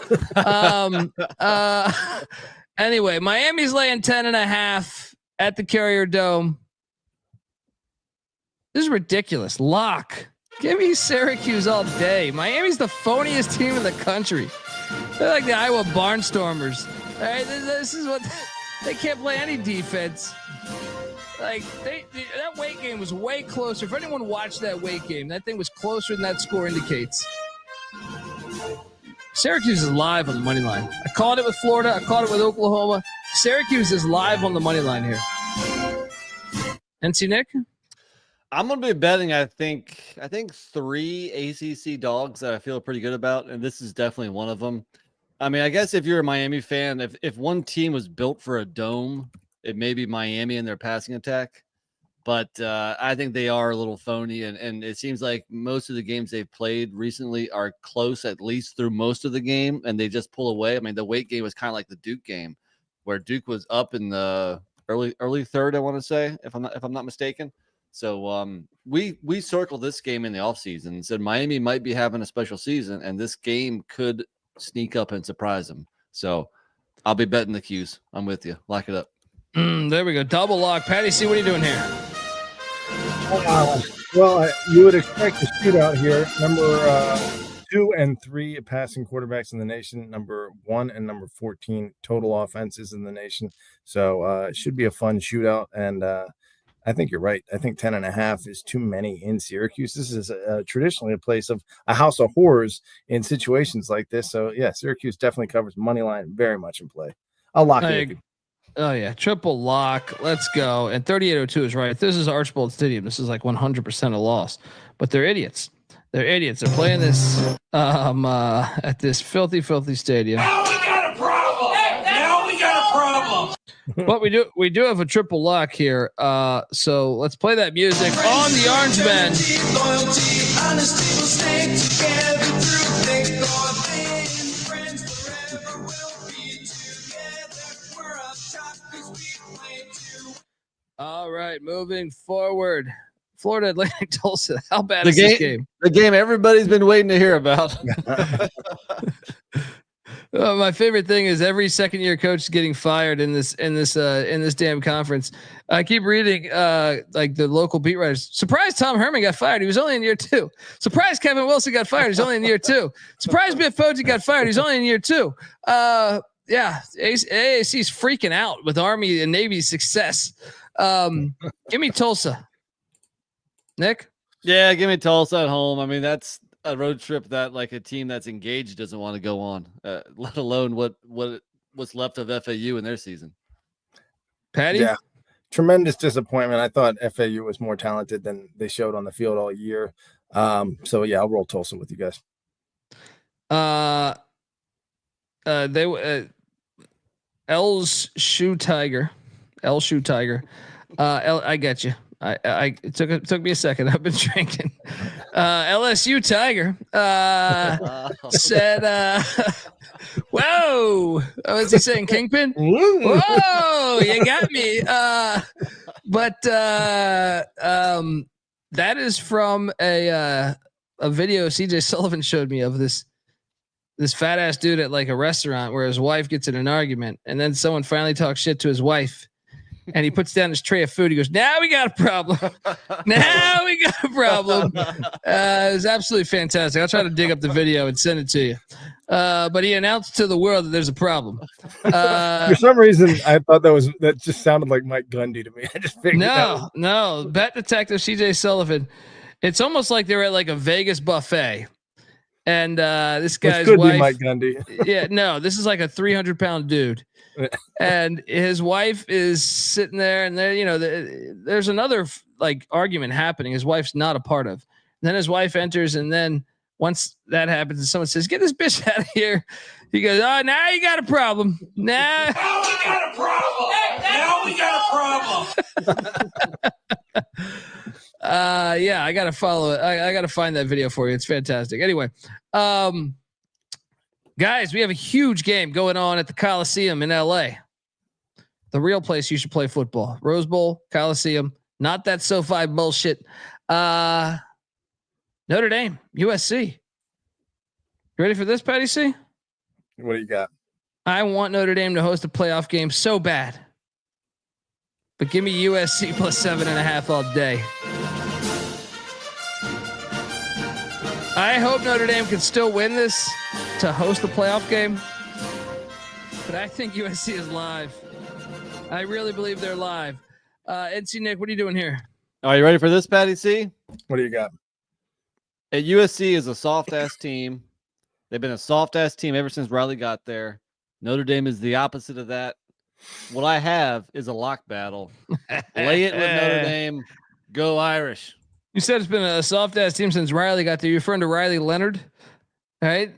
A: Anyway, Miami's laying 10.5 at the Carrier Dome. This is ridiculous. Lock. Give me Syracuse all day. Miami's the phoniest team in the country. They're like the Iowa Barnstormers. All right, this is what they can't play any defense. Like that weight game was way closer. If anyone watched that weight game, that thing was closer than that score indicates. Syracuse is live on the money line. I called it with Florida. I called it with Oklahoma. Syracuse is live on the money line here. NC Nick?
C: I'm going to be betting, I think 3 ACC dogs that I feel pretty good about, and this is definitely one of them. I mean, I guess if you're a Miami fan, if one team was built for a dome, it may be Miami and their passing attack. But I think they are a little phony, and it seems like most of the games they've played recently are close, at least through most of the game, and they just pull away. I mean, the weight game was kind of like the Duke game, where Duke was up in the early third, I want to say, if I'm not mistaken. So we circled this game in the offseason and said Miami might be having a special season, and this game could sneak up and surprise them. So I'll be betting the Qs. I'm with you. Lock it up.
A: There we go. Double lock. Patty C, what are you doing here?
G: Well, you would expect a shootout here. Number 2 and 3 passing quarterbacks in the nation. Number 1 and number 14 total offenses in the nation. So it should be a fun shootout. And I think you're right. I think 10.5 is too many in Syracuse. This is traditionally a house of horrors in situations like this. So yeah, Syracuse definitely covers money line, very much in play. I'll lock it.
A: Oh yeah, triple lock. Let's go. And 3802 is right. If this is Archbold Stadium, this is like 100% a loss. But they're idiots. They're idiots. They're playing this at this filthy stadium.
H: Now we got a problem. Now we got a problem.
A: But we do have a triple lock here. So let's play that music on the Orange Men.
I: Loyalty, honesty will stay together through thick or thin. Friends forever will be together. We're up top 'cause we play too.
A: All right, moving forward. Florida Atlantic Tulsa. How bad is this game?
C: The game everybody's been waiting to hear about.
A: My favorite thing is every second year coach is getting fired in this damn conference. I keep reading like the local beat writers. Surprise! Tom Herman got fired. He was only in year 2. Surprise! Kevin Wilson got fired. He's only in year 2. Surprise! Biff Poggi got fired. He's only in year 2. Yeah, AAC's freaking out with Army and Navy's success. Give me Tulsa. Nick?
C: Yeah, give me Tulsa at home. I mean, that's a road trip that like a team that's engaged doesn't want to go on, let alone what's left of FAU in their season.
A: Patty?
G: Yeah, tremendous disappointment. I thought FAU was more talented than they showed on the field all year. So yeah, I'll roll Tulsa with you guys.
A: L's Shoe Tiger. I get you. It took me a second. I've been drinking. LSU Tiger said, whoa, what's he saying? Kingpin? Whoa, you got me. But that is from a video CJ Sullivan showed me of this fat ass dude at like a restaurant where his wife gets in an argument, and then someone finally talks shit to his wife. And he puts down his tray of food. He goes, now we got a problem. Now we got a problem. It was absolutely fantastic. I'll try to dig up the video and send it to you. But he announced to the world that there's a problem.
G: For some reason, I thought that just sounded like Mike Gundy to me. I just figured
A: No. Bet detective CJ Sullivan. It's almost like they're at like a Vegas buffet. And this guy's wife. Be Mike
G: Gundy.
A: Yeah, no, this is like a 300-pound dude. And his wife is sitting there, and there's another like argument happening. His wife's not a part of. And then his wife enters, and then once that happens, and someone says, "Get this bitch out of here," he goes, "Oh, now you got a problem. Now
H: we got a problem. Now we got a problem."
A: Yeah, I gotta follow it. I gotta find that video for you. It's fantastic. Anyway, guys, we have a huge game going on at the Coliseum in LA. The real place you should play football. Rose Bowl, Coliseum, not that SoFi bullshit. Notre Dame, USC. You ready for this, Patty C?
G: What do you got?
A: I want Notre Dame to host a playoff game so bad. But give me USC plus 7.5 all day. I hope Notre Dame can still win this to host the playoff game. But I think USC is live. I really believe they're live. NC Nick, what are you doing here?
C: Are you ready for this, Patty C?
G: What do you got?
C: At USC is a soft-ass team. They've been a soft-ass team ever since Riley got there. Notre Dame is the opposite of that. What I have is a lock battle. Lay it with Notre Dame. Go Irish.
A: You said it's been a soft-ass team since Riley got there. You're referring to Riley Leonard? All right.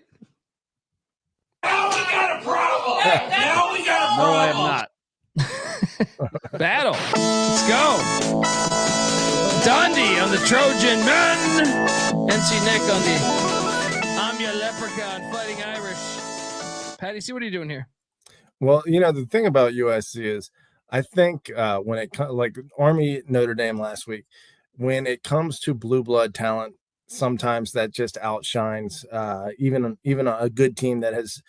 H: Now we got a problem. Now we got a problem.
C: No, I am not.
A: Battle. Let's go. Dundee on the Trojan men. NC Nick on the I'm your leprechaun fighting Irish. Patty C, what are you doing here?
G: Well, the thing about USC is I think when it comes like Army Notre Dame last week, when it comes to blue blood talent, sometimes that just outshines even a good team that has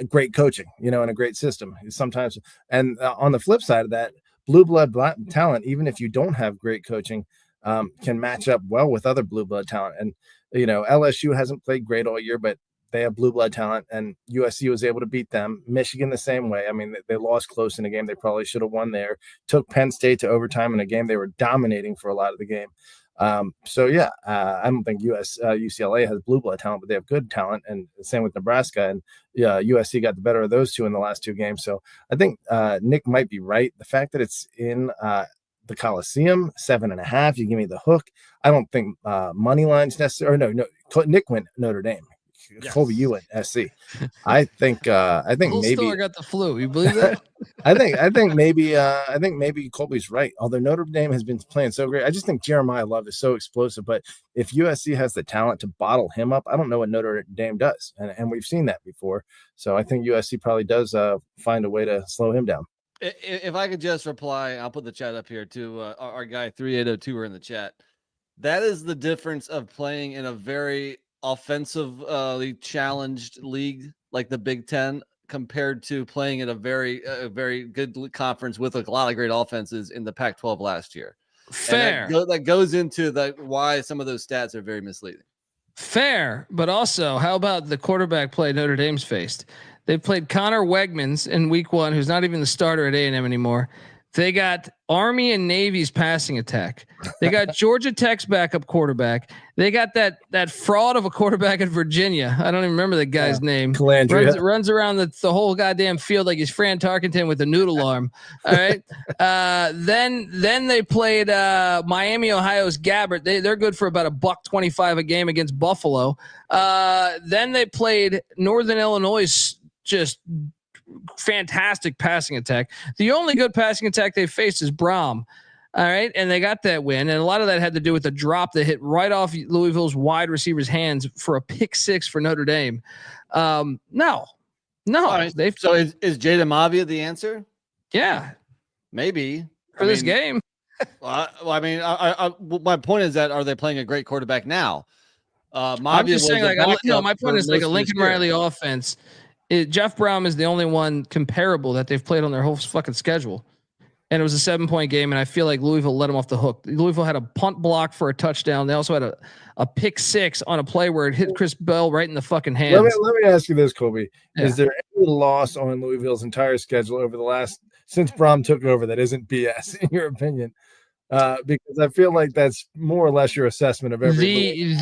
G: great coaching, and a great system sometimes. And on the flip side of that, blue blood talent, even if you don't have great coaching, can match up well with other blue blood talent. And, LSU hasn't played great all year, but they have blue blood talent, and USC was able to beat them. Michigan the same way. I mean, they lost close in a game they probably should have won there. Took Penn State to overtime in a game they were dominating for a lot of the game. So yeah, I don't think UCLA has blue blood talent, but they have good talent, and same with Nebraska. And USC got the better of those two in the last two games. So I think Nick might be right. The fact that it's in the Coliseum, 7.5. You give me the hook. I don't think money lines necessary. Or no. Nick went Notre Dame.
C: Yes.
G: Colby, you went SC. I think
A: Whole
G: maybe
A: store got the flu. You believe that?
G: I think maybe Colby's right. Although Notre Dame has been playing so great, I just think Jeremiah Love is so explosive. But if USC has the talent to bottle him up, I don't know what Notre Dame does, and we've seen that before. So I think USC probably does find a way to slow him down.
C: If I could just reply, I'll put the chat up here to our guy 3802 are in the chat. That is the difference of playing in a very offensively challenged league like the Big Ten compared to playing in a very good conference with a lot of great offenses in the Pac-12 last year.
A: Fair.
C: That goes into why some of those stats are very misleading.
A: Fair, but also, how about the quarterback play Notre Dame's faced? They played Connor Wegmans in week 1, who's not even the starter at A&M anymore. They got Army and Navy's passing attack. They got Georgia Tech's backup quarterback. They got that fraud of a quarterback in Virginia. I don't even remember the guy's name. Runs around the whole goddamn field like he's Fran Tarkenton with a noodle arm. All right. Then they played Miami, Ohio's Gabbert. They're good for about $1.25 a game against Buffalo. Then they played Northern Illinois' just fantastic passing attack. The only good passing attack they faced is Brom. All right. And they got that win. And a lot of that had to do with the drop that hit right off Louisville's wide receiver's hands for a pick 6 for Notre Dame. No.
C: Right. So is Jada Mavia the answer?
A: Yeah.
C: Maybe.
A: For this game.
C: Well, I mean, my point is that are they playing a great quarterback now?
A: I'm just saying, my point is like a Lincoln Riley offense. Jeff Brom is the only one comparable that they've played on their whole fucking schedule. And it was a 7-point game, and I feel like Louisville let them off the hook. Louisville had a punt block for a touchdown. They also had a pick 6 on a play where it hit Chris Bell right in the fucking hands.
G: Let me ask you this, Colby. Yeah. Is there any loss on Louisville's entire schedule over the last since Brom took over that isn't BS in your opinion? Because I feel like that's more or less your assessment of every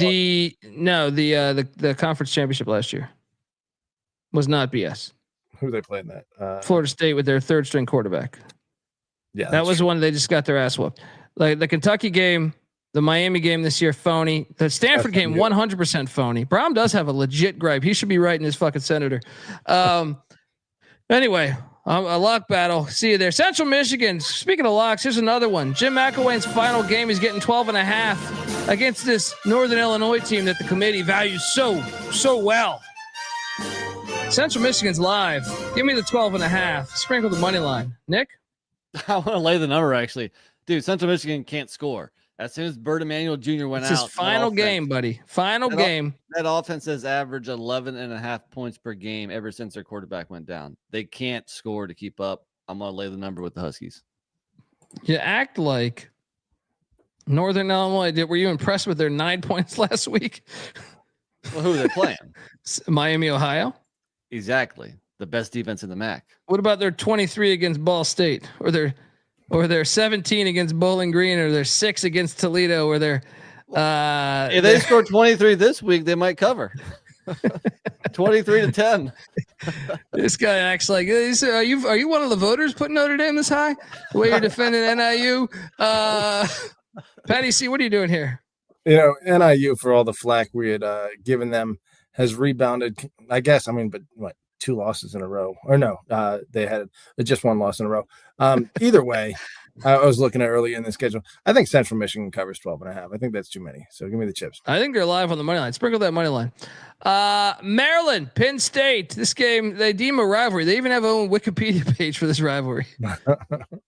A: the conference championship last year was not BS.
G: Who they played in that?
A: Florida State with their 3rd string quarterback.
G: Yeah,
A: that was the one they just got their ass whooped. Like the Kentucky game, the Miami game this year, phony. The Stanford game, 100% phony. Brom does have a legit gripe. He should be writing his fucking senator. Anyway, a lock battle. See you there. Central Michigan. Speaking of locks, here's another one. Jim McElwain's final game. He's getting 12.5 against this Northern Illinois team that the committee values so well. Central Michigan's live. Give me the 12.5. Sprinkle the money line. Nick?
C: I want to lay the number, actually. Dude, Central Michigan can't score. As soon as Bert Emanuel Jr. went out.
A: It's his final game, buddy. Final game.
C: That offense has averaged 11.5 points per game ever since their quarterback went down. They can't score to keep up. I'm going to lay the number with the Huskies.
A: You act like Northern Illinois. Were you impressed with their 9 points last week?
C: Well, who are they playing?
A: Miami, Ohio.
C: Exactly. The best defense in the MAC.
A: What about their 23 against Ball State, or their 17 against Bowling Green, or their 6 against Toledo, or their
C: if they score 23 this week, they might cover. 23-10.
A: This guy acts like, are you one of the voters putting Notre Dame this high? The way you're defending NIU. Patty C, what are you doing here?
G: You know, NIU, for all the flack we had given them, has rebounded, I guess. I mean, but what, 2 losses in a row? Or no, they had just 1 loss in a row. Either way, I was looking at early in the schedule. I think Central Michigan covers 12.5. I think that's too many. So give me the chips.
A: I think they're live on the money line. Sprinkle that money line. Maryland, Penn State. This game, they deem a rivalry. They even have their own Wikipedia page for this rivalry.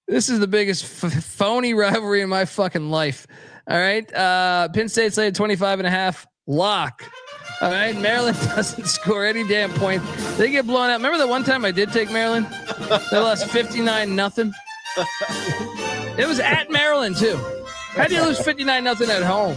A: This is the biggest phony rivalry in my fucking life. All right. Penn State's laid 25.5. Lock. All right. Maryland doesn't score any damn point. They get blown out. Remember the one time I did take Maryland? They lost 59-0. It was at Maryland too. How do you lose 59-0 at home?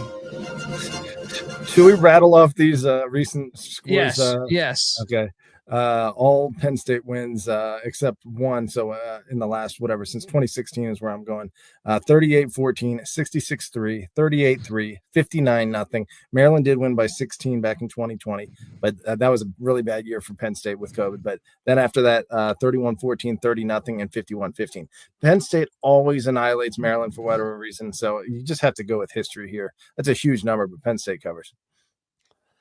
G: Should we rattle off these recent scores?
A: Yes.
G: Okay. All Penn State wins except one. So in the last, since 2016 is where I'm going. 38-14, 66-3, 38-3, 59-0. Maryland did win by 16 back in 2020, but that was a really bad year for Penn State with COVID. But then after that, 31-14, 30-0, and 51-15. Penn State always annihilates Maryland for whatever reason. So you just have to go with history here. That's a huge number, but Penn State covers.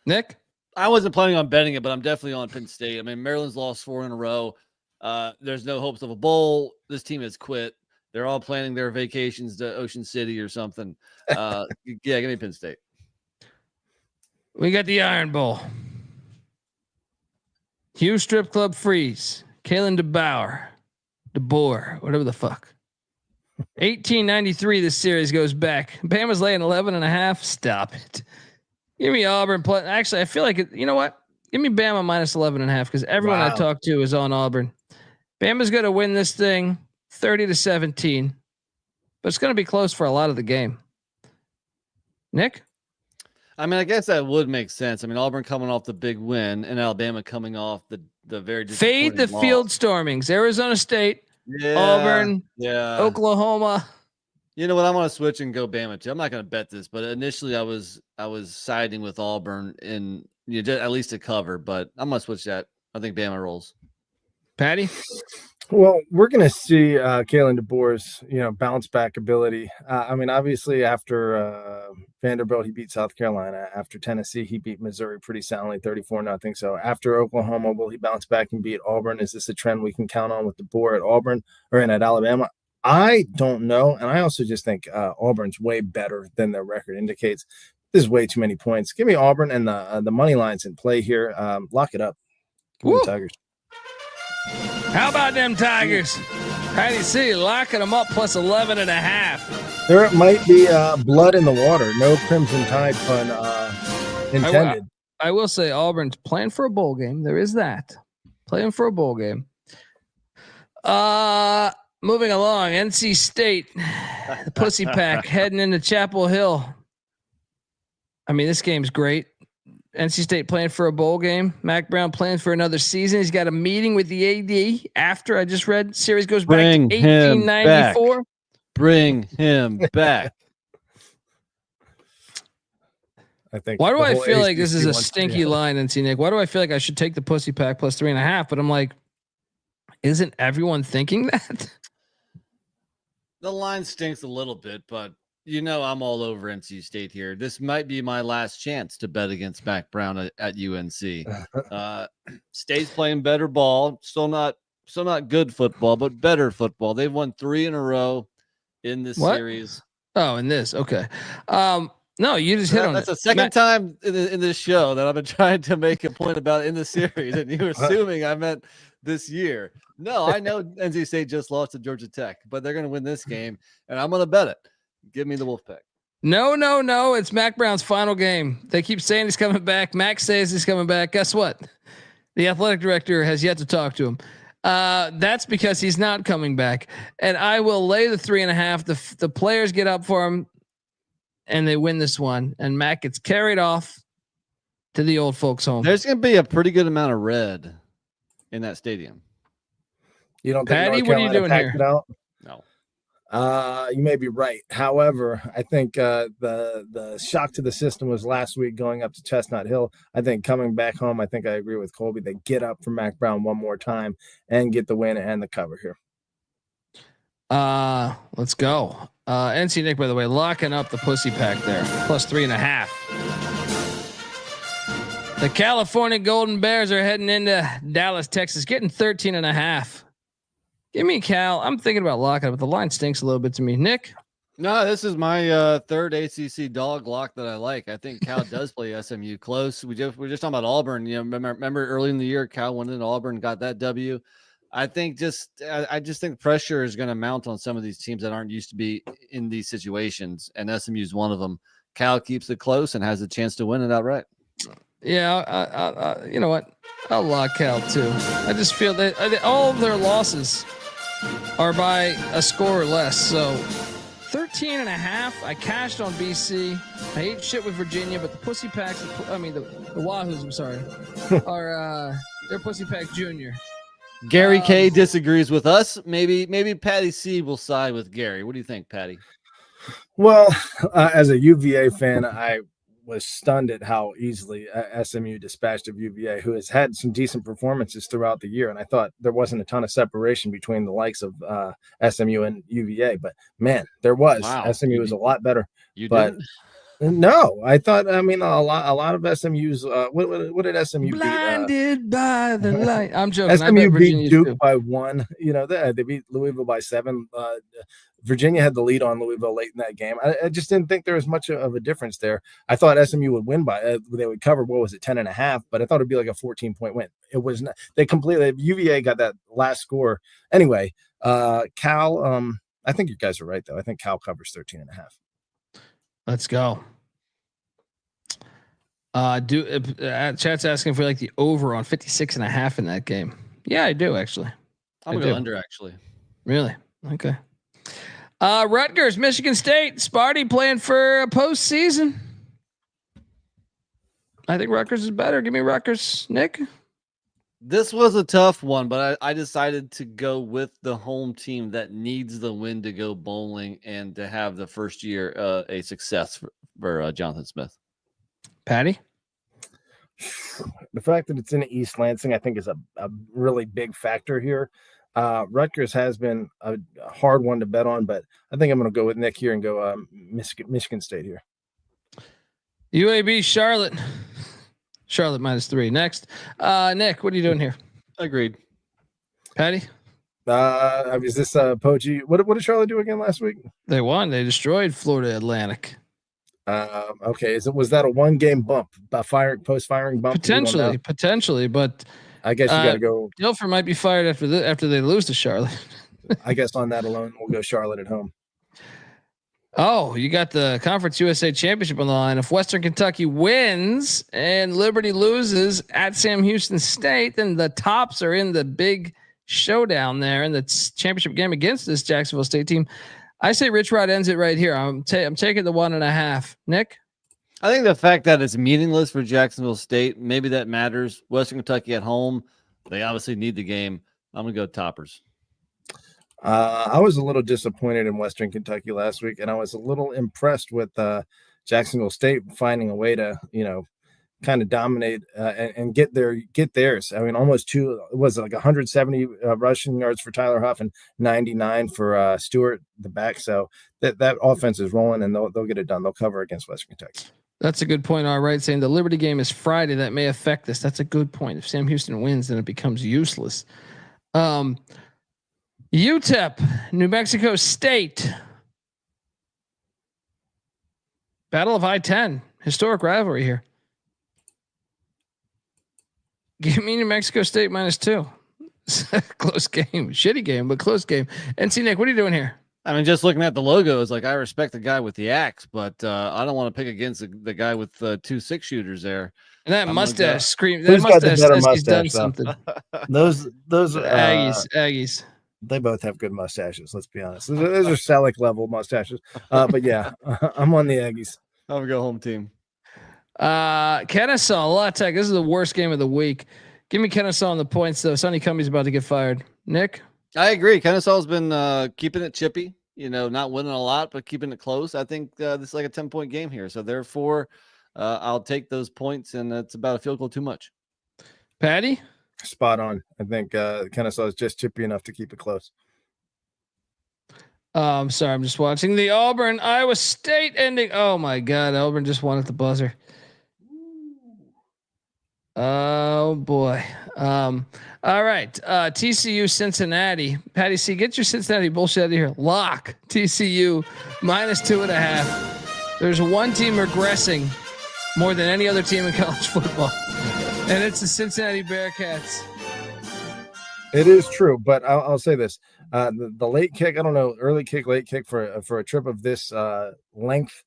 A: Nick?
C: I wasn't planning on betting it, but I'm definitely on Penn State. I mean, Maryland's lost 4 in a row. There's no hopes of a bowl. This team has quit. They're all planning their vacations to Ocean City or something. Yeah, give me Penn State.
A: We got the Iron Bowl. Hugh Strip Club Freeze. Kalen DeBoer, whatever the fuck. 1893, this series goes back. Bama's laying 11.5. Stop it. Give me Auburn. Actually, I feel like it. You know what? Give me Bama minus 11.5 because everyone I talk to is on Auburn. Bama's going to win this thing 30-17, but it's going to be close for a lot of the game. Nick?
C: I mean, I guess that would make sense. I mean, Auburn coming off the big win and Alabama coming off the very
A: fade the
C: loss.
A: Field stormings. Arizona State, Auburn, Oklahoma.
C: You know what? I'm going to switch and go Bama too. I'm not going to bet this, but initially I was siding with Auburn in at least a cover, but I'm going to switch that. I think Bama rolls.
A: Patty?
G: Well, we're going to see Kalen DeBoer's, bounce back ability. I mean, obviously after Vanderbilt, he beat South Carolina. After Tennessee, he beat Missouri pretty soundly, 34-0. So after Oklahoma, will he bounce back and beat Auburn? Is this a trend we can count on with DeBoer at Auburn or at Alabama? I don't know. And I also just think Auburn's way better than their record indicates. This is way too many points. Give me Auburn and the money lines in play here. Lock it up. Give me the Tigers.
A: How about them Tigers? How do you see? Locking them up plus 11.5.
G: There might be blood in the water. No Crimson Tide pun intended.
A: I will say Auburn's playing for a bowl game. There is that. Playing for a bowl game. Moving along, NC State, the Pussy Pack heading into Chapel Hill. I mean, this game's great. NC State playing for a bowl game. Mac Brown playing for another season. He's got a meeting with the AD after I just read. Series goes back to 1894.
C: Bring him back.
G: I think.
A: Why do I feel like this is a stinky line, NC Nick? Why do I feel like I should take the Pussy Pack plus 3.5? But I'm like, isn't everyone thinking that?
C: The line stinks a little bit, but I'm all over NC State here. This might be my last chance to bet against Mac Brown at UNC. State's playing better ball, still not good football, but better football. They've won 3 in a row in this series.
A: Oh, in this, okay. No, you just hit on
C: that's
A: it.
C: That's the second time in this show that I've been trying to make a point about in the series, and you're assuming I meant this year. No, I know NC State just lost to Georgia Tech, but they're going to win this game, and I'm going to bet it. Give me the Wolfpack.
A: No. It's Mac Brown's final game. They keep saying he's coming back. Mac says he's coming back. Guess what? The athletic director has yet to talk to him. That's because he's not coming back. And I will lay the 3.5. The players get up for him, and they win this one. And Mac gets carried off to the old folks' home.
C: There's going to be a pretty good amount of red in that stadium.
G: You don't think
A: Patty, what are you doing here?
C: No.
G: You may be right. However, I think the shock to the system was last week going up to Chestnut Hill. I think coming back home, I think I agree with Colby. They get up for Mac Brown one more time and get the win and the cover here.
A: Let's go. NC Nick, by the way, locking up the Pussy Pack there, plus 3.5. The California Golden Bears are heading into Dallas, Texas, getting 13.5. Give me Cal. I'm thinking about locking up, but the line stinks a little bit to me. Nick?
C: No, this is my third ACC dog lock that I like. I think Cal does play SMU close. We're just talking about Auburn. Remember early in the year, Cal went into Auburn, got that W. I think I just think pressure is going to mount on some of these teams that aren't used to be in these situations, and SMU is one of them. Cal keeps it close and has a chance to win it outright.
A: Yeah, you know what? I'll lock Cal too. I just feel that all of their losses are by a score or less. So 13.5. I cashed on BC. I hate shit with Virginia, but the Pussy Packs, the Wahoos, I'm sorry, are They're Pussypack Jr.
C: Gary K disagrees with us. Maybe Patty C will side with Gary. What do you think, Patty?
G: Well, as a UVA fan, I was stunned at how easily SMU dispatched of UVA, who has had some decent performances throughout the year. And I thought there wasn't a ton of separation between the likes of SMU and UVA. But, man, there was.
C: Wow.
G: SMU was a lot better.
C: You
G: but
C: didn't?
G: No, I thought. I mean, a lot of SMU's. What did SMU
A: Blinded by the light. I'm
G: beat?
A: joking.
G: SMU beat Duke
A: too.
G: by 1. You know, they beat Louisville by 7. Virginia had the lead on Louisville late in that game. I just didn't think there was much of a difference there. I thought SMU would win by. They would cover. What was it, 10.5? But I thought it'd be like a 14-point win. It was not. They completely. UVA got that last score anyway. Cal. I think you guys are right though. I think Cal covers 13.5.
A: Let's go. Chat's asking for like the over on 56.5 in that game. Yeah, I do actually.
C: I'm gonna go under actually.
A: Really? Okay. Rutgers, Michigan State, Sparty playing for a postseason. I think Rutgers is better. Give me Rutgers, Nick.
C: This was a tough one, but I decided to go with the home team that needs the win to go bowling and to have the first year a success for Jonathan Smith.
A: Patty?
G: The fact that it's in East Lansing, I think, is a really big factor here. Rutgers has been a hard one to bet on, but I think I'm going to go with Nick here and go Michigan State here.
A: UAB, Charlotte. Charlotte -3. Next. Nick, what are you doing here?
C: Agreed.
A: Patty?
G: Is this Pochi? What did Charlotte do again last week?
A: They won. They destroyed Florida Atlantic.
G: Okay. Was that a 1-game bump? Post-firing bump?
A: Potentially, but
G: I guess you got to go.
A: Dilfer might be fired after they lose to Charlotte.
G: I guess on that alone, we'll go Charlotte at home.
A: Oh, you got the Conference USA Championship on the line. If Western Kentucky wins and Liberty loses at Sam Houston State, then the tops are in the big showdown there in the championship game against this Jacksonville State team. I say Rich Rod ends it right here. I'm taking the 1.5. Nick?
C: I think the fact that it's meaningless for Jacksonville State, maybe that matters. Western Kentucky at home, they obviously need the game. I'm going to go Toppers.
G: I was a little disappointed in Western Kentucky last week, and I was a little impressed with Jacksonville State finding a way to, kind of dominate and get theirs. I mean, almost 170 rushing yards for Tyler Huff and 99 for Stewart, the back. So that offense is rolling, and they'll get it done. They'll cover against Western Kentucky.
A: That's a good point. All right, saying the Liberty game is Friday. That may affect this. That's a good point. If Sam Houston wins, then it becomes useless. UTEP, New Mexico State. Battle of I-10. Historic rivalry here. Give me New Mexico State -2. Close game. Shitty game, but close game. NC Nick, what are you doing here?
C: I mean, just looking at the logo, it's like I respect the guy with the axe, but I don't want to pick against the guy with 2 6-shooters there.
A: And that mustache scream.
G: Who's
A: That
G: got the
A: mustache
G: better
A: says he's done
G: mustache, though?
A: something.
G: Those
A: Aggies.
G: They both have good mustaches. Let's be honest. Those are Selleck level mustaches. But yeah, I'm on the Aggies.
C: I'm gonna go home team.
A: Kennesaw, La Tech. This is the worst game of the week. Give me Kennesaw on the points though. Sonny Cummings about to get fired. Nick?
C: I agree. Kennesaw's been keeping it chippy, not winning a lot, but keeping it close. I think this is like a 10-point game here. So therefore, I'll take those points, and it's about a field goal too much.
A: Patty?
G: Spot on. I think Kennesaw is just chippy enough to keep it close.
A: I'm sorry. I'm just watching the Auburn Iowa State ending. Oh my God. Auburn just won at the buzzer. Oh boy. All right. TCU Cincinnati. Patty C, get your Cincinnati bullshit out of here. Lock TCU -2.5. There's one team regressing more than any other team in college football, and it's the Cincinnati Bearcats.
G: It is true, but I'll say this: the late kick. I don't know, early kick, late kick for a trip of this length.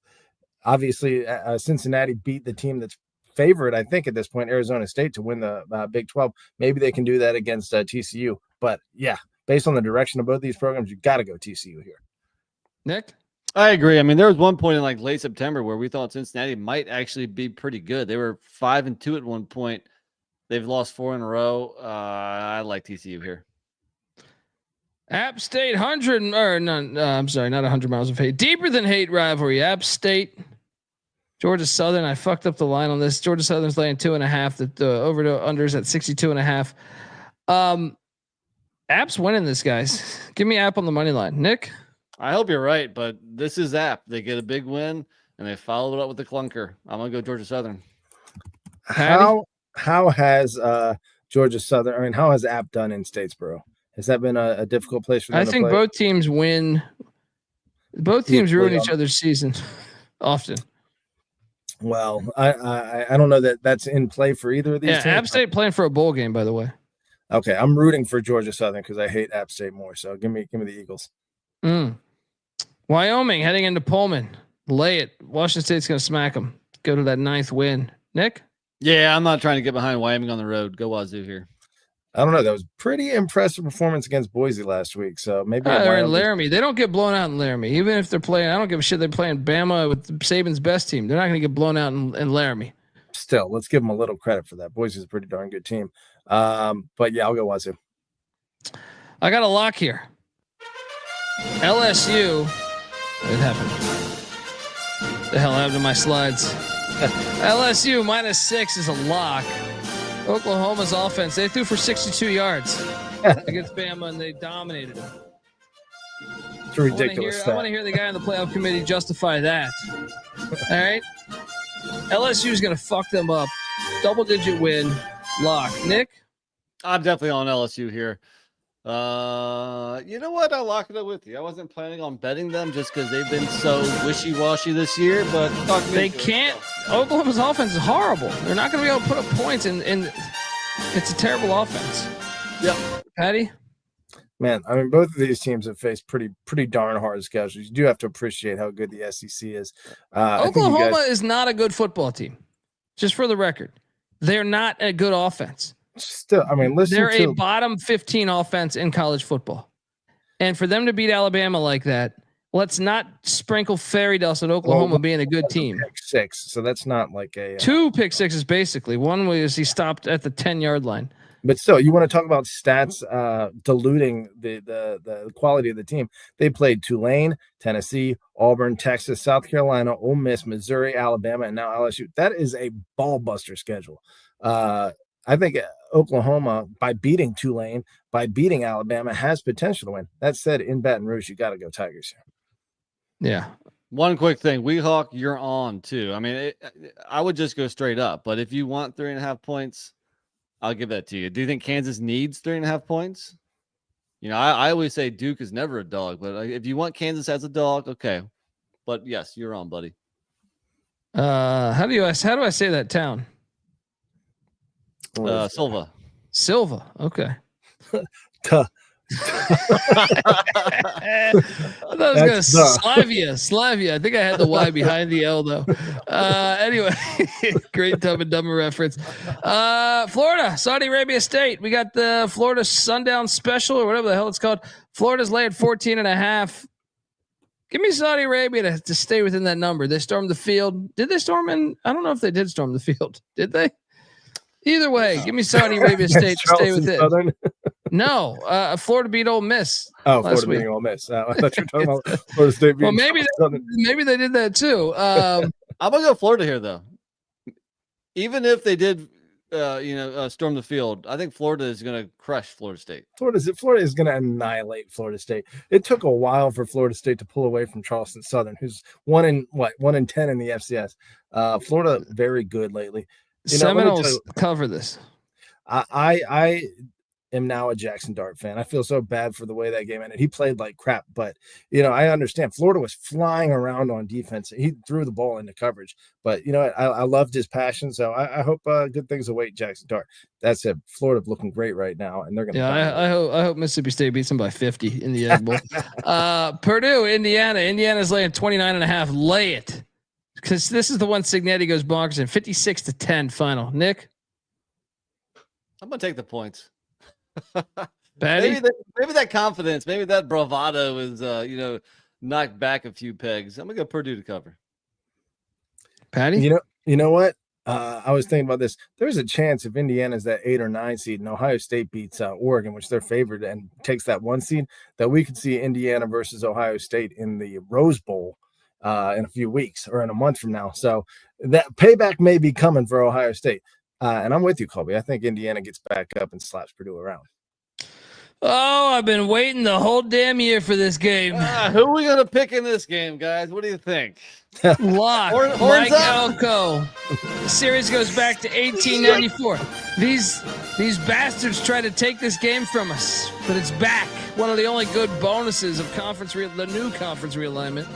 G: Obviously, Cincinnati beat the team that's favorite, I think, at this point, Arizona State, to win the Big 12. Maybe they can do that against TCU. But yeah, based on the direction of both these programs, you got to go TCU here.
A: Nick?
C: I agree. I mean, there was one point in like late September where we thought Cincinnati might actually be pretty good. They were 5-2 at one point. They've lost 4 in a row. I like TCU here.
A: App State 100 or none. I'm sorry, not 100 miles of hate. Deeper than hate rivalry. App State, Georgia Southern. I fucked up the line on this. Georgia Southern's laying 2.5. The over to unders at 62.5. App's winning this, guys. Give me App on the money line. Nick,
C: I hope you're right, but this is App. They get a big win and they followed it up with the clunker. I'm gonna go Georgia Southern.
G: How has Georgia Southern? I mean, how has App done in Statesboro? Has that been a difficult place for them
A: I
G: to
A: think
G: play?
A: both teams win. Both teams ruin each other's season often.
G: Well, I don't know that that's in play for either of these teams.
A: App State playing for a bowl game, by the way.
G: Okay, I'm rooting for Georgia Southern because I hate App State more. So give me the Eagles.
A: Wyoming heading into Pullman. Lay it. Washington State's going to smack them. Go to that 9th win. Nick?
C: Yeah, I'm not trying to get behind Wyoming on the road. Go Wazoo here.
G: I don't know. That was pretty impressive performance against Boise last week. So maybe
A: they're in Laramie. They don't get blown out in Laramie. Even if they're playing, I don't give a shit. They're playing Bama with Saban's best team. They're not going to get blown out in Laramie.
G: Still, let's give them a little credit for that. Boise's a pretty darn good team. But yeah, I'll go Wazoo.
A: I got a lock here. LSU. What happened? The hell happened to my slides? LSU -6 is a lock. Oklahoma's offense, they threw for 62 yards against Bama and they dominated them.
G: It's a ridiculous
A: I want to hear the guy on the playoff committee justify that. All right. LSU is going to fuck them up. Double-digit win. Lock. Nick?
C: I'm definitely on LSU here. You know what? I'll lock it up with you. I wasn't planning on betting them just because they've been so wishy-washy this year, but
A: they can't. Oklahoma's offense is horrible. They're not going to be able to put up points, and it's a terrible offense.
C: Yep.
A: Patty?
G: Man, I mean, both of these teams have faced pretty darn hard schedules. You do have to appreciate how good the SEC is.
A: Oklahoma is not a good football team. Just for the record, they're not a good offense.
G: Still, I mean,
A: they're a bottom 15 offense in college football, and for them to beat Alabama like that, let's not sprinkle fairy dust on Oklahoma being a good team.
G: Pick 6, so that's not like a
A: 2 pick sixes basically. One was he stopped at the 10-yard line.
G: But still, you want to talk about stats diluting the quality of the team. They played Tulane, Tennessee, Auburn, Texas, South Carolina, Ole Miss, Missouri, Alabama, and now LSU. That is a ball buster schedule. I think Oklahoma, by beating Tulane, by beating Alabama, has potential to win. That said, in Baton Rouge, you got to go Tigers here.
A: Yeah.
C: One quick thing, Weehawk, you're on too. I mean, I would just go straight up, but if you want 3.5 points, I'll give that to you. Do you think Kansas needs 3.5 points? You know, I always say Duke is never a dog, but if you want Kansas as a dog, okay. But yes, you're on, buddy.
A: How do I say that town?
C: Silva.
A: Silva. Okay. I thought I was going to Slavia. I think I had the Y behind the L though. Anyway, great Dumb and Dumber reference. Florida, Saudi Arabia State. We got the Florida Sundown Special or whatever the hell it's called. Florida's laying 14.5. Give me Saudi Arabia to stay within that number. They stormed the field. Did they storm in? I don't know if they did storm the field. Did they? Either way, give me Saudi Arabia State to stay with it. No, Florida beat Ole Miss.
G: Oh, Florida beat Ole Miss. I thought you were talking about Florida State beating.
A: Well, maybe they did that too.
C: I'm gonna go Florida here, though. Even if they did, storm the field, I think Florida is going to crush Florida State.
G: Florida is going to annihilate Florida State. It took a while for Florida State to pull away from Charleston Southern, who's 1 in 10 in the FCS. Florida very good lately.
A: Seminoles cover this.
G: I am now a Jackson Dart fan. I feel so bad for the way that game ended. He played like crap, but I understand. Florida was flying around on defense. He threw the ball into coverage, but I loved his passion. So I hope good things await Jackson Dart. That's it. Florida looking great right now, and they're gonna.
A: Yeah, I hope Mississippi State beats them by 50 in the Egg Bowl. Purdue, Indiana. Indiana's laying 29.5. Lay it. Because this is the one Signetti goes bonkers in 56-10 final. Nick,
C: I'm gonna take the points.
A: maybe
C: that confidence, maybe that bravado is knocked back a few pegs. I'm gonna go Purdue to cover.
A: Patty,
G: you know what? I was thinking about this. There's a chance if Indiana's that 8 or 9 seed and Ohio State beats Oregon, which they're favored, and takes that 1 seed, that we could see Indiana versus Ohio State in the Rose Bowl in a few weeks or in a month from now. So that payback may be coming for Ohio State. And I'm with you, Colby. I think Indiana gets back up and slaps Purdue around.
A: Oh, I've been waiting the whole damn year for this game.
C: Who are we going to pick in this game, guys? What do you think?
A: Lock.
C: Horns
A: Mike
C: up.
A: Elko. The series goes back to 1894. These bastards try to take this game from us, but it's back. One of the only good bonuses of the new conference realignment.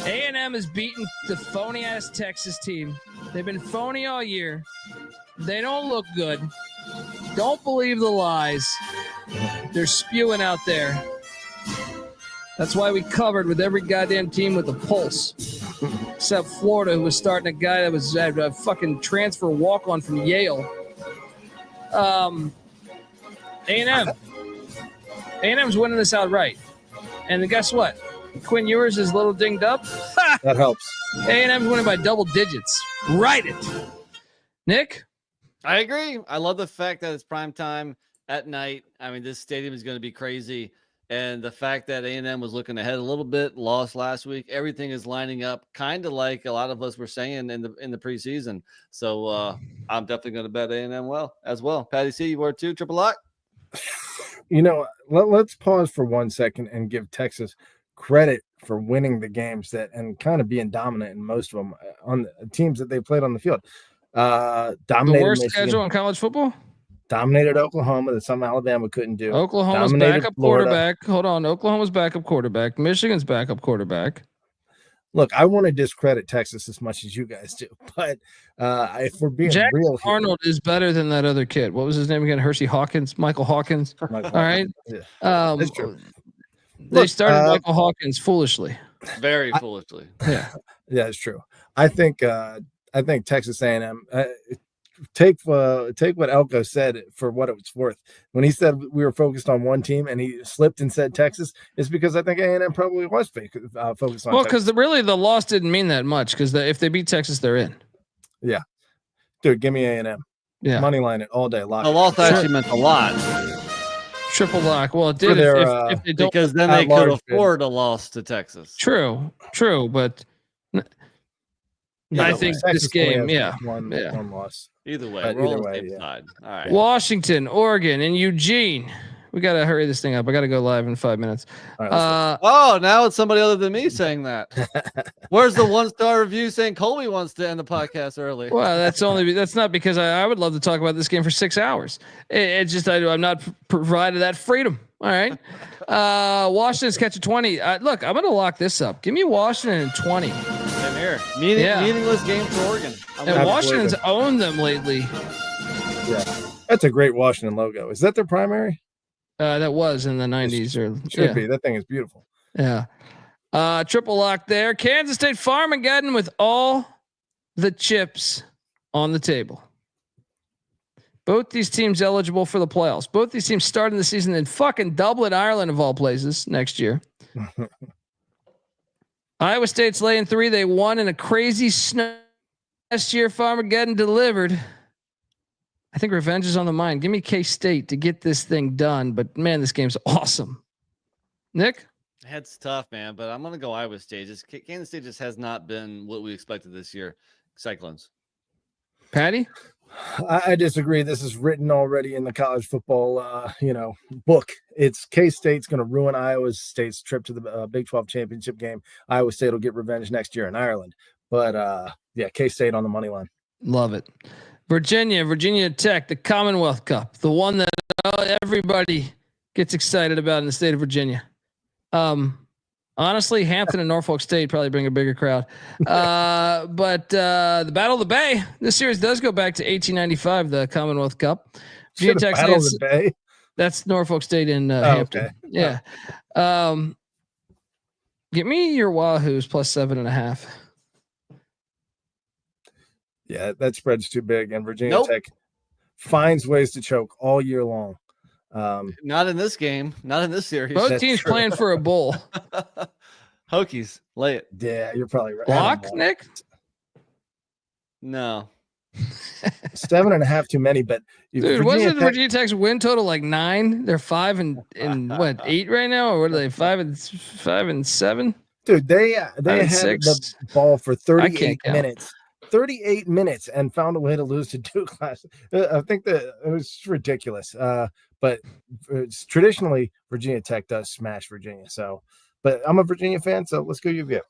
A: A&M has beaten the phony-ass Texas team. They've been phony all year. They don't look good. Don't believe the lies they're spewing out there. That's why we covered with every goddamn team with a pulse. Except Florida, who was starting a guy that was a fucking transfer walk-on from Yale. A&M. A&M's winning this outright. And then guess what? Quinn Ewers is a little dinged up.
G: That helps.
A: A&M's winning by double digits. Write it. Nick?
C: I agree. I love the fact that it's prime time at night. I mean, this stadium is going to be crazy. And the fact that A&M was looking ahead a little bit, lost last week, everything is lining up kind of like a lot of us were saying in the preseason. So I'm definitely going to bet A&M as well. Patty C, you were too, triple lock?
G: You know, let's pause for 1 second and give Texas credit for winning the games and kind of being dominant in most of them on the teams that they played on the field. Dominated
A: the worst
G: Michigan,
A: schedule in college football?
G: dominated Oklahoma that some Alabama couldn't do.
A: Oklahoma's
G: Dominated
A: backup
G: Florida.
A: quarterback. Hold on. Oklahoma's backup quarterback. Michigan's backup quarterback.
G: Look, I want to discredit Texas as much as you guys do, but if we're being
A: Jack
G: real here,
A: Arnold is better than that other kid. What was his name again? Michael Hawkins. All right.
G: Yeah,
A: That's
G: true.
A: They
G: Look,
A: started Michael Hawkins foolishly.
C: Very foolishly.
A: Yeah.
G: Yeah, it's true. I think Texas A&M. Take what Elko said for what it was worth. When he said we were focused on one team and he slipped and said Texas, it's because I think A&M probably was focused on.
A: Well,
G: Texas.
A: because really the loss didn't mean that much. Because if they beat Texas, they're in.
G: Yeah, dude, give me A&M.
A: Yeah,
G: money line it all day. Lock
C: The
G: it.
C: loss actually meant a lot
A: triple lock. Well, it did if they don't.
C: because then they could afford a loss to Texas.
A: True, but
G: Yeah,
A: I
G: no,
A: think
G: Texas
A: this game,
G: only has
A: yeah.
G: one loss.
C: Either way,
G: But
C: we're
G: either
C: on the
G: way,
C: same
G: yeah.
C: side. All right.
A: Washington, Oregon, and Eugene. We got to hurry this thing up. I got to go live in 5 minutes.
G: All right,
C: Oh, now it's somebody other than me saying that. Where's the 1-star review saying Colby wants to end the podcast early?
A: Well, that's not because I would love to talk about this game for 6 hours. It's just I'm not provided that freedom. All right. Washington's catching 20. Look, I'm going to lock this up. Give me Washington in 20.
C: Same here.
A: Yeah.
C: Meaningless game for Oregon.
A: And Washington's owned them lately.
G: Yeah, that's a great Washington logo. Is that their primary?
A: That was in the 90s.
G: Should be. That thing is beautiful.
A: Yeah. Triple lock there. Kansas State Farmageddon with all the chips on the table. Both these teams eligible for the playoffs. Both these teams starting the season in fucking Dublin, Ireland, of all places, next year. Iowa State's laying 3. They won in a crazy snow last year. Farmageddon delivered. I think revenge is on the mind. Give me K-State to get this thing done. But man, this game's awesome. Nick?
C: That's tough, man. But I'm going to go Iowa State. Kansas State just has not been what we expected this year. Cyclones.
A: Patty?
G: I disagree. This is written already in the college football, book. It's K-State's going to ruin Iowa State's trip to the Big 12 championship game. Iowa State will get revenge next year in Ireland. But K-State on the money line.
A: Love it. Virginia Tech, the Commonwealth Cup, the one that everybody gets excited about in the state of Virginia. Honestly, Hampton and Norfolk State probably bring a bigger crowd. But the Battle of the Bay, this series does go back to 1895, the Commonwealth Cup. Virginia Tech,
G: Battle of the Bay?
A: That's Norfolk State in Hampton.
G: Okay.
A: Yeah. Give me your Wahoos plus 7.5.
G: Yeah, that spread's too big, and Virginia Tech finds ways to choke all year long.
C: Not in this game, not in this series.
A: Both teams playing for a bowl.
C: Hokies, lay it.
G: Yeah, you're probably right.
A: Lock, Nick?
C: No,
G: 7.5 too many, but
A: Dude, wasn't Virginia Tech's win total like 9? They're 5 and what 8 right now, or what are they? 5 and 7?
G: Dude, they had the ball for 38
A: count.
G: minutes. 38 minutes and found a way to lose to Duke last. I think that it was ridiculous. But traditionally, Virginia Tech does smash Virginia. So, but I'm a Virginia fan, so let's go UVA.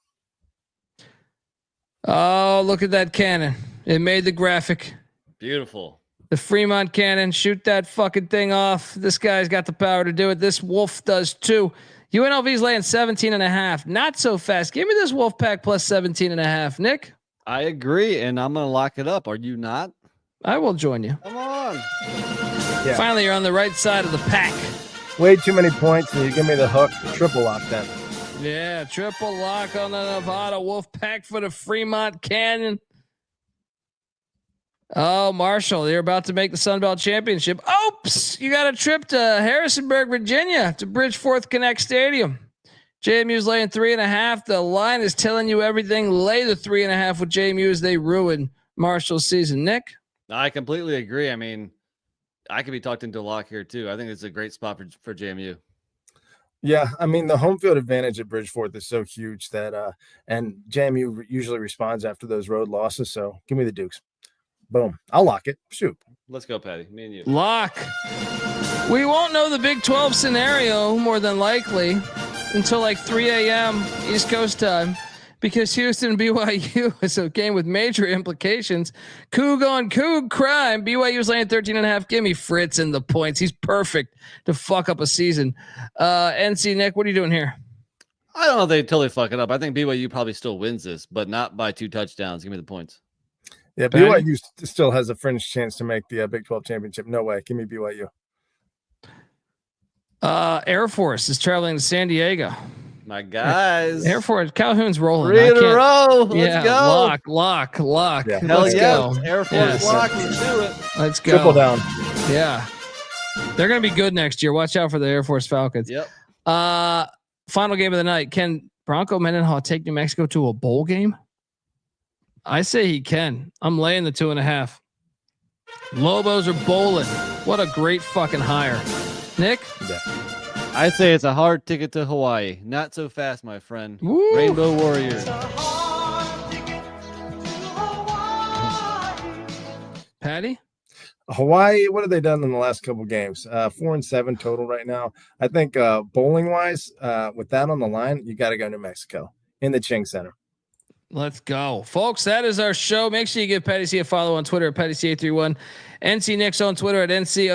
A: Oh, look at that cannon! It made the graphic.
C: Beautiful.
A: The Fremont cannon. Shoot that fucking thing off. This guy's got the power to do it. This Wolf does too. UNLV's laying 17.5. Not so fast. Give me this Wolfpack plus 17.5. Nick?
C: I agree, and I'm going to lock it up. Are you not?
A: I will join you.
C: Come on.
G: Yeah.
A: Finally, you're on the right side of the pack.
G: Way too many points, and you give me the hook. Triple lock then.
A: Yeah, triple lock on the Nevada Wolfpack for the Fremont Canyon. Oh, Marshall, you're about to make the Sun Belt Championship. Oops, you got a trip to Harrisonburg, Virginia, to Bridgeforth Connect Stadium. JMU's laying 3.5. The line is telling you everything. Lay the 3.5 with JMU as they ruin Marshall's season. Nick?
C: I completely agree. I mean, I could be talked into a lock here too. I think it's a great spot for JMU.
G: Yeah, I mean, the home field advantage at Bridgeforth is so huge that and JMU usually responds after those road losses. So give me the Dukes. Boom. I'll lock it. Shoot.
C: Let's go, Patty. Me and you.
A: Lock. We won't know the Big 12 scenario more than likely until like 3 a.m. East Coast time, because Houston and BYU is a game with major implications. Coug on Coug crime. BYU's laying 13.5. Give me Fritz in the points. He's perfect to fuck up a season. NC Nick, what are you doing here?
C: I don't know if they totally fuck it up. I think BYU probably still wins this, but not by 2 touchdowns. Give me the points.
G: Yeah, BYU still has a fringe chance to make the Big 12 championship. No way. Give me BYU.
A: Air Force is traveling to San Diego.
C: My guys.
A: Air Force. Calhoun's rolling.
C: 3 in a row. Let's go.
A: Lock.
G: Yeah.
C: Hell yeah.
A: Go.
C: Air Force lock. Let's do it.
A: Let's go.
G: Triple down.
A: Yeah. They're going to be good next year. Watch out for the Air Force Falcons.
C: Yep.
A: Final game of the night. Can Bronco Mendenhall take New Mexico to a bowl game? I say he can. I'm laying the 2.5. Lobos are bowling. What a great fucking hire. Nick?
G: Yeah.
C: I say it's a hard ticket to Hawaii. Not so fast, my friend.
A: Woo.
C: Rainbow Warrior.
A: Patty?
G: Hawaii, what have they done in the last couple games? 4-7 total right now. I think bowling wise, with that on the line, you got to go New Mexico in the Ching Center.
A: Let's go, folks. That is our show. Make sure you give Patty C a follow on Twitter at PattyC831. NC Nick's on Twitter at NC__NICK.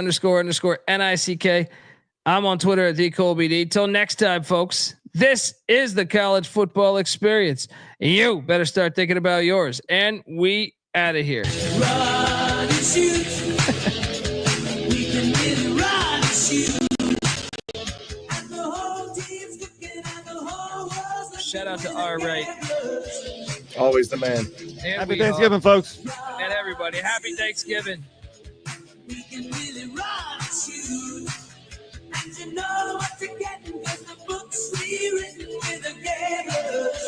A: I'm on Twitter at TheColBD. Till next time, folks. This is the college football experience. You better start thinking about yours. And we out of here.
I: Run and shoot. We can really run and shoot. And the whole team's looking at the whole world's
A: Shout out to R. Wright.
G: Always the man.
A: And
C: Happy Thanksgiving, folks.
A: And everybody. Happy Thanksgiving.
I: We can really run and shoot. And you know what you're getting, 'cause the books we written with the gamers.